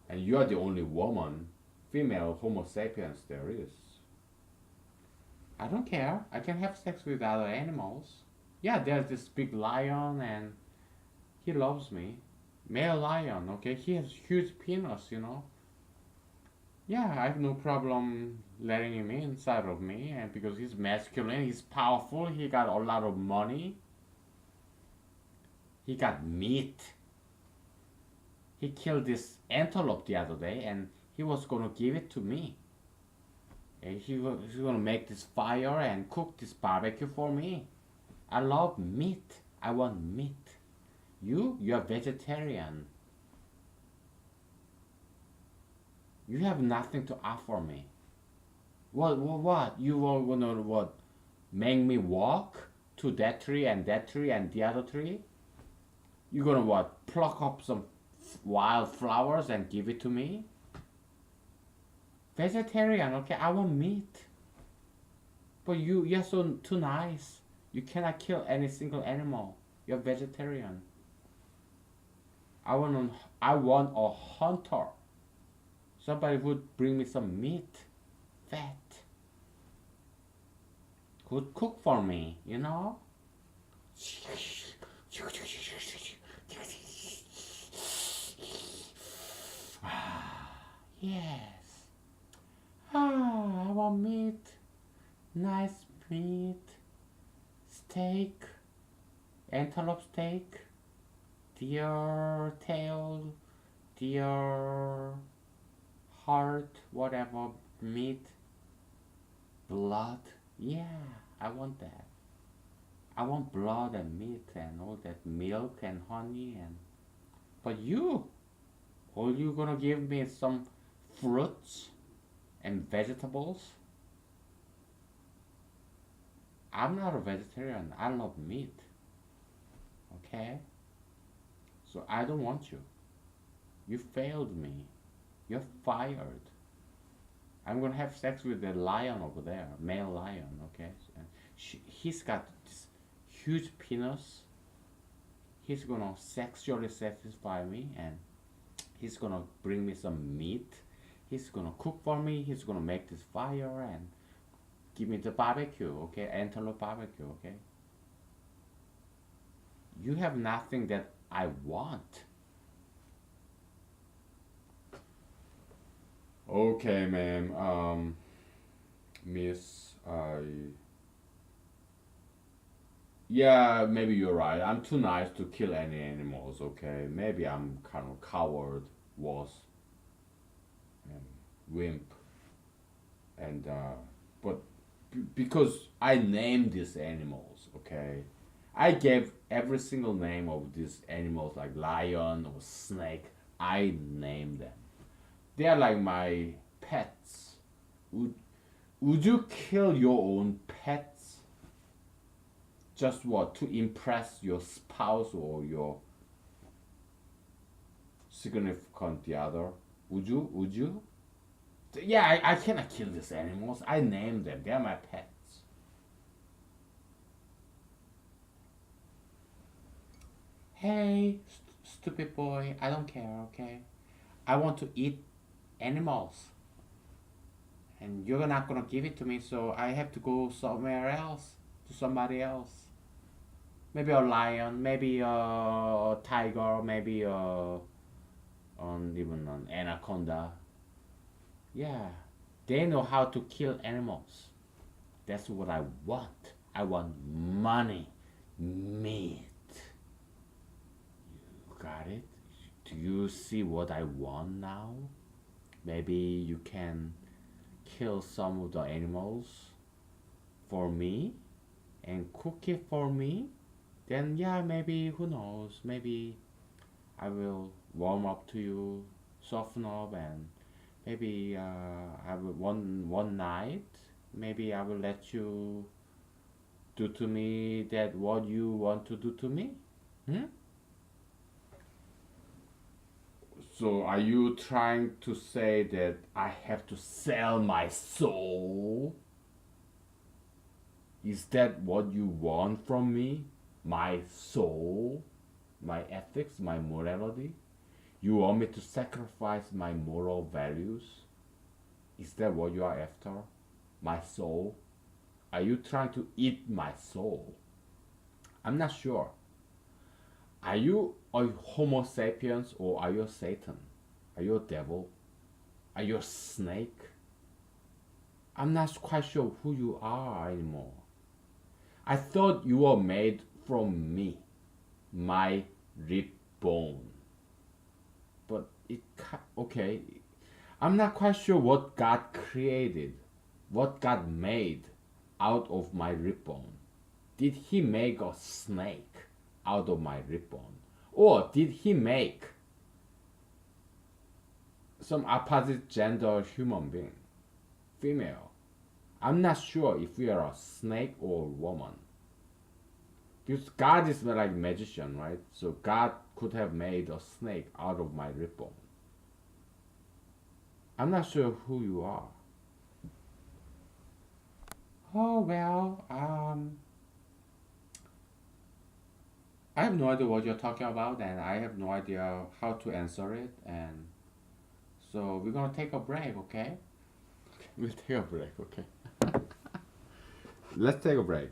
and you are the only woman, female Homo sapiens there is. I don't care. I can have sex with other animals. Yeah, there's this big lion and he loves me. Male lion, okay? He has huge penis. Yeah, I have no problem letting him inside of me, and because he's masculine, he's powerful, he got a lot of money, he got meat. He killed this antelope the other day, and he was gonna give it to me. And he's gonna make this fire and cook this barbecue for me. I love meat. I want meat. You're vegetarian. You have nothing to offer me. What? You will gonna what? Make me walk to that tree and the other tree? You gonna what? Pluck up some wild flowers and give it to me? Vegetarian, okay? I want meat. But you're so too nice. You cannot kill any single animal. You're vegetarian. I want a hunter. Somebody would bring me some meat, fat. Could cook for me, you know? Yes. I want meat. Nice meat. Steak. Antelope steak. Deer tail. Deer heart. Whatever. Meat. Blood. Yeah, I want that. I want blood and meat and all that milk and honey and but all you gonna give me is some fruits and vegetables? I'm not a vegetarian. I love meat. Okay? So I don't want you. You failed me. You're fired. I'm gonna have sex with the lion over there, male lion, okay? And he's got this huge penis. He's gonna sexually satisfy me and he's gonna bring me some meat. He's gonna cook for me. He's gonna make this fire and give me the barbecue, okay? Antelope barbecue, okay? You have nothing that I want. Okay, ma'am. Miss, yeah, maybe you're right. I'm too nice to kill any animals, okay? Maybe I'm kind of coward, was, and wimp, and but because I named these animals, okay? I gave every single name of these animals, like lion or snake. I named them. They are like my pets. Would would you kill your own pets? Just what? To impress your spouse or your significant the other? Would you? Would you? Yeah, I cannot kill these animals. I named them. They are my pets. Hey, stupid boy, I don't care, okay? I want to eat animals. And you're not gonna give it to me, so I have to go somewhere else, to somebody else. Maybe a lion, maybe a tiger, maybe even an anaconda. Yeah, they know how to kill animals. That's what I want. I want money, meat. You got it? Do you see what I want now? Maybe you can kill some of the animals for me and cook it for me. Then, yeah, maybe, who knows? Maybe I will warm up to you, soften up, and maybe I will one night. Maybe I will let you do to me that what you want to do to me. Hmm? So are you trying to say that I have to sell my soul? Is that what you want from me? My soul? My ethics? My morality? You want me to sacrifice my moral values? Is that what you are after? My soul? Are you trying to eat my soul? I'm not sure. Are you a Homo sapiens or are you Satan? Are you a devil? Are you a snake? I'm not quite sure who you are anymore. I thought you were made from me, my rib bone. But okay. I'm not quite sure what God created, what God made out of my rib bone. Did He make a snake out of my rib bone? Or did he make some opposite gender human being, female? I'm not sure if we are a snake or woman. Because God is like magician, right? So God could have made a snake out of my rib bone. I'm not sure who you are. Oh well, I have no idea what you're talking about, and I have no idea how to answer it. And so we're gonna take a break, okay? We'll take a break, okay? Let's take a break.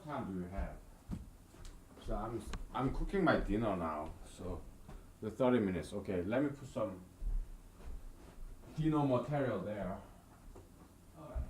time do you have? So I'm cooking my dinner now. So the 30 minutes. Okay, let me put some dinner material there. Alright.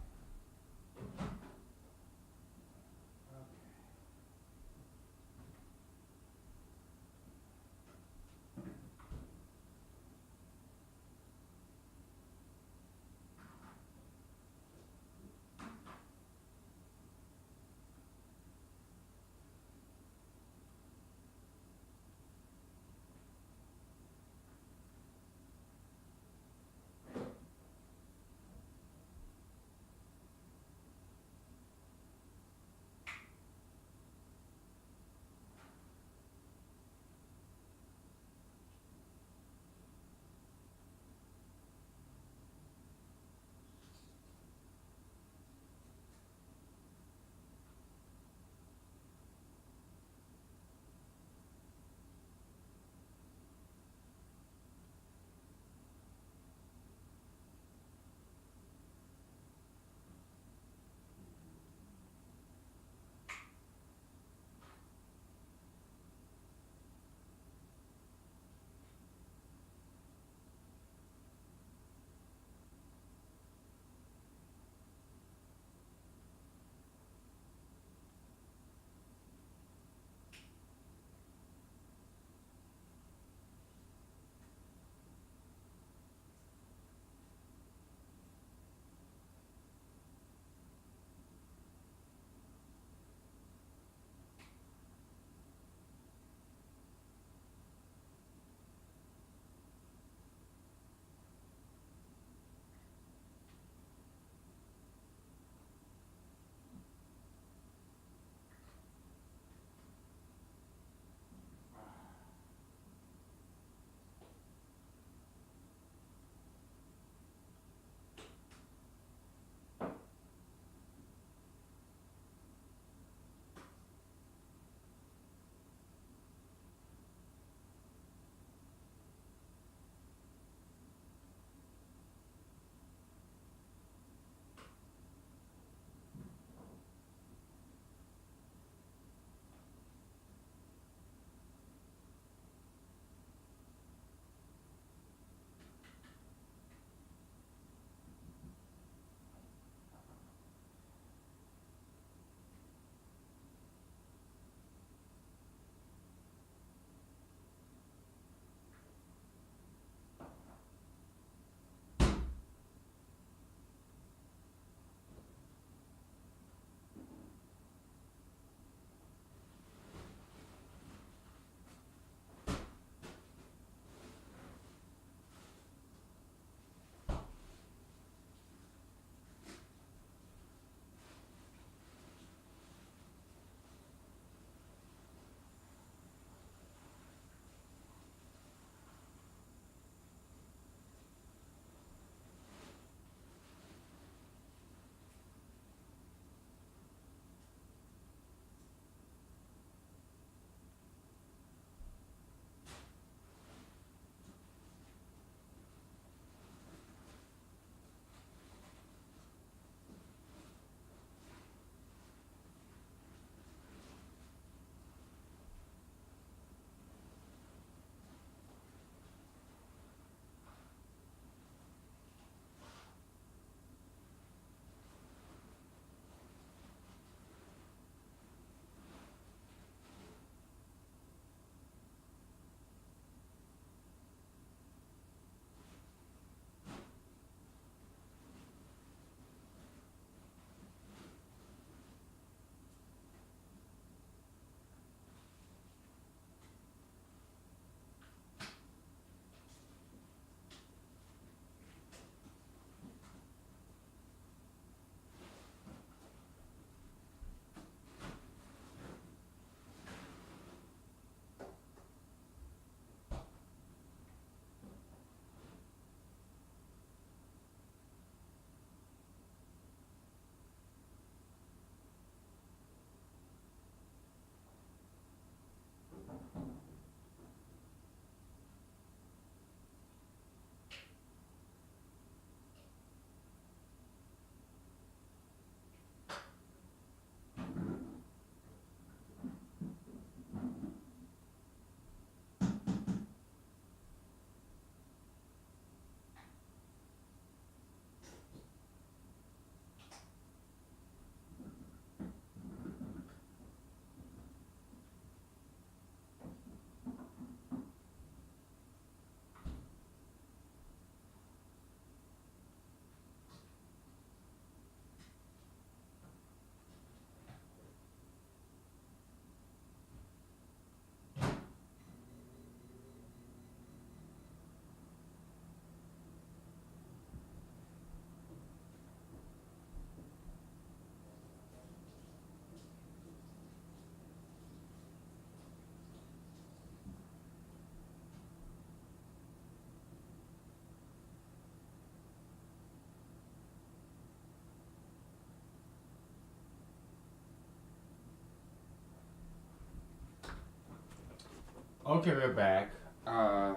Okay, we're back. It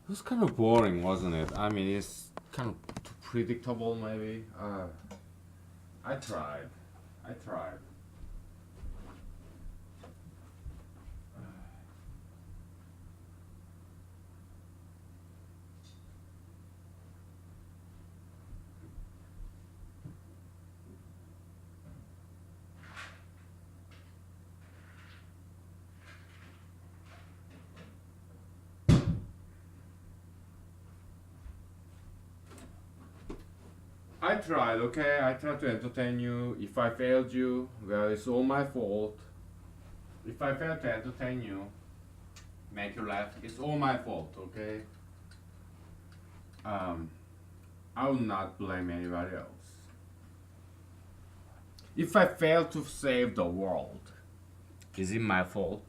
was kind of boring, wasn't it? I mean, it's kind of too predictable, maybe. I tried. I tried. I tried, okay? I tried to entertain you. If I failed you, well, it's all my fault. If I failed to entertain you, make you laugh, it's all my fault, okay? Um, I will not blame anybody else. If I fail to save the world, is it my fault?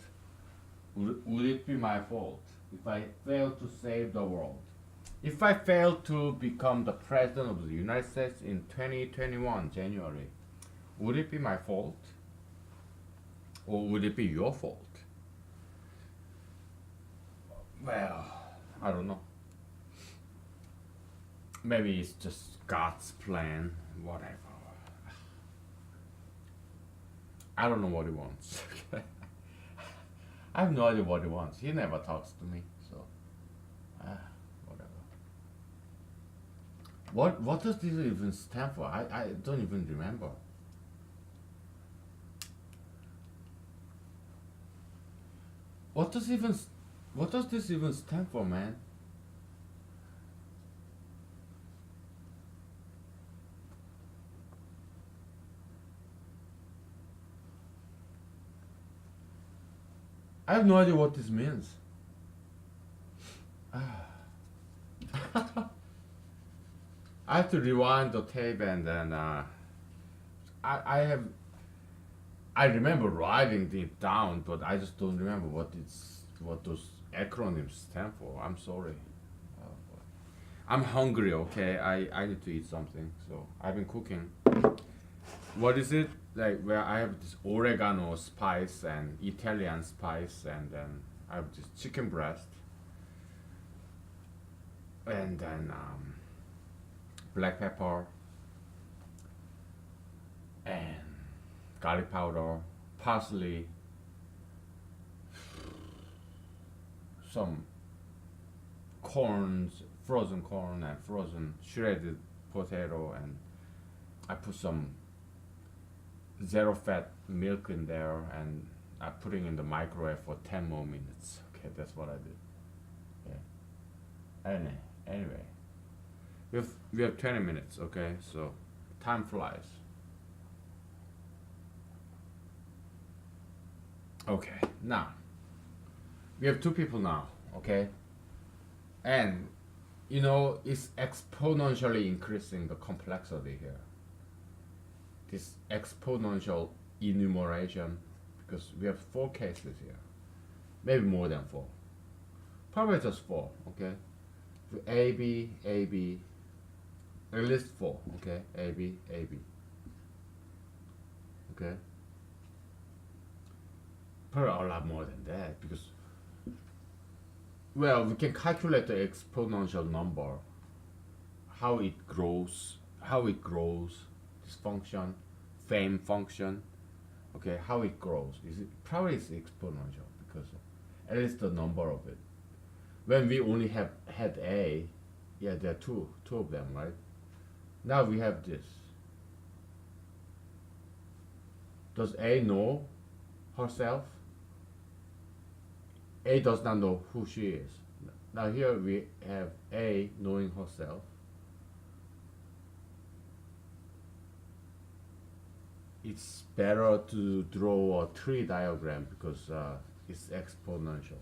Would it be my fault if I fail to save the world? If I fail to become the president of the United States in 2021 January, would it be my fault? Or would it be your fault? Well, I don't know. Maybe it's just God's plan, whatever. I don't know what he wants. I have no idea what he wants. He never talks to me, so whatever. What does this even stand for? I don't even remember. What does this even stand for, man? I have no idea what this means. I have to rewind the tape and then I remember writing it down, but I just don't remember what those acronyms stand for. I'm sorry. I'm hungry. Okay, I need to eat something. So I've been cooking. What is it like? Where I have this oregano spice and Italian spice, and then I have this chicken breast, and then black pepper and garlic powder, parsley, some corns, frozen corn and frozen shredded potato, and I put some zero fat milk in there, and I put it in the microwave for 10 more minutes. Okay, that's what I did. Yeah. Anyway, we have 20 minutes. Okay, so time flies. Okay, now we have two people now. Okay, and it's exponentially increasing the complexity here. This exponential enumeration, because we have 4 cases here, maybe more than 4, probably just 4. Okay, A B A B, at least 4. Okay, A B A B. Okay, probably a lot more than that, because well, we can calculate the exponential number, how it grows, this function, fame function. Okay, how it grows is it probably is exponential, because at least the number of it. When we only had A, yeah, there are two of them, right? Now we have this. Does A know herself? A does not know who she is. Now here we have A knowing herself. It's better to draw a tree diagram, because it's exponential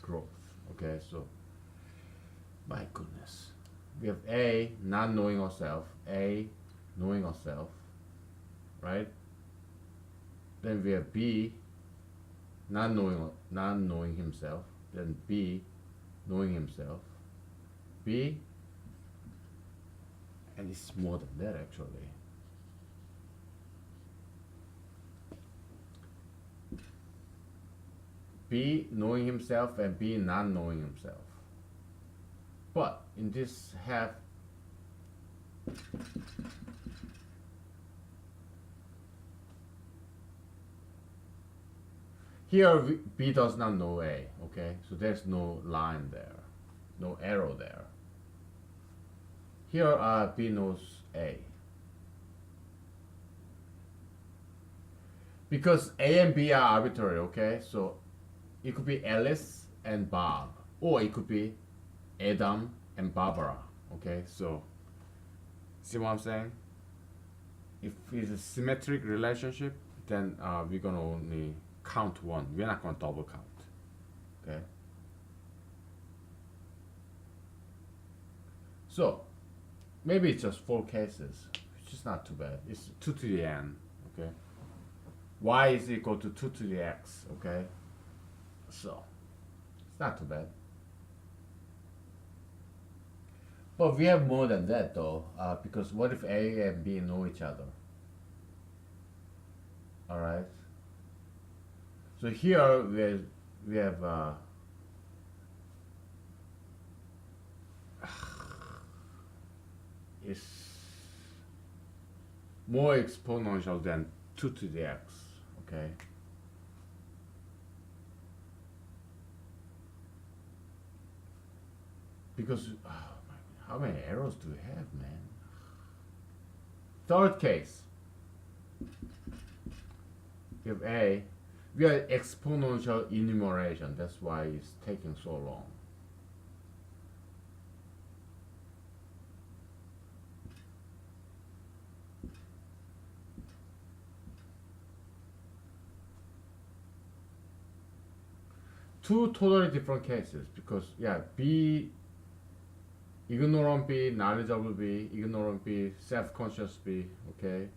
growth. Okay, so my goodness, we have A not knowing herself, A knowing herself, right? Then we have B not knowing himself, then B knowing himself, B, and it's more than that actually. B knowing himself and B not knowing himself. But in this half, here B does not know A, okay? So there's no line there, no arrow there. Here B knows A. Because A and B are arbitrary, okay? So it could be Alice and Bob, or it could be Adam and Barbara, okay? So, see what I'm saying? If it's a symmetric relationship, then we're gonna only count one. We're not gonna double count, okay? So, maybe it's just 4 cases, which is not too bad. It's 2 to the n, okay? Y is equal to 2 to the x, okay? So, it's not too bad. But we have more than that though, because what if A and B know each other? Alright? So here we have it's more exponential than 2 to the x, okay? Because, oh my, how many arrows do we have, man? Third case. We have A. We are exponential enumeration. That's why it's taking so long. Two totally different cases because yeah, B, ignorant B, knowledgeable B, ignorant B, self-conscious B, okay?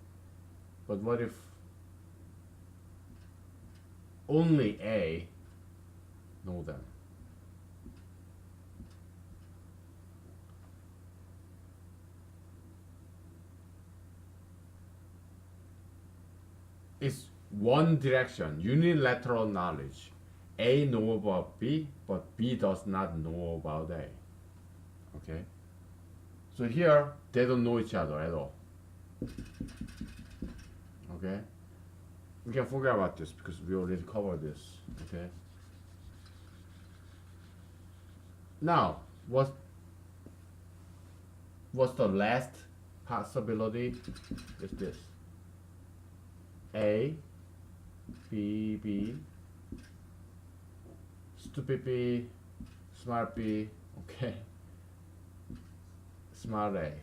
But what if only A know them? It's one direction, unilateral knowledge. A know about B, but B does not know about A. Okay? So here, they don't know each other at all. Okay? We can forget about this because we already covered this. Okay? Now, what's the last possibility? Is this. A, B, B, stupid B, smart B, okay? Smart A,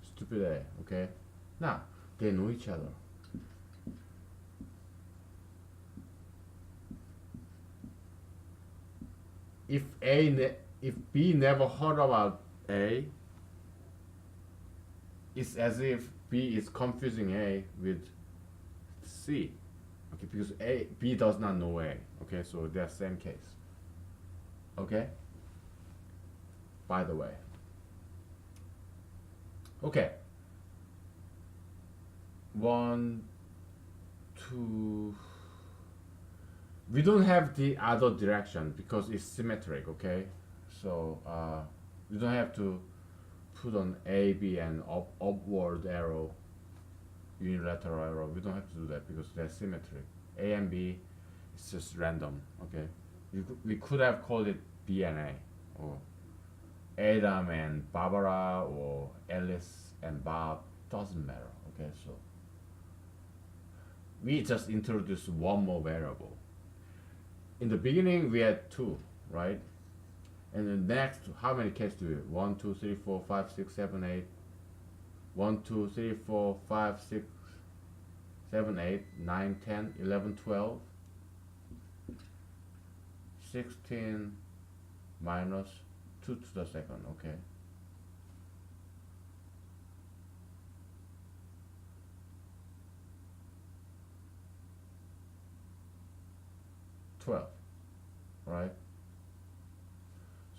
stupid A, okay? Now, they know each other. If B never heard about A, it's as if B is confusing A with C. Okay, because B does not know A. Okay, so they're same case. Okay? By the way. Okay. 1, 2. We don't have the other direction because it's symmetric, okay? So we don't have to put on A, B, and upward arrow, unilateral arrow. We don't have to do that because they're symmetric. A and B is just random, okay? We could have called it B and A, or Adam and Barbara, or Alice and Bob. Doesn't matter, okay? So we just introduced one more variable. In the beginning, we had 2, right? And the next, how many cases do we have? 1, 2, 3, 4, 5, 6, 7, 8. 1, 2, 3, 4, 5, 6, 7, 8, 9, 10, 11, 12. 16 minus 2 to the second, okay? Right?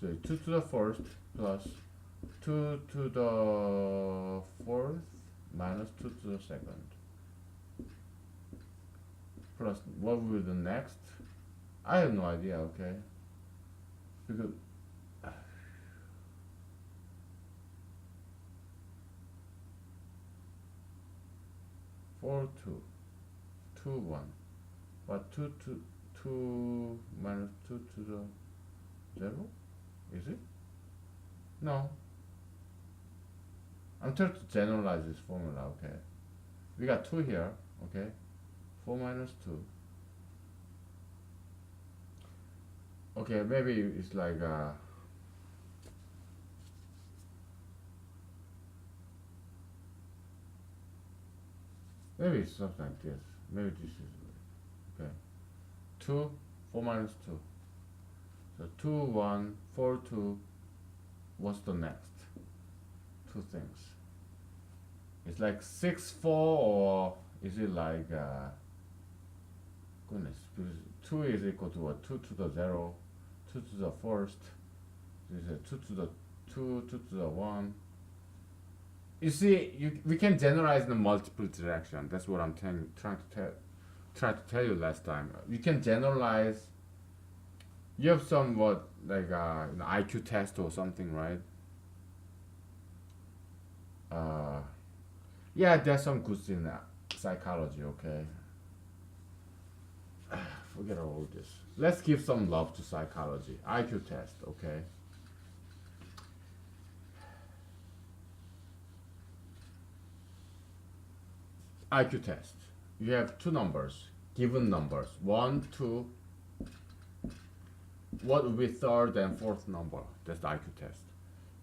So 2 to the first plus 2 to the fourth minus 2 to the second. Plus what will be the next? I have no idea, okay? Because 4, 2, 2, 1. But 2 minus 2 to the 0? Is it? No. I'm trying to generalize this formula, okay? We got 2 here, okay? 4 minus 2. Okay, maybe it's like maybe it's something like this. Maybe this is okay. 2, 4 minus 2. So 2, 1, 4, 2. What's the next? 2 things. It's like 6, 4, or is it like goodness? Because 2 is equal to what? 2 to the 0, 2 to the first. This is 2 to the 2, 2 to the 1. You see, we can generalize in multiple direction. That's what I'm trying to tell you last time. You can generalize. You have some what like IQ test or something, right? Yeah, there's some good in psychology. Okay, forget all this. Let's give some love to psychology. IQ test. Okay. IQ test. You have 2 numbers, given numbers. 1, 2. What would be third and fourth number? That's the IQ test.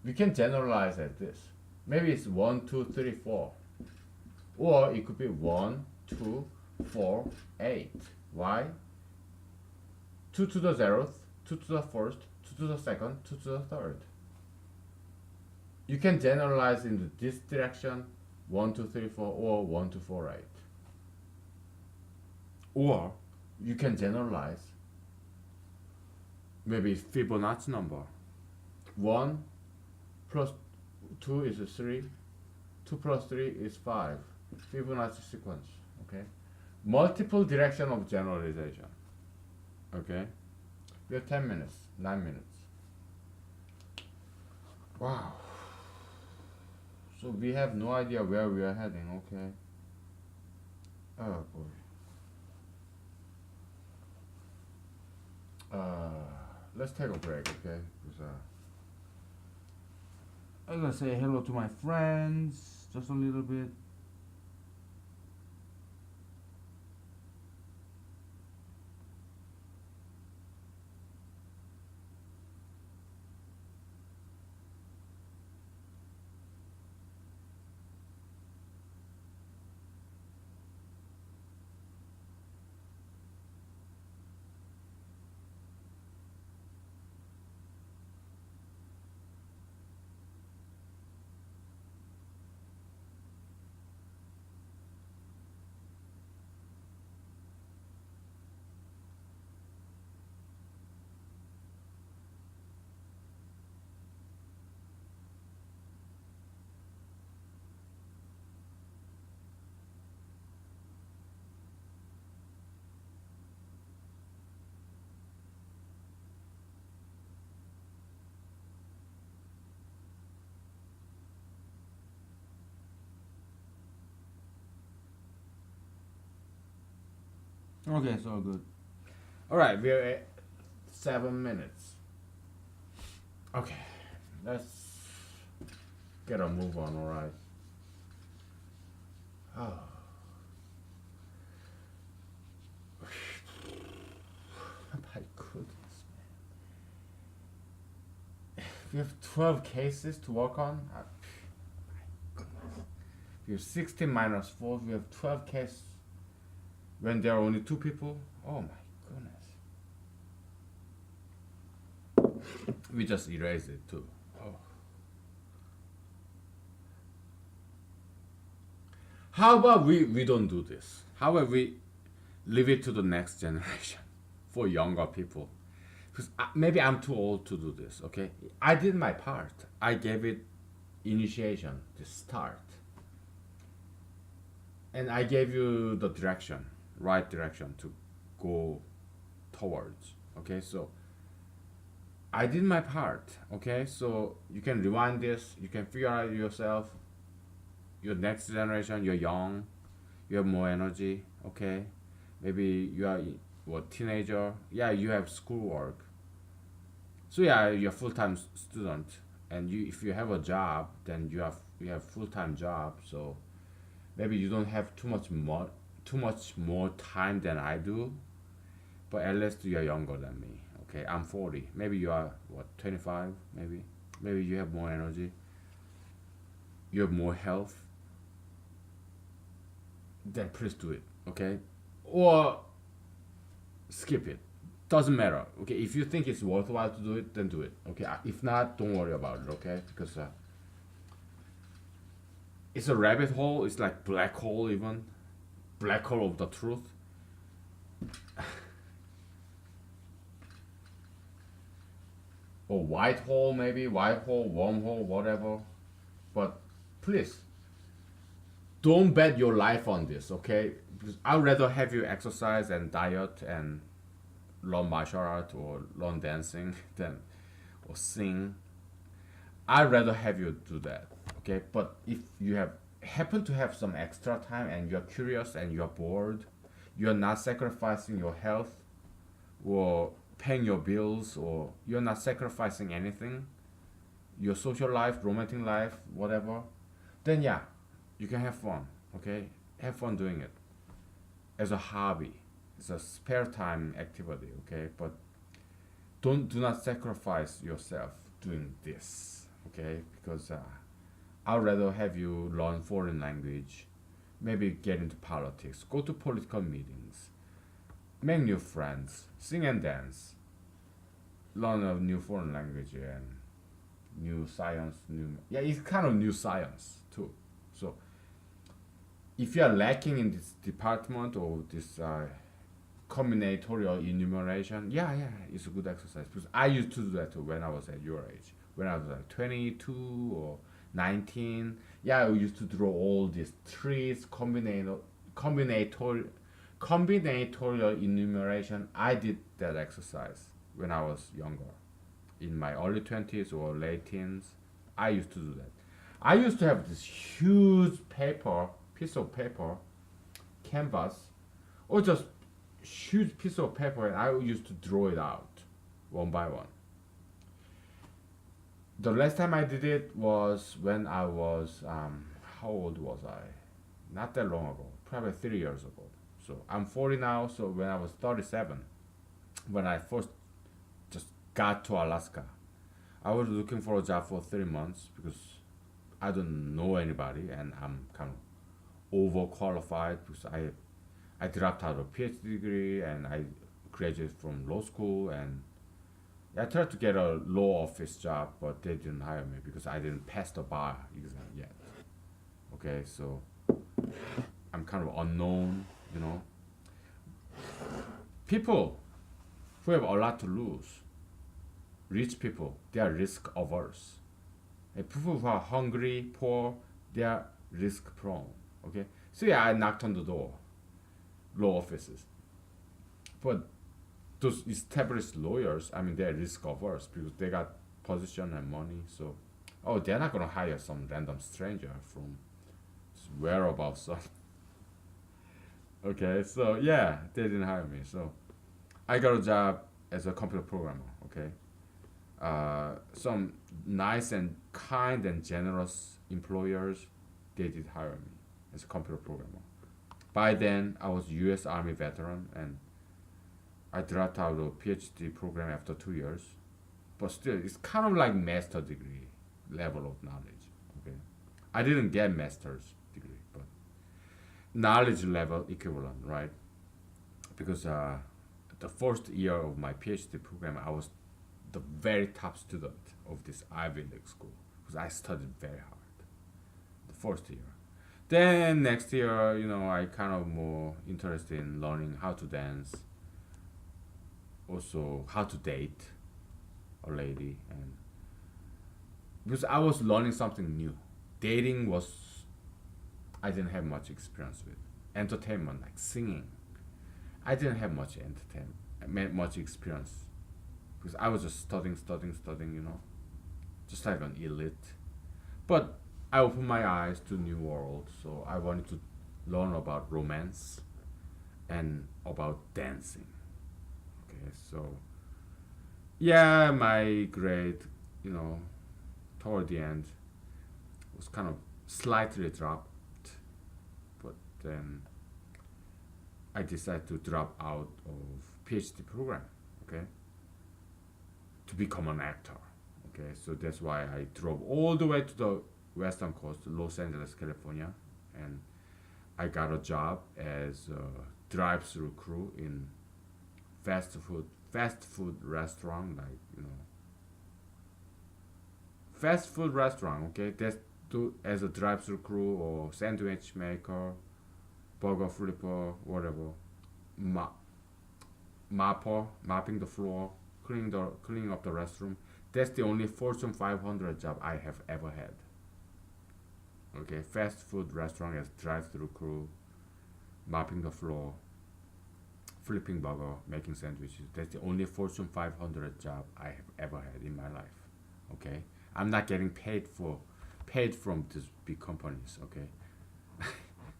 We can generalize as this. Maybe it's 1, 2, 3, 4. Or it could be 1, 2, 4, 8. Why? 2 to the 0th, 2 to the first, 2 to the second, 2 to the third. You can generalize in this direction, 1, 2, 3, 4, or 1, 2, 4, 8. Or you can generalize maybe Fibonacci number. 1 plus 2 is 3. 2 plus 3 is 5. Fibonacci sequence. Okay. Multiple direction of generalization. Okay. We have 10 minutes, 9 minutes. Wow. So we have no idea where we are heading. Okay. Oh boy. Let's take a break, okay? Because I'm gonna say hello to my friends just a little bit. Okay, it's all good. All right, we're at 7 minutes. Okay, let's get a move on. All right. Oh. My goodness, man. We have 12 cases to work on. My goodness. We have 16 minus 4. We have 12 cases when there are only 2 people. Oh my goodness. We just erased it too. Oh. How about we don't do this? How about we leave it to the next generation for younger people? Because maybe I'm too old to do this, okay? I did my part. I gave it initiation, the start. And I gave you the direction, right direction to go towards. Okay, so I did my part. Okay, so you can rewind this. You can figure out yourself. Your next generation. You're young. You have more energy. Okay, maybe you are what teenager. Yeah, you have schoolwork. So yeah, you're a full time student, and you if you have a job, then you have full time job. So maybe you don't have too much more time than I do, but at least you are younger than me. Okay, I'm 40. Maybe you are what 25. Maybe you have more energy. You have more health. Then please do it. Okay, or skip it. Doesn't matter. Okay, if you think it's worthwhile to do it, then do it. Okay, if not, don't worry about it. Okay, because it's a rabbit hole. It's like black hole even, black hole of the truth. Or white hole maybe, white hole, wormhole, whatever. But please don't bet your life on this, okay? Because I'd rather have you exercise and diet and learn martial art or learn dancing than or sing. I'd rather have you do that, okay? But if you have happen to have some extra time and you're curious and you're bored, you're not sacrificing your health or paying your bills, or you're not sacrificing anything, your social life, romantic life, whatever, then yeah, you can have fun, okay? Have fun doing it as a hobby. It's a spare time activity, okay? But do not sacrifice yourself doing this, okay? Because I'd rather have you learn foreign language, maybe get into politics, go to political meetings, make new friends, sing and dance, learn a new foreign language and new science, it's kind of new science too. So if you are lacking in this department or this combinatorial enumeration, it's a good exercise because I used to do that too when I was at your age. When I was like 22 or 19, I used to draw all these trees, combinatorial enumeration. I did that exercise when I was younger, in my early 20s or late teens. I used to do that. I used to have this huge piece of paper, canvas, or just huge piece of paper, and I used to draw it out one by one. The last time I did it was when I was, how old was I? Not that long ago, probably 3 years ago. So I'm 40 now, so when I was 37, when I first just got to Alaska, I was looking for a job for 3 months because I don't know anybody and I'm kind of overqualified because I dropped out of a PhD degree and I graduated from law school, and I tried to get a law office job, but they didn't hire me because I didn't pass the bar exam yet. Okay, so I'm kind of unknown, you know. People who have a lot to lose, rich people, they are risk averse. And people who are hungry, poor, they are risk prone. Okay, so I knocked on the door, law offices, but those established lawyers, I mean, they're risk averse because they got position and money. So, they're not gonna hire some random stranger from whereabouts. So, okay, so they didn't hire me. So, I got a job as a computer programmer. Okay, some nice and kind and generous employers, they did hire me as a computer programmer. By then, I was U.S. Army veteran and I dropped out of a PhD program after 2 years, but still, it's kind of like master degree level of knowledge. Okay, I didn't get master's degree, but knowledge level equivalent, right? Because the first year of my PhD program, I was the very top student of this Ivy League school because I studied very hard the first year. Then next year, I kind of more interested in learning how to dance, also how to date a lady, and because I was learning something new. Dating was, I didn't have much experience with. Entertainment, like singing, I didn't have much entertainment much experience because I was just studying, just like an elite. But I opened my eyes to new world, so I wanted to learn about romance and about dancing. Okay, so yeah, my grade, you know, toward the end was kind of slightly dropped, but then I decided to drop out of PhD program. Okay, to become an actor. Okay, so that's why I drove all the way to the western coast, Los Angeles, California, and I got a job as a drive-through crew in fast food restaurant, like fast food restaurant. Okay, that's do as a drive-through crew or sandwich maker, burger flipper, whatever, Ma- mopping the floor, cleaning up the restroom. That's the only Fortune 500 job I have ever had. Okay, fast food restaurant as drive-through crew, mopping the floor, flipping burger, making sandwiches. That's the only Fortune 500 job I have ever had in my life. Okay, I'm not getting paid from these big companies. Okay,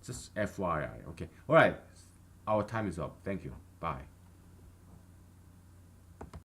just FYI. Okay, all right, our time is up. Thank you. Bye.